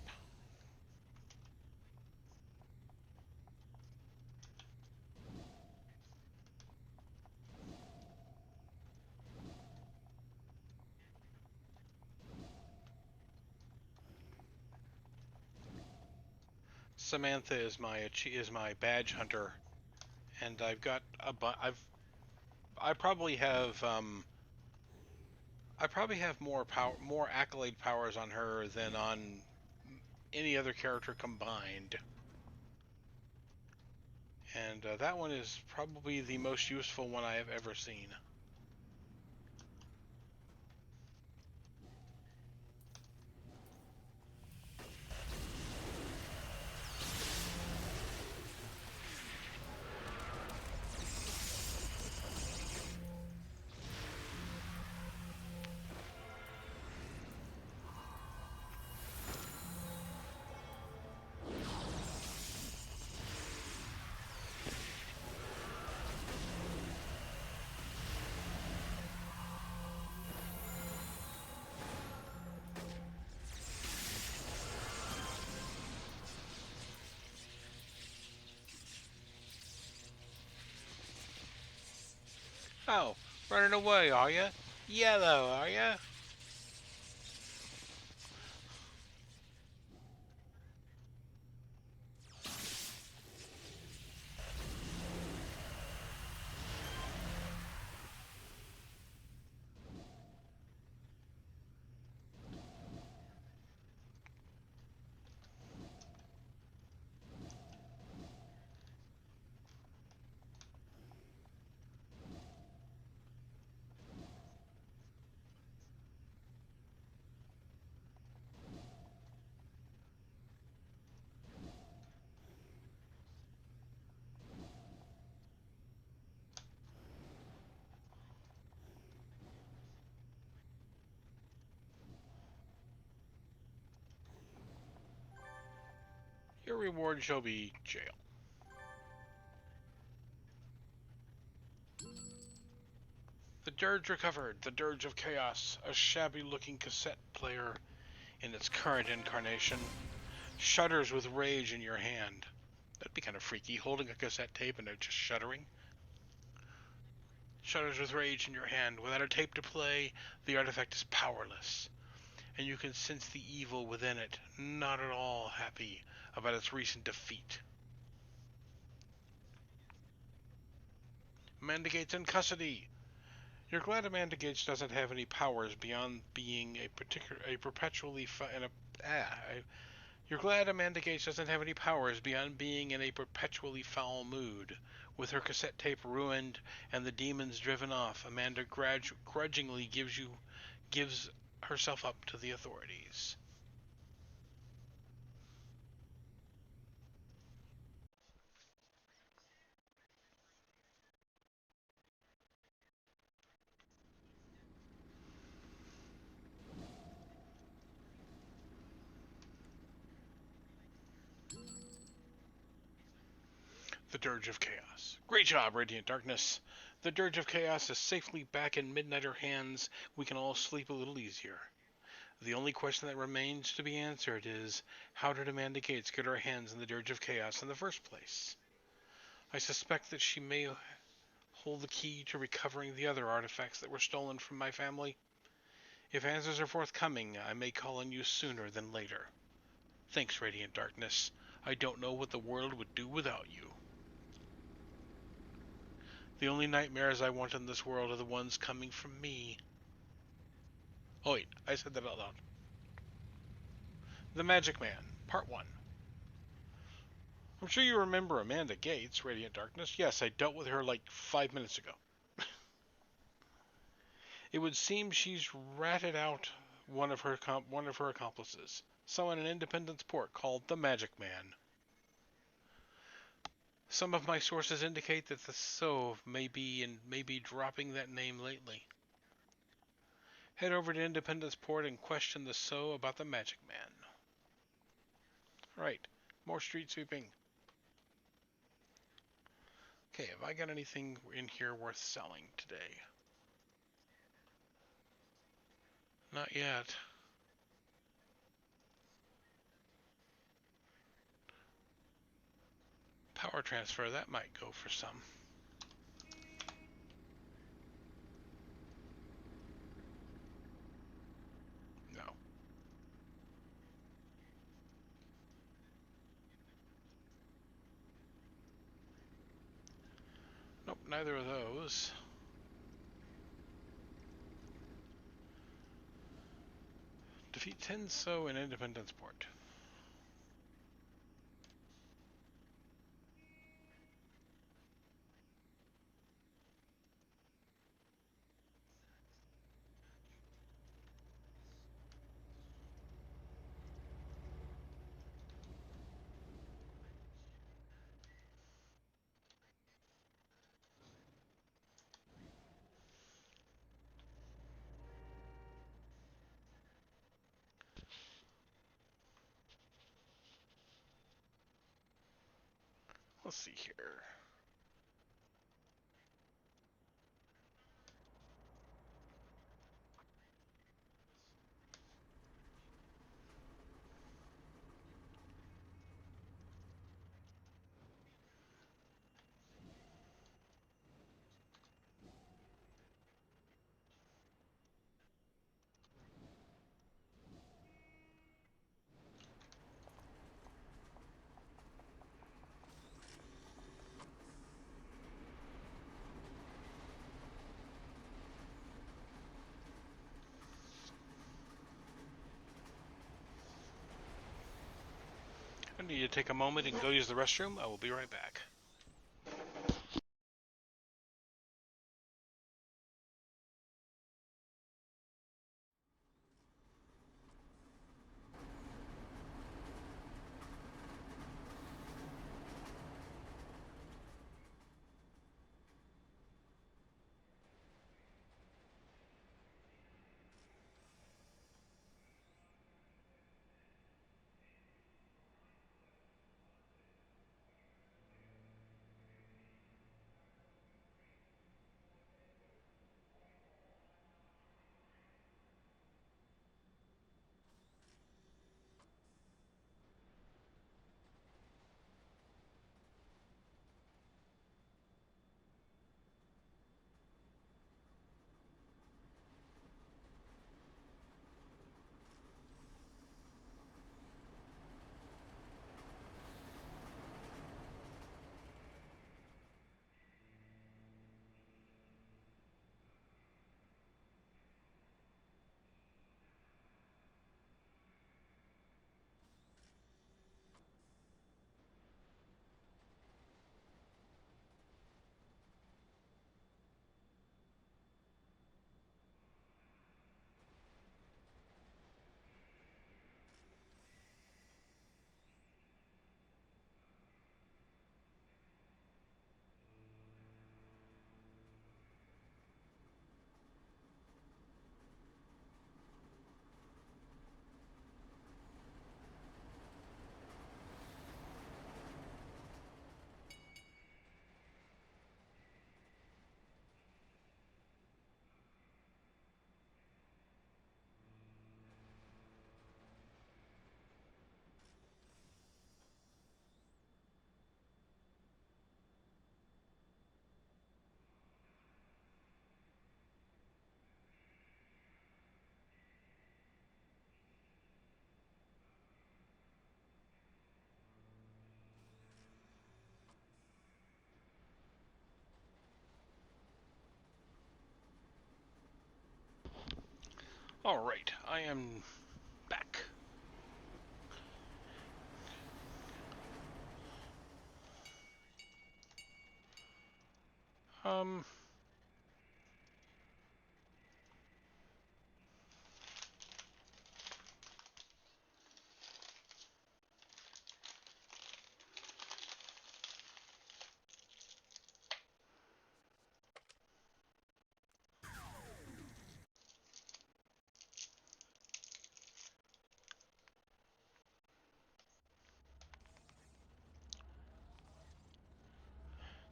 Samantha is my badge hunter, and I've got I probably have more accolade powers on her than on any other character combined. And that one is probably the most useful one I have ever seen. Oh, running away, are ya? Yellow, are ya? Your reward shall be jail. The Dirge recovered. The Dirge of Chaos, a shabby-looking cassette player in its current incarnation, shudders with rage in your hand. That'd be kind of freaky, holding a cassette tape and it just shuddering. Shudders with rage in your hand. Without a tape to play, the artifact is powerless, and you can sense the evil within it, not at all happy about its recent defeat. Amanda Gates in custody. You're glad Amanda Gates doesn't have any powers beyond being a perpetually You're glad Amanda Gates doesn't have any powers beyond being in a perpetually foul mood. With her cassette tape ruined and the demons driven off, Amanda grudgingly gives herself up to the authorities. The Dirge of Chaos. Great job, Radiant Darkness. The Dirge of Chaos is safely back in Midnighter hands. We can all sleep a little easier. The only question that remains to be answered is, how did Amanda Gates get her hands on the Dirge of Chaos in the first place? I suspect that she may hold the key to recovering the other artifacts that were stolen from my family. If answers are forthcoming, I may call on you sooner than later. Thanks, Radiant Darkness. I don't know what the world would do without you. The only nightmares I want in this world are the ones coming from me. Oh wait, I said that out loud. The Magic Man, Part 1. I'm sure you remember Amanda Gates, Radiant Darkness. Yes, I dealt with her like 5 minutes ago. It would seem she's ratted out one of her accomplices, someone in Independence Port called the Magic Man. Some of my sources indicate that the Sove may be dropping that name lately. Head over to Independence Port and question the So about the Magic Man. Right, more street sweeping. Okay, have I got anything in here worth selling today? Not yet. Power transfer, that might go for some. No. Nope, neither of those. Defeat 10 So in Independence Port. Let's see here. you to take a moment and go use the restroom. I will be right back. All right, I am back. Um,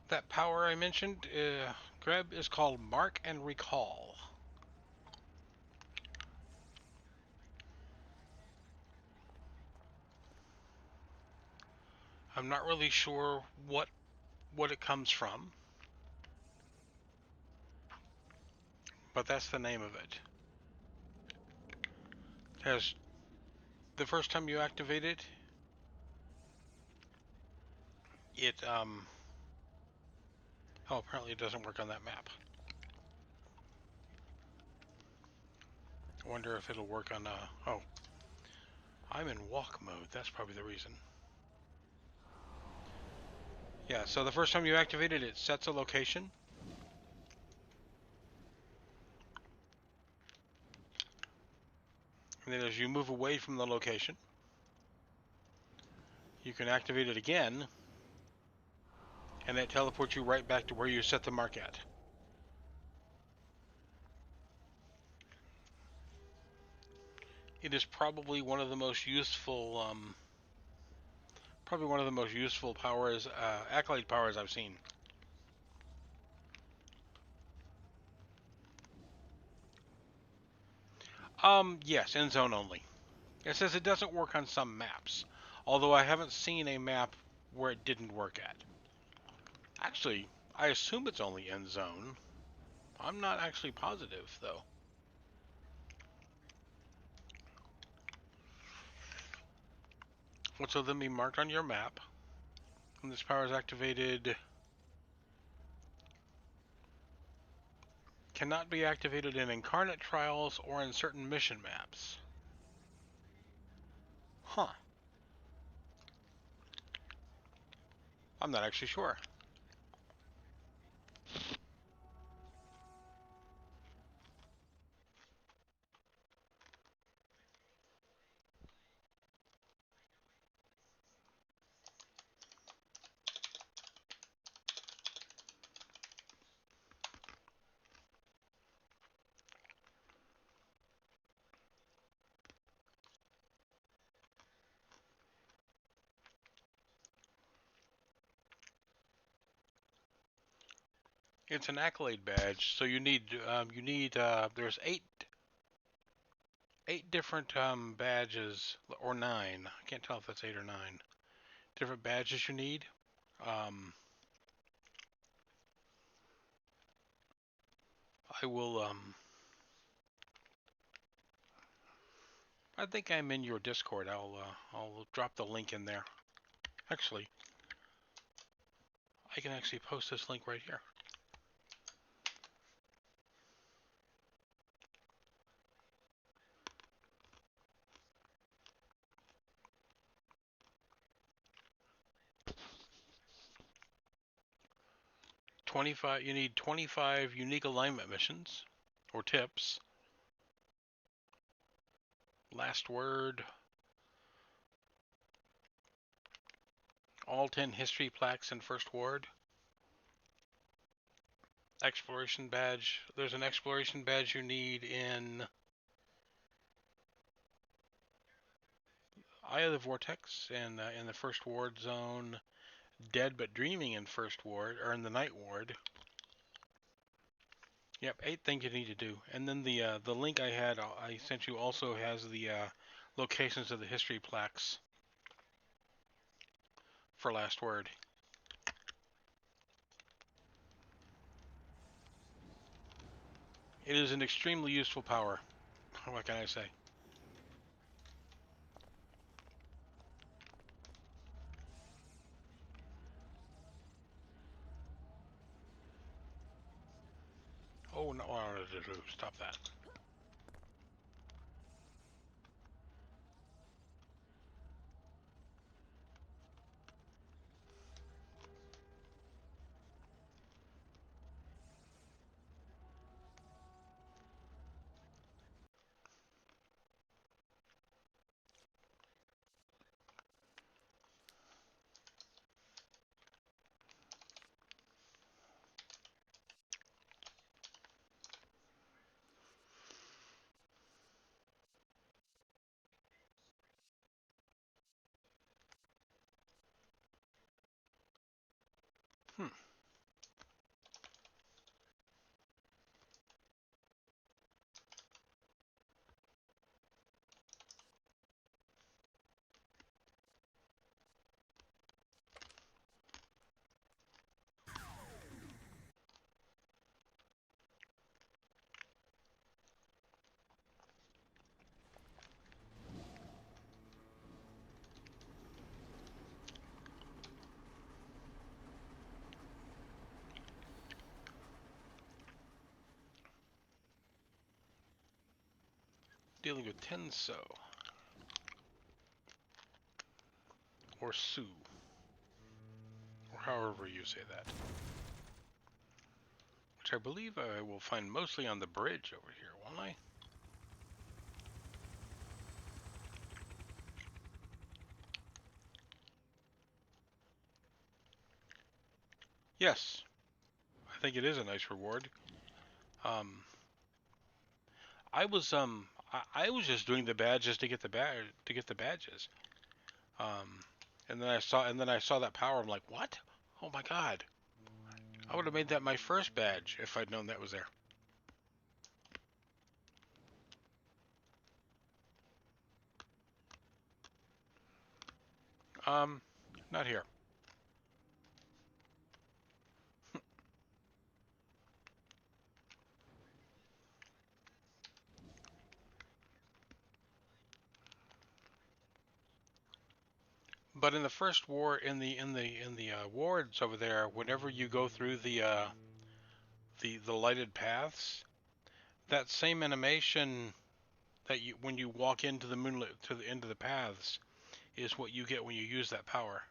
that power I mentioned, Greb, is called Mark and Recall. I'm not really sure what it comes from, but that's the name of it. Has the first time you activate it, it. Oh, apparently it doesn't work on that map. I wonder if it'll work on. Oh, I'm in walk mode. That's probably the reason. Yeah. So the first time you activate it, it sets a location. And then as you move away from the location, you can activate it again, and that teleports you right back to where you set the mark at. It is probably one of the most useful, powers, accolade powers I've seen. Yes, in zone only. It says it doesn't work on some maps, although I haven't seen a map where it didn't work at. Actually, I assume it's only end zone. I'm not actually positive, though. Which will then be marked on your map. When this power is activated, cannot be activated in incarnate trials or in certain mission maps. Huh. I'm not actually sure. It's an accolade badge, so there's eight different badges, or nine. I can't tell if that's eight or nine different badges you need. Um, I will. I think I'm in your Discord. I'll drop the link in there. Actually, I can actually post this link right here. 25. You need 25 unique alignment missions or tips. Last word. All 10 history plaques in First Ward. Exploration badge. There's an exploration badge you need in Eye of the Vortex and in the First Ward zone. Dead but Dreaming in First Ward, or in the Night Ward. Yep, 8 things you need to do. And then the link I sent you also has the locations of the history plaques for Last Word. It is an extremely useful power. What can I say? Oh no! Stop that. Hmm. Dealing with Tenso or Sue, or however you say that. Which I believe I will find mostly on the bridge over here, won't I? Yes, I think it is a nice reward. Um, I was just doing the badges to get the badges. Um, and then I saw that power. I'm like, what? Oh my god! I would have made that my first badge if I'd known that was there. Um, Not here. But in the first war, in the wards over there, whenever you go through the lighted paths, that same animation that you when you walk into the moonlit into the paths is what you get when you use that power.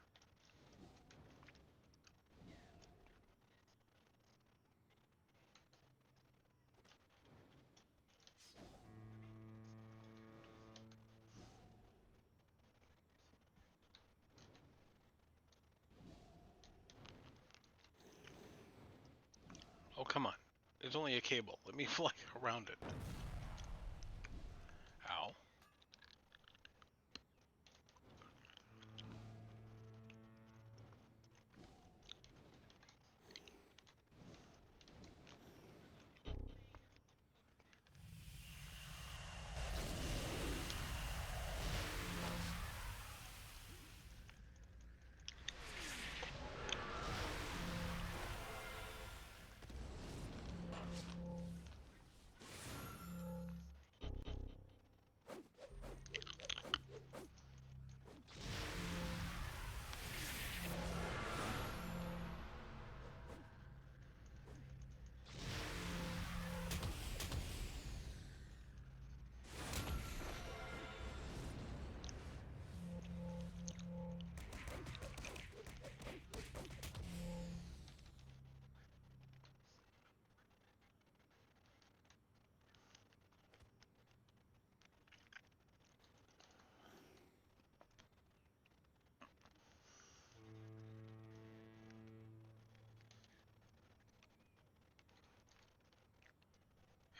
come on. It's only a cable. Let me fly around it. Ow.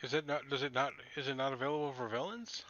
Is it not? Does it not? Is it not available for villains?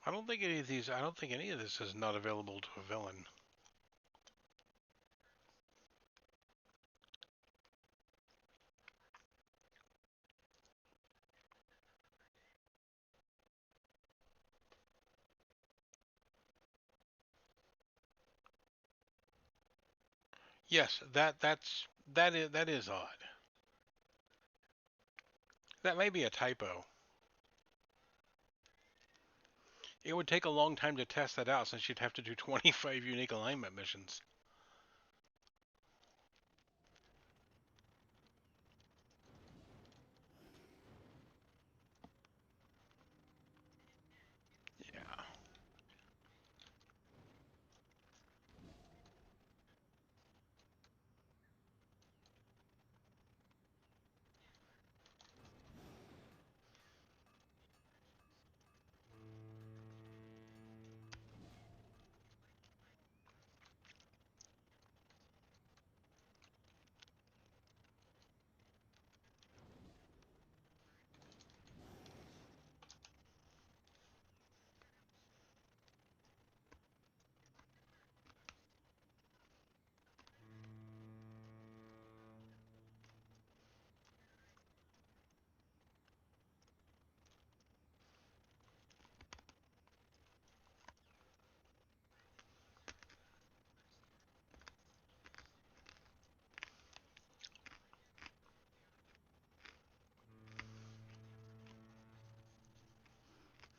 I don't think any of these. I don't think any of this is not available to a villain. Yes, that is odd. That may be a typo. It would take a long time to test that out since you'd have to do 25 unique alignment missions. Yeah.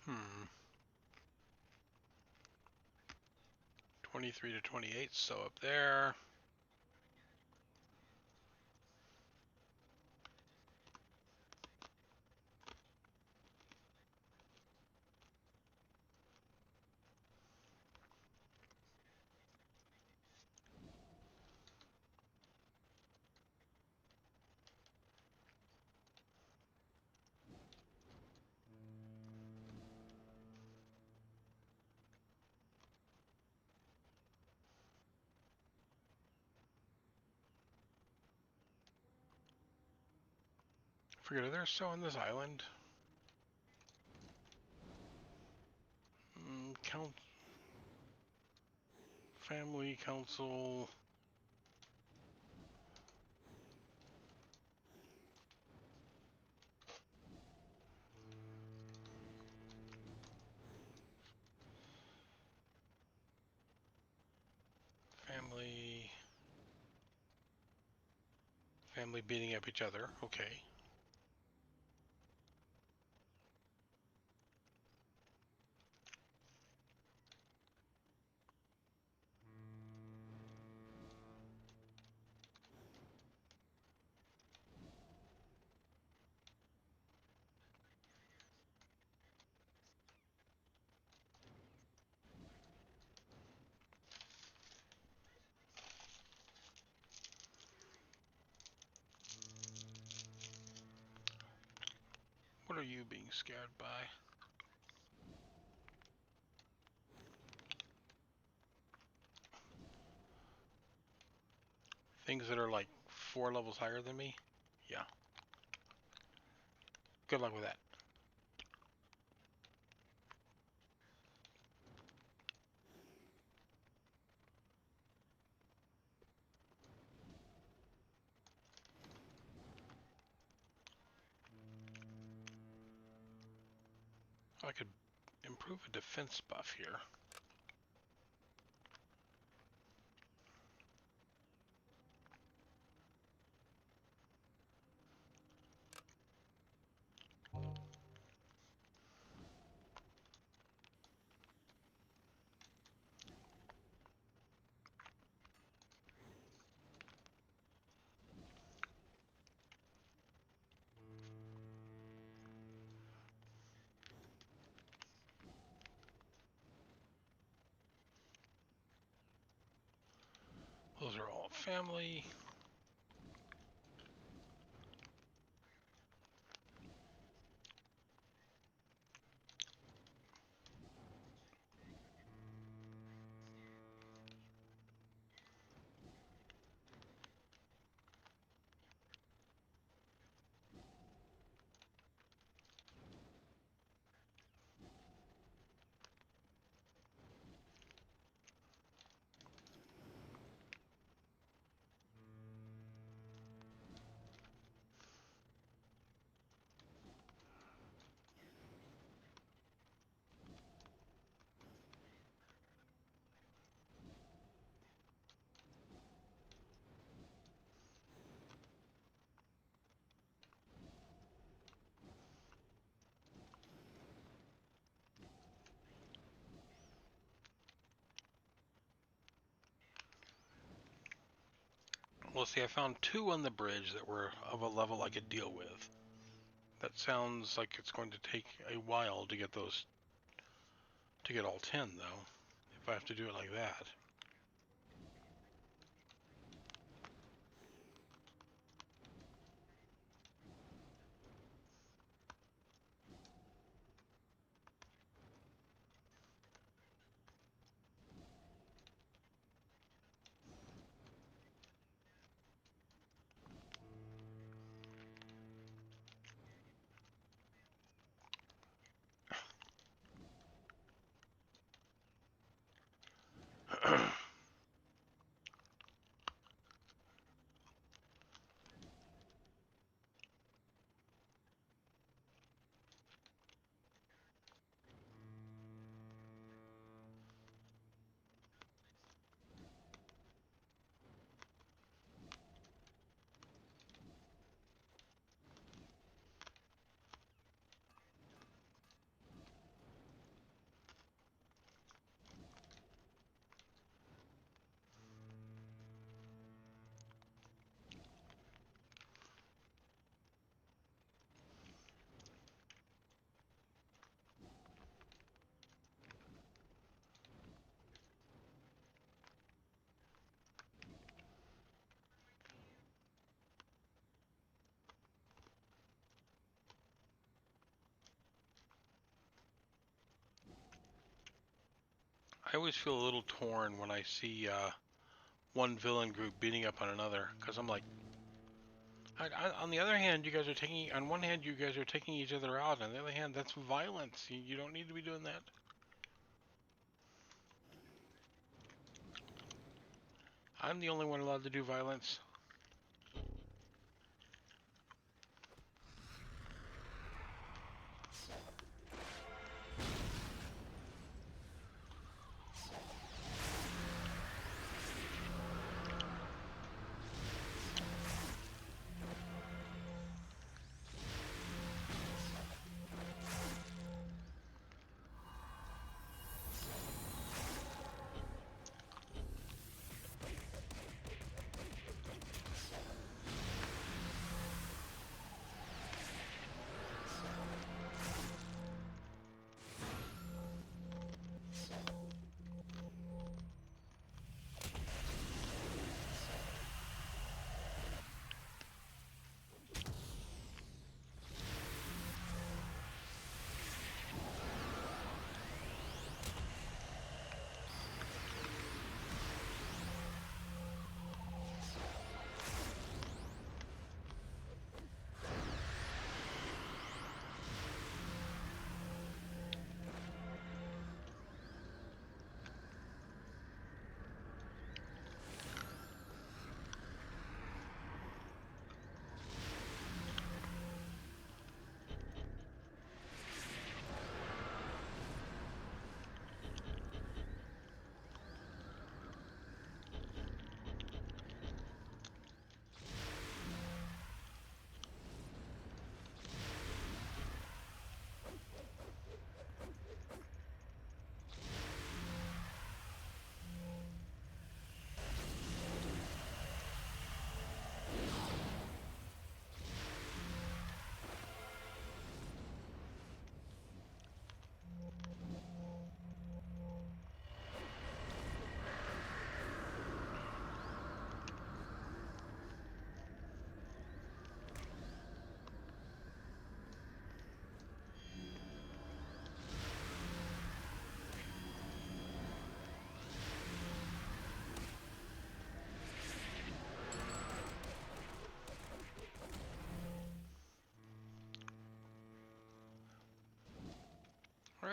Hmm. 23 to 28, so up there. Forget it. They're so on this island. Count. Family council. Family. Family beating up each other. Okay. What are you being scared by? Things that are like 4 levels higher than me? Yeah. Good luck with that. I could improve a defense buff here. Those are all family. Well, see, I found 2 on the bridge that were of a level I could deal with. That sounds like it's going to take a while to get those, to get all 10, though, if I have to do it like that. I always feel a little torn when I see one villain group beating up on another, because I'm like, on the other hand, you guys are taking, on one hand, you guys are taking each other out, on the other hand, that's violence. You don't need to be doing that. I'm the only one allowed to do violence.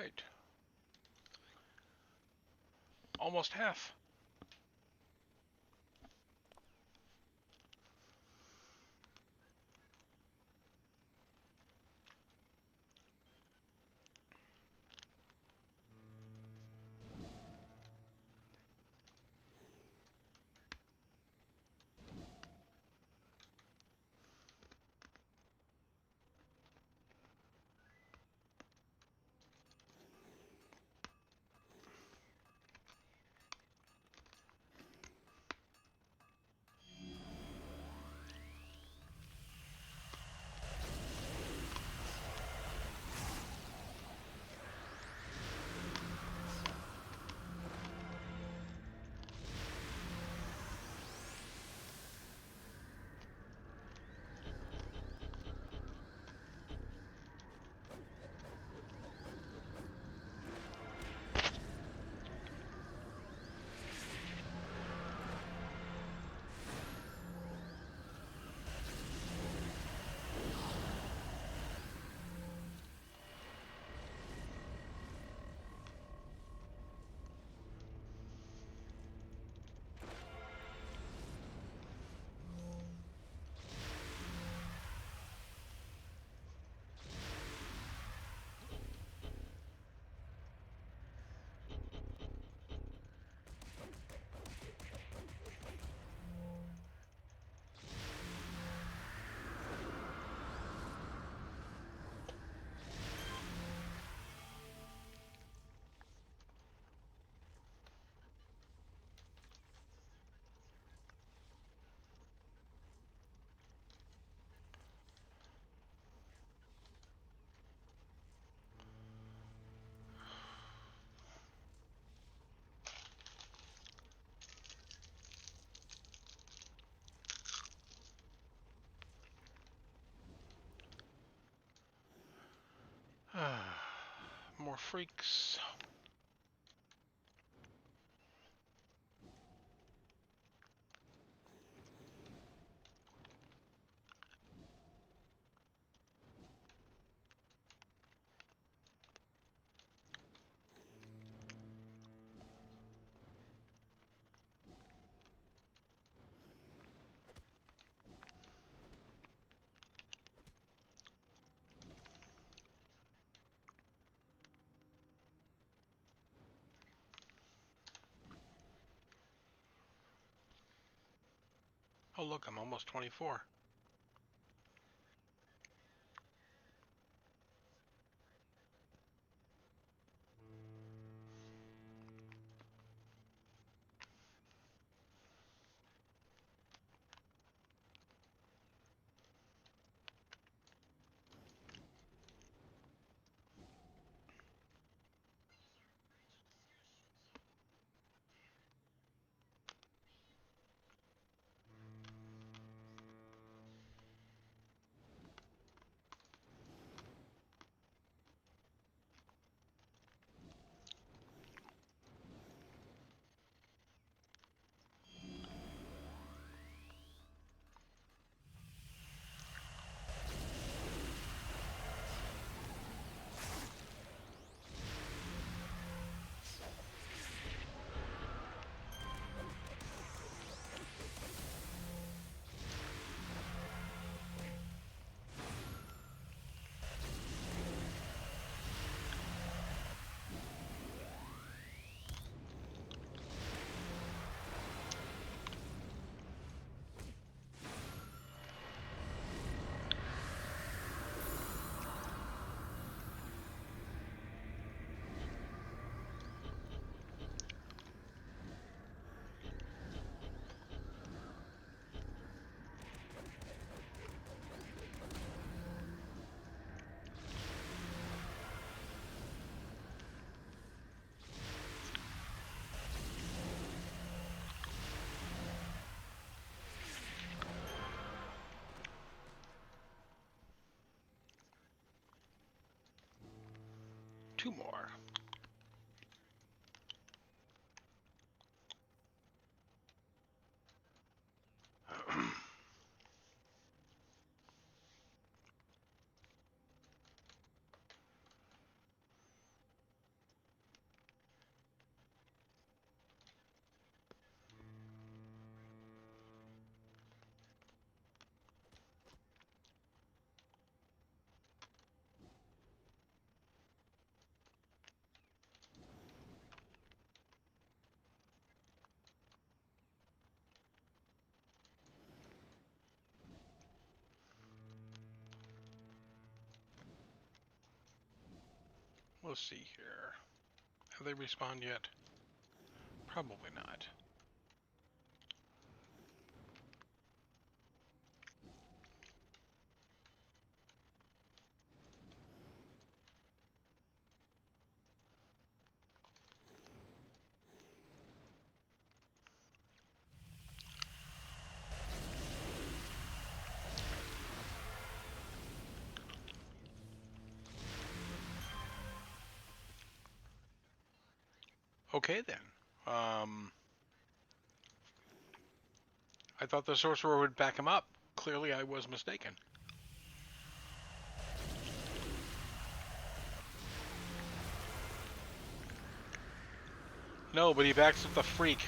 right. Almost half. More freaks. Oh, look, I'm almost 24. Two more. Let's see here. Have they respawned yet? Probably not. Okay then. I thought the sorcerer would back him up. Clearly I was mistaken. No, but he backs up the freak.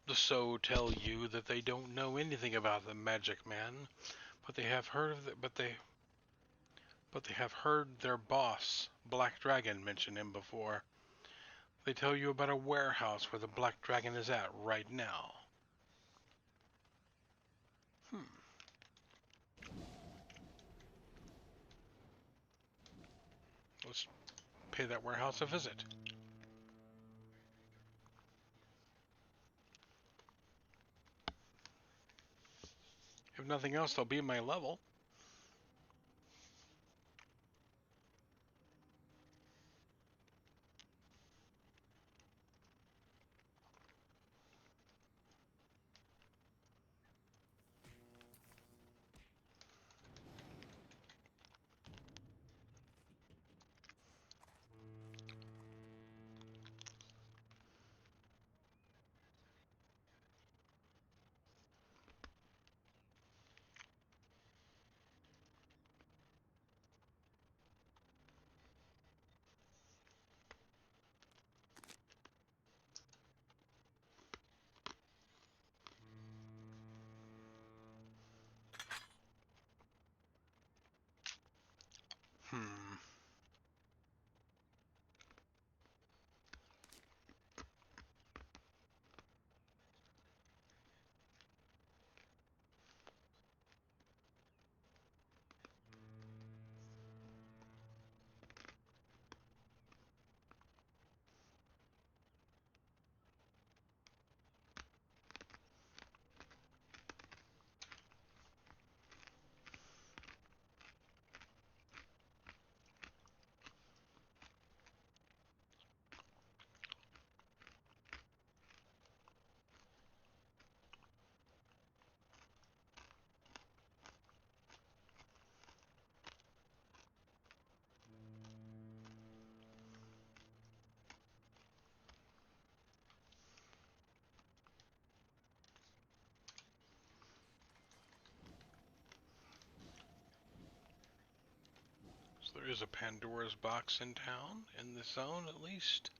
The So tell you that they don't know anything about the Magic Man, but they have heard of but they have heard their boss, Black Dragon, mention him before. They tell you about a warehouse where the Black Dragon is at right now. Hmm. Let's pay that warehouse a visit. If nothing else, they'll be my level. Hmm. So there is a Pandora's box in town, in this zone at least.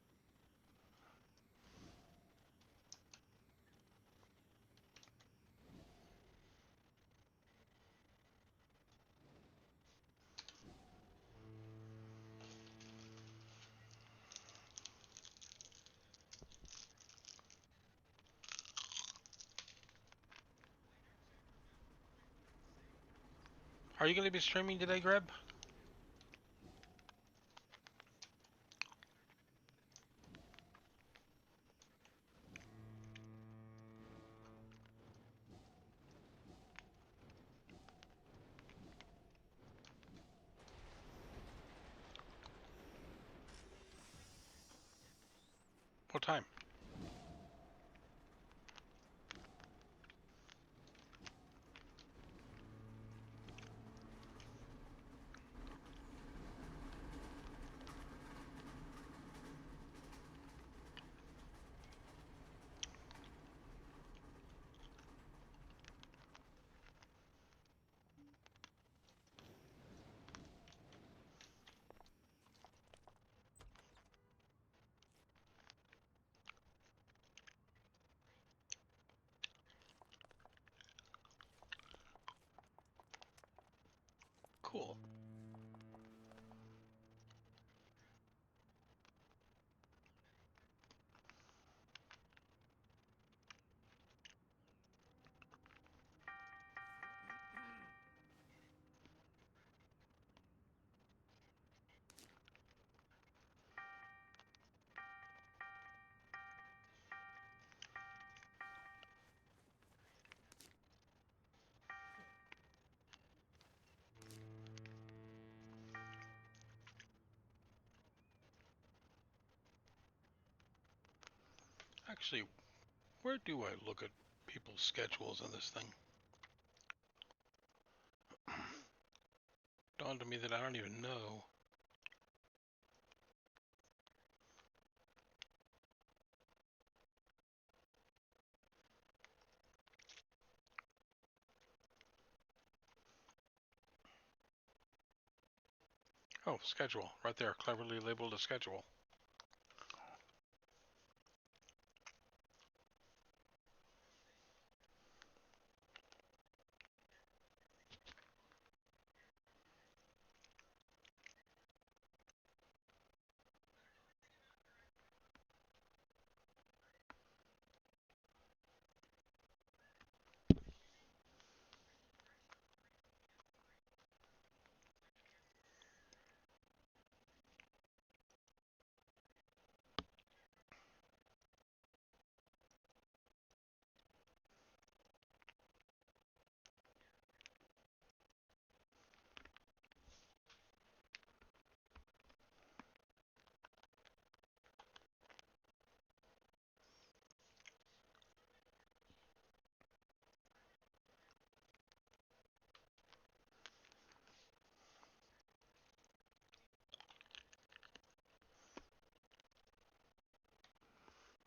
Are you going to be streaming today, Greb? What time? Cool. Actually, where do I look at people's schedules on this thing? Dawned on me that I don't even know. Oh, schedule. Right there, cleverly labeled a schedule.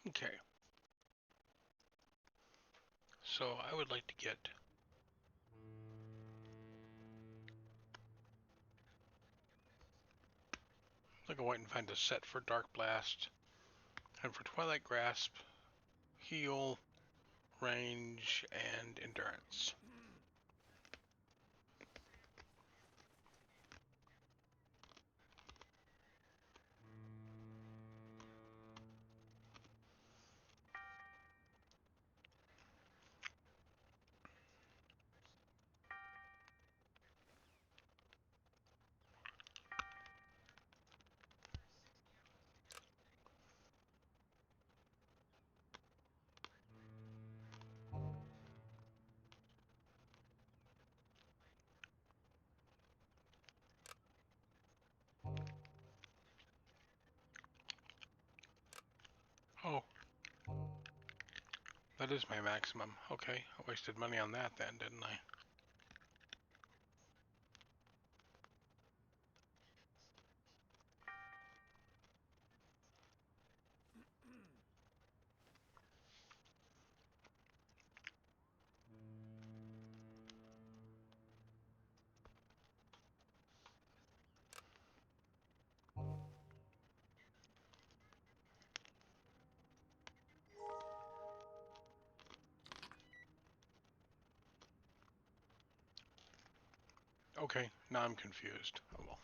Okay. So I would like to get go out and find a set for Dark Blast, and for Twilight Grasp, heal, range, and endurance. Oh, that is my maximum. Okay, I wasted money on that then, didn't I? Okay, now I'm confused. Oh well.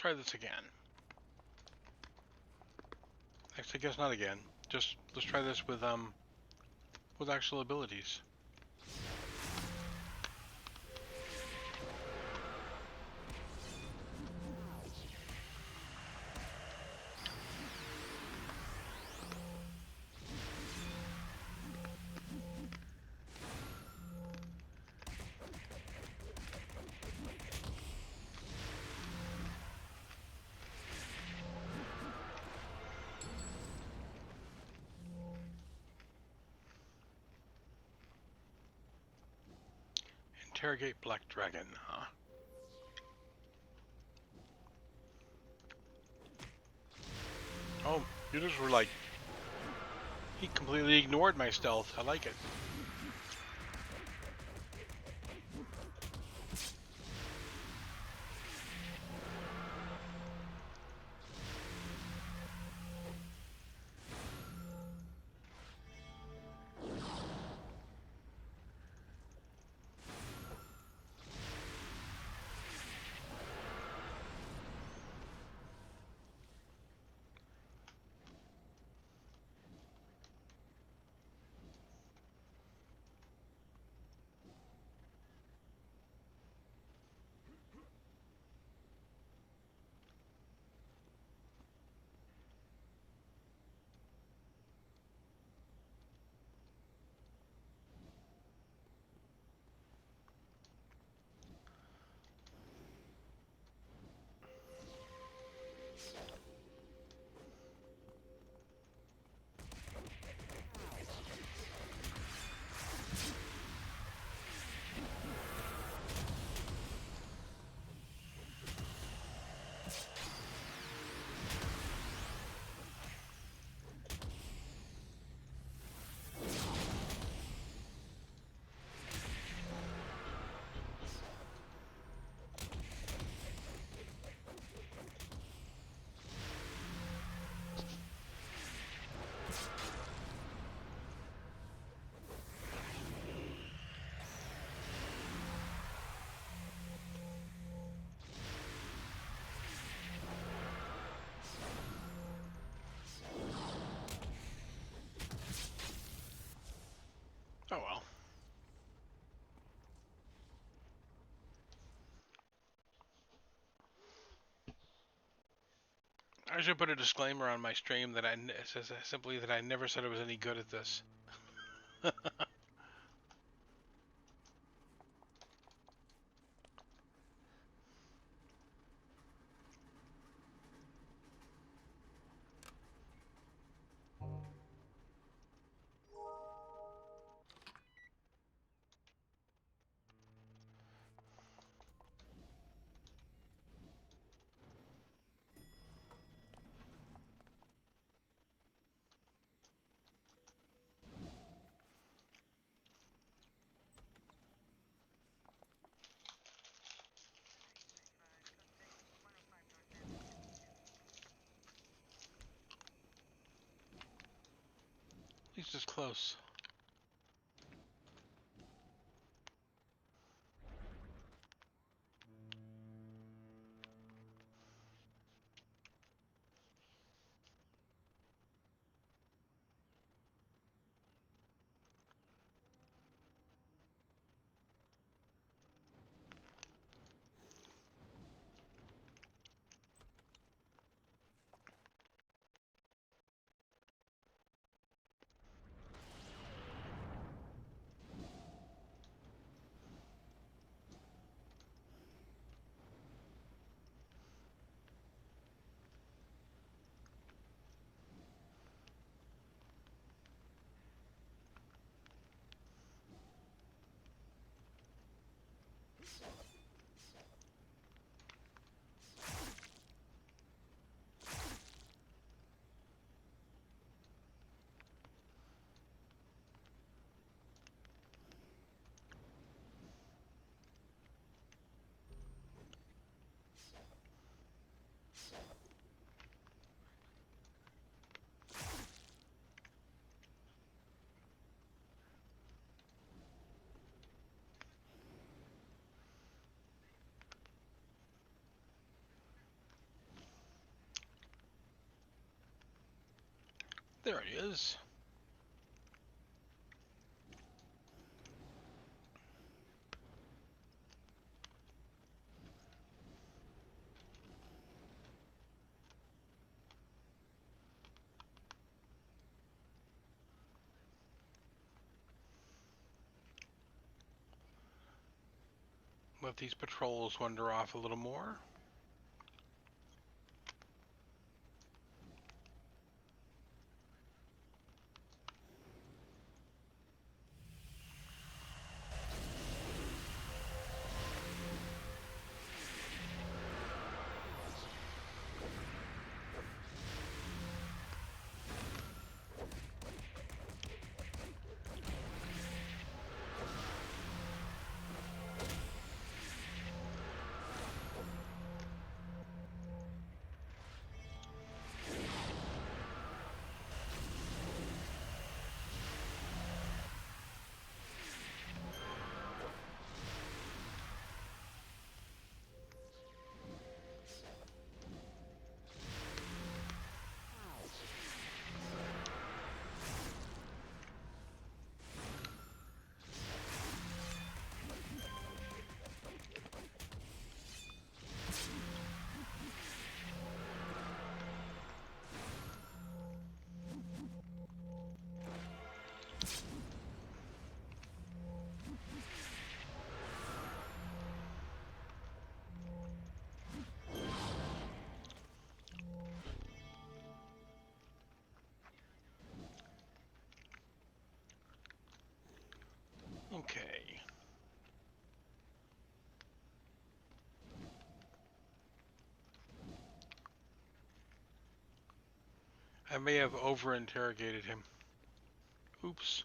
try this again. Actually, I guess not again. Just let's try this with actual abilities. Interrogate Black Dragon, huh? Oh, you just were like... He completely ignored my stealth. I like it. Oh well. I should put a disclaimer on my stream that it says simply that I never said I was any good at this. At least it's close. There it is. Let these patrols wander off a little more. Okay. I may have over-interrogated him. Oops.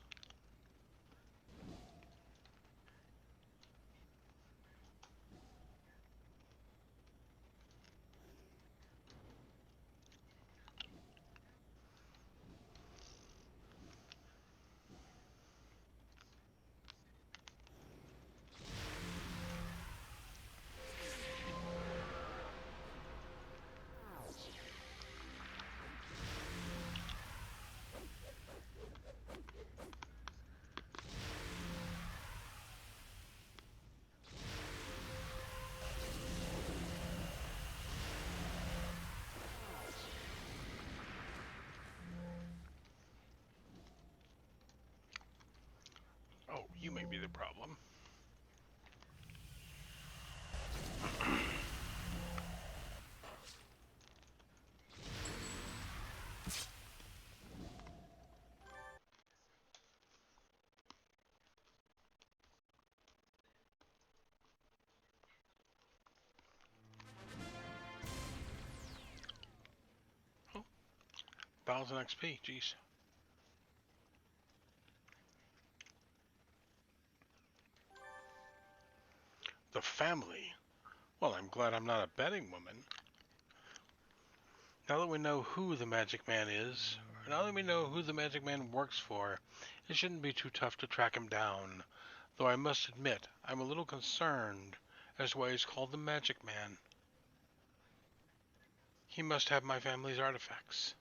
Oh, you may be the problem. Oh, 1,000 XP. Jeez. The family. Well, I'm glad I'm not a betting woman. Now that we know who the Magic Man is, or now that we know who the Magic Man works for, it shouldn't be too tough to track him down. Though I must admit, I'm a little concerned as to why he's called the Magic Man. He must have my family's artifacts.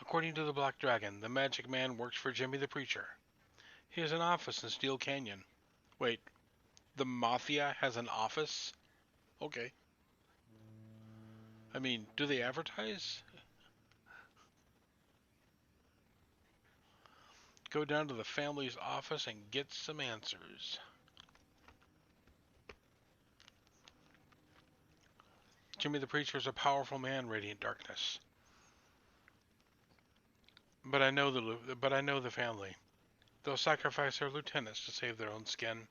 According to the Black Dragon, the Magic Man works for Jimmy the Preacher. He has an office in Steel Canyon. Wait, the Mafia has an office? Okay. I mean, do they advertise? Go down to the family's office and get some answers. Jimmy the Preacher is a powerful man, Radiant Darkness. But I know the family. They'll sacrifice their lieutenants to save their own skin.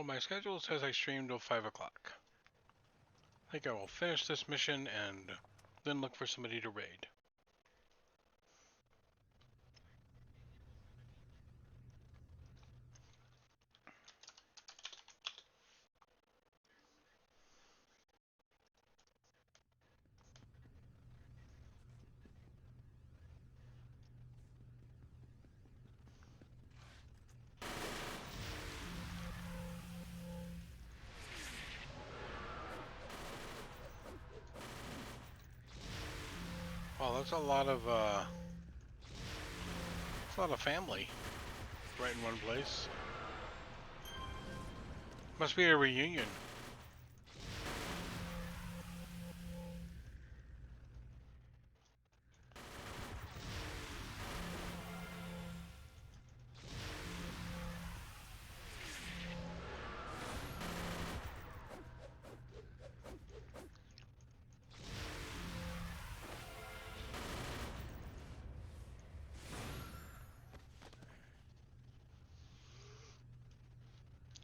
Well, my schedule says I stream till 5 o'clock. I think I will finish this mission and then look for somebody to raid. Well, that's a lot of family right in one place. Must be a reunion.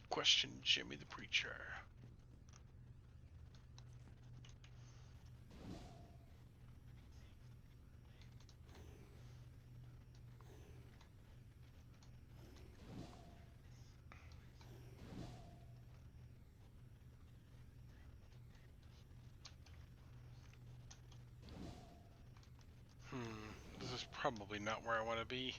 Question Jimmy the Preacher. This is probably not where I want to be.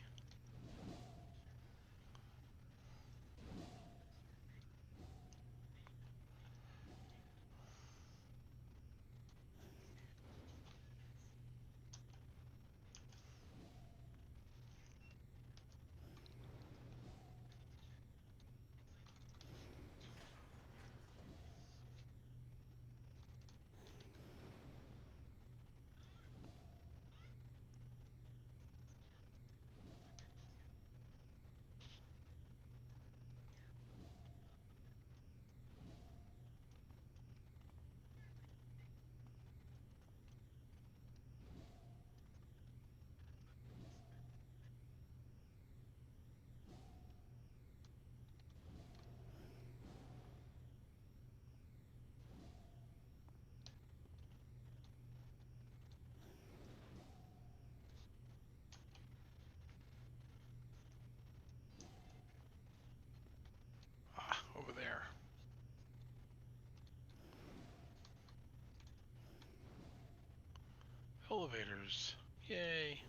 Ah, over there. Elevators. Yay.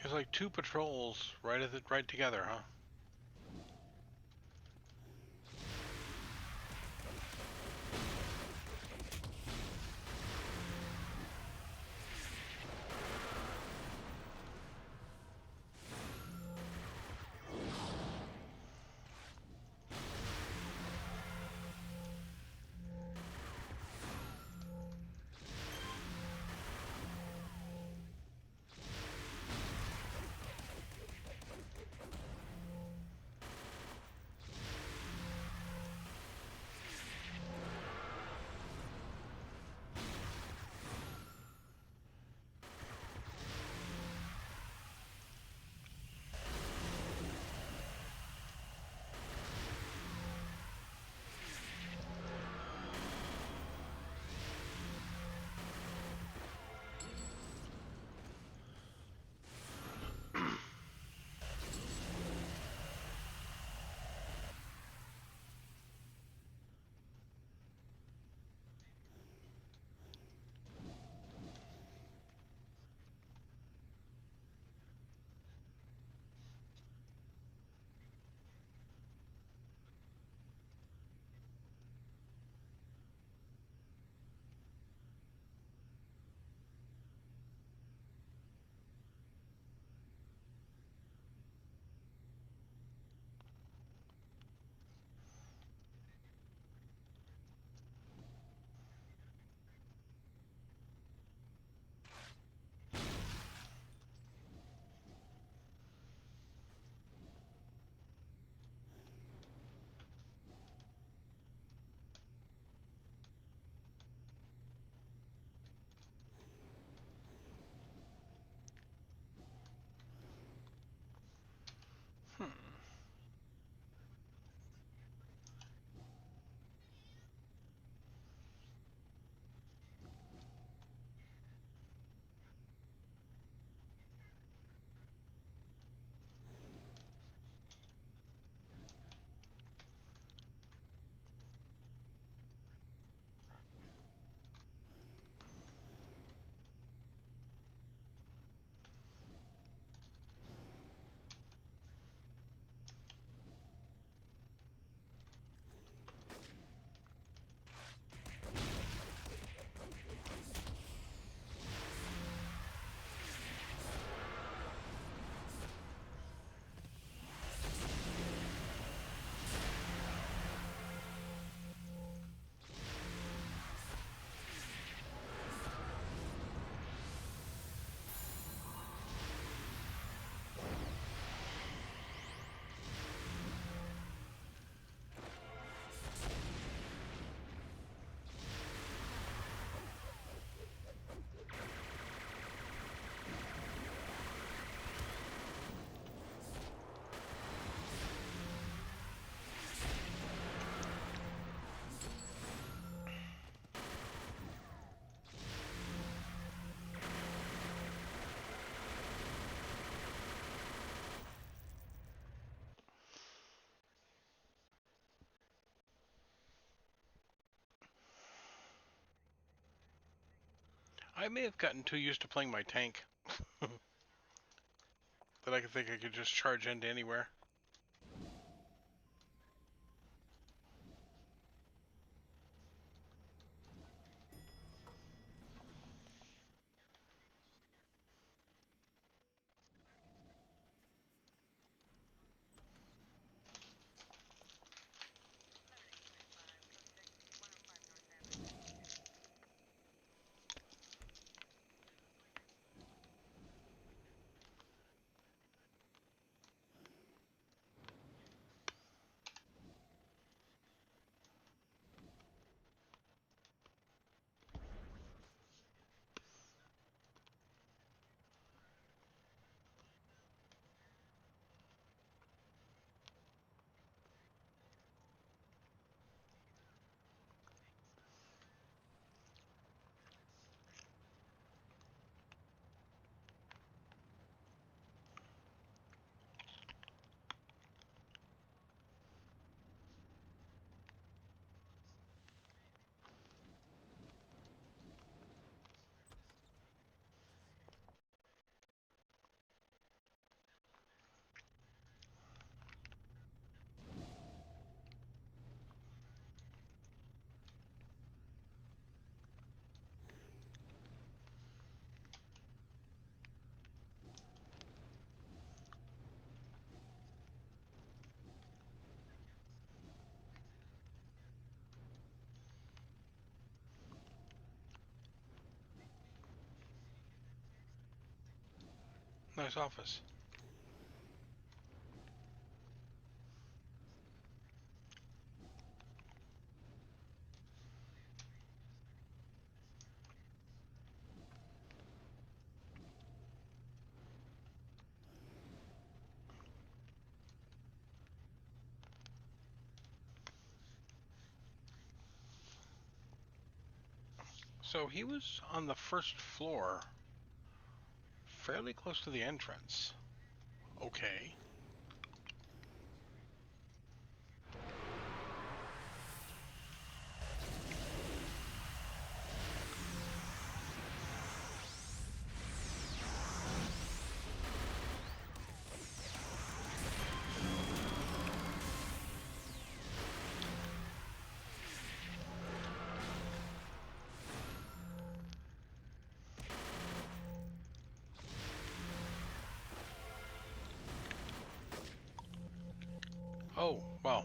There's like two patrols right together, huh? I may have gotten too used to playing my tank that I could think I could just charge into anywhere. Nice office. So he was on the first floor, fairly close to the entrance. Okay. Oh, well.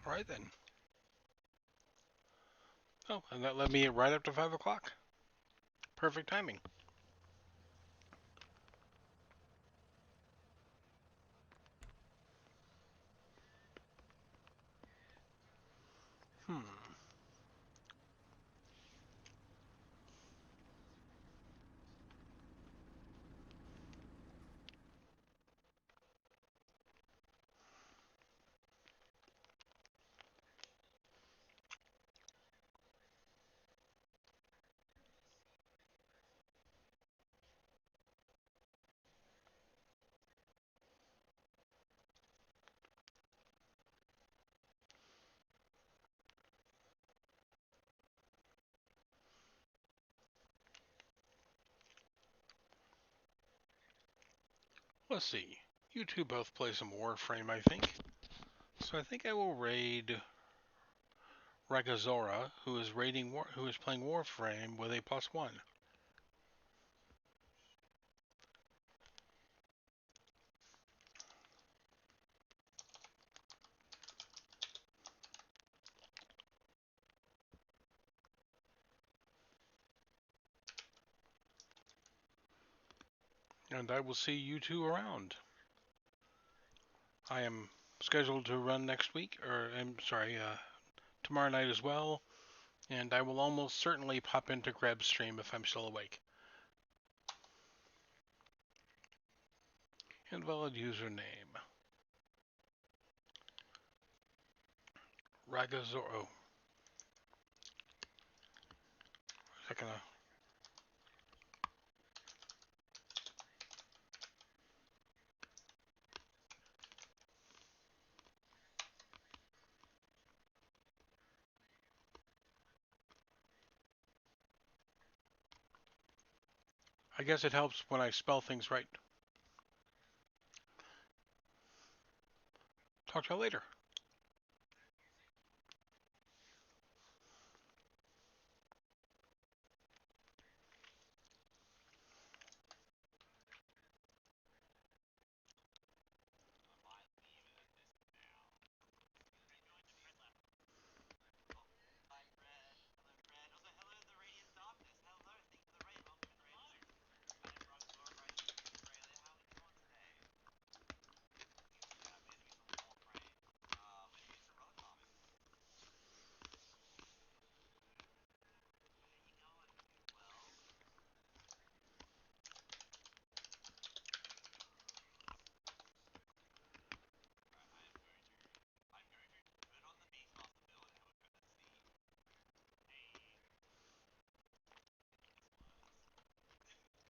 All right then. Oh, and that led me right up to 5 o'clock. Perfect timing. Hmm. Let's see. You two both play some Warframe, I think. So I think I will raid Ragazora, who is playing Warframe with a +1. And I will see you two around. I am scheduled to run next week, or I'm sorry, tomorrow night as well, and I will almost certainly pop into Greb's stream if I'm still awake. Invalid username. Ragazoro. Is that gonna... I guess it helps when I spell things right. Talk to you later.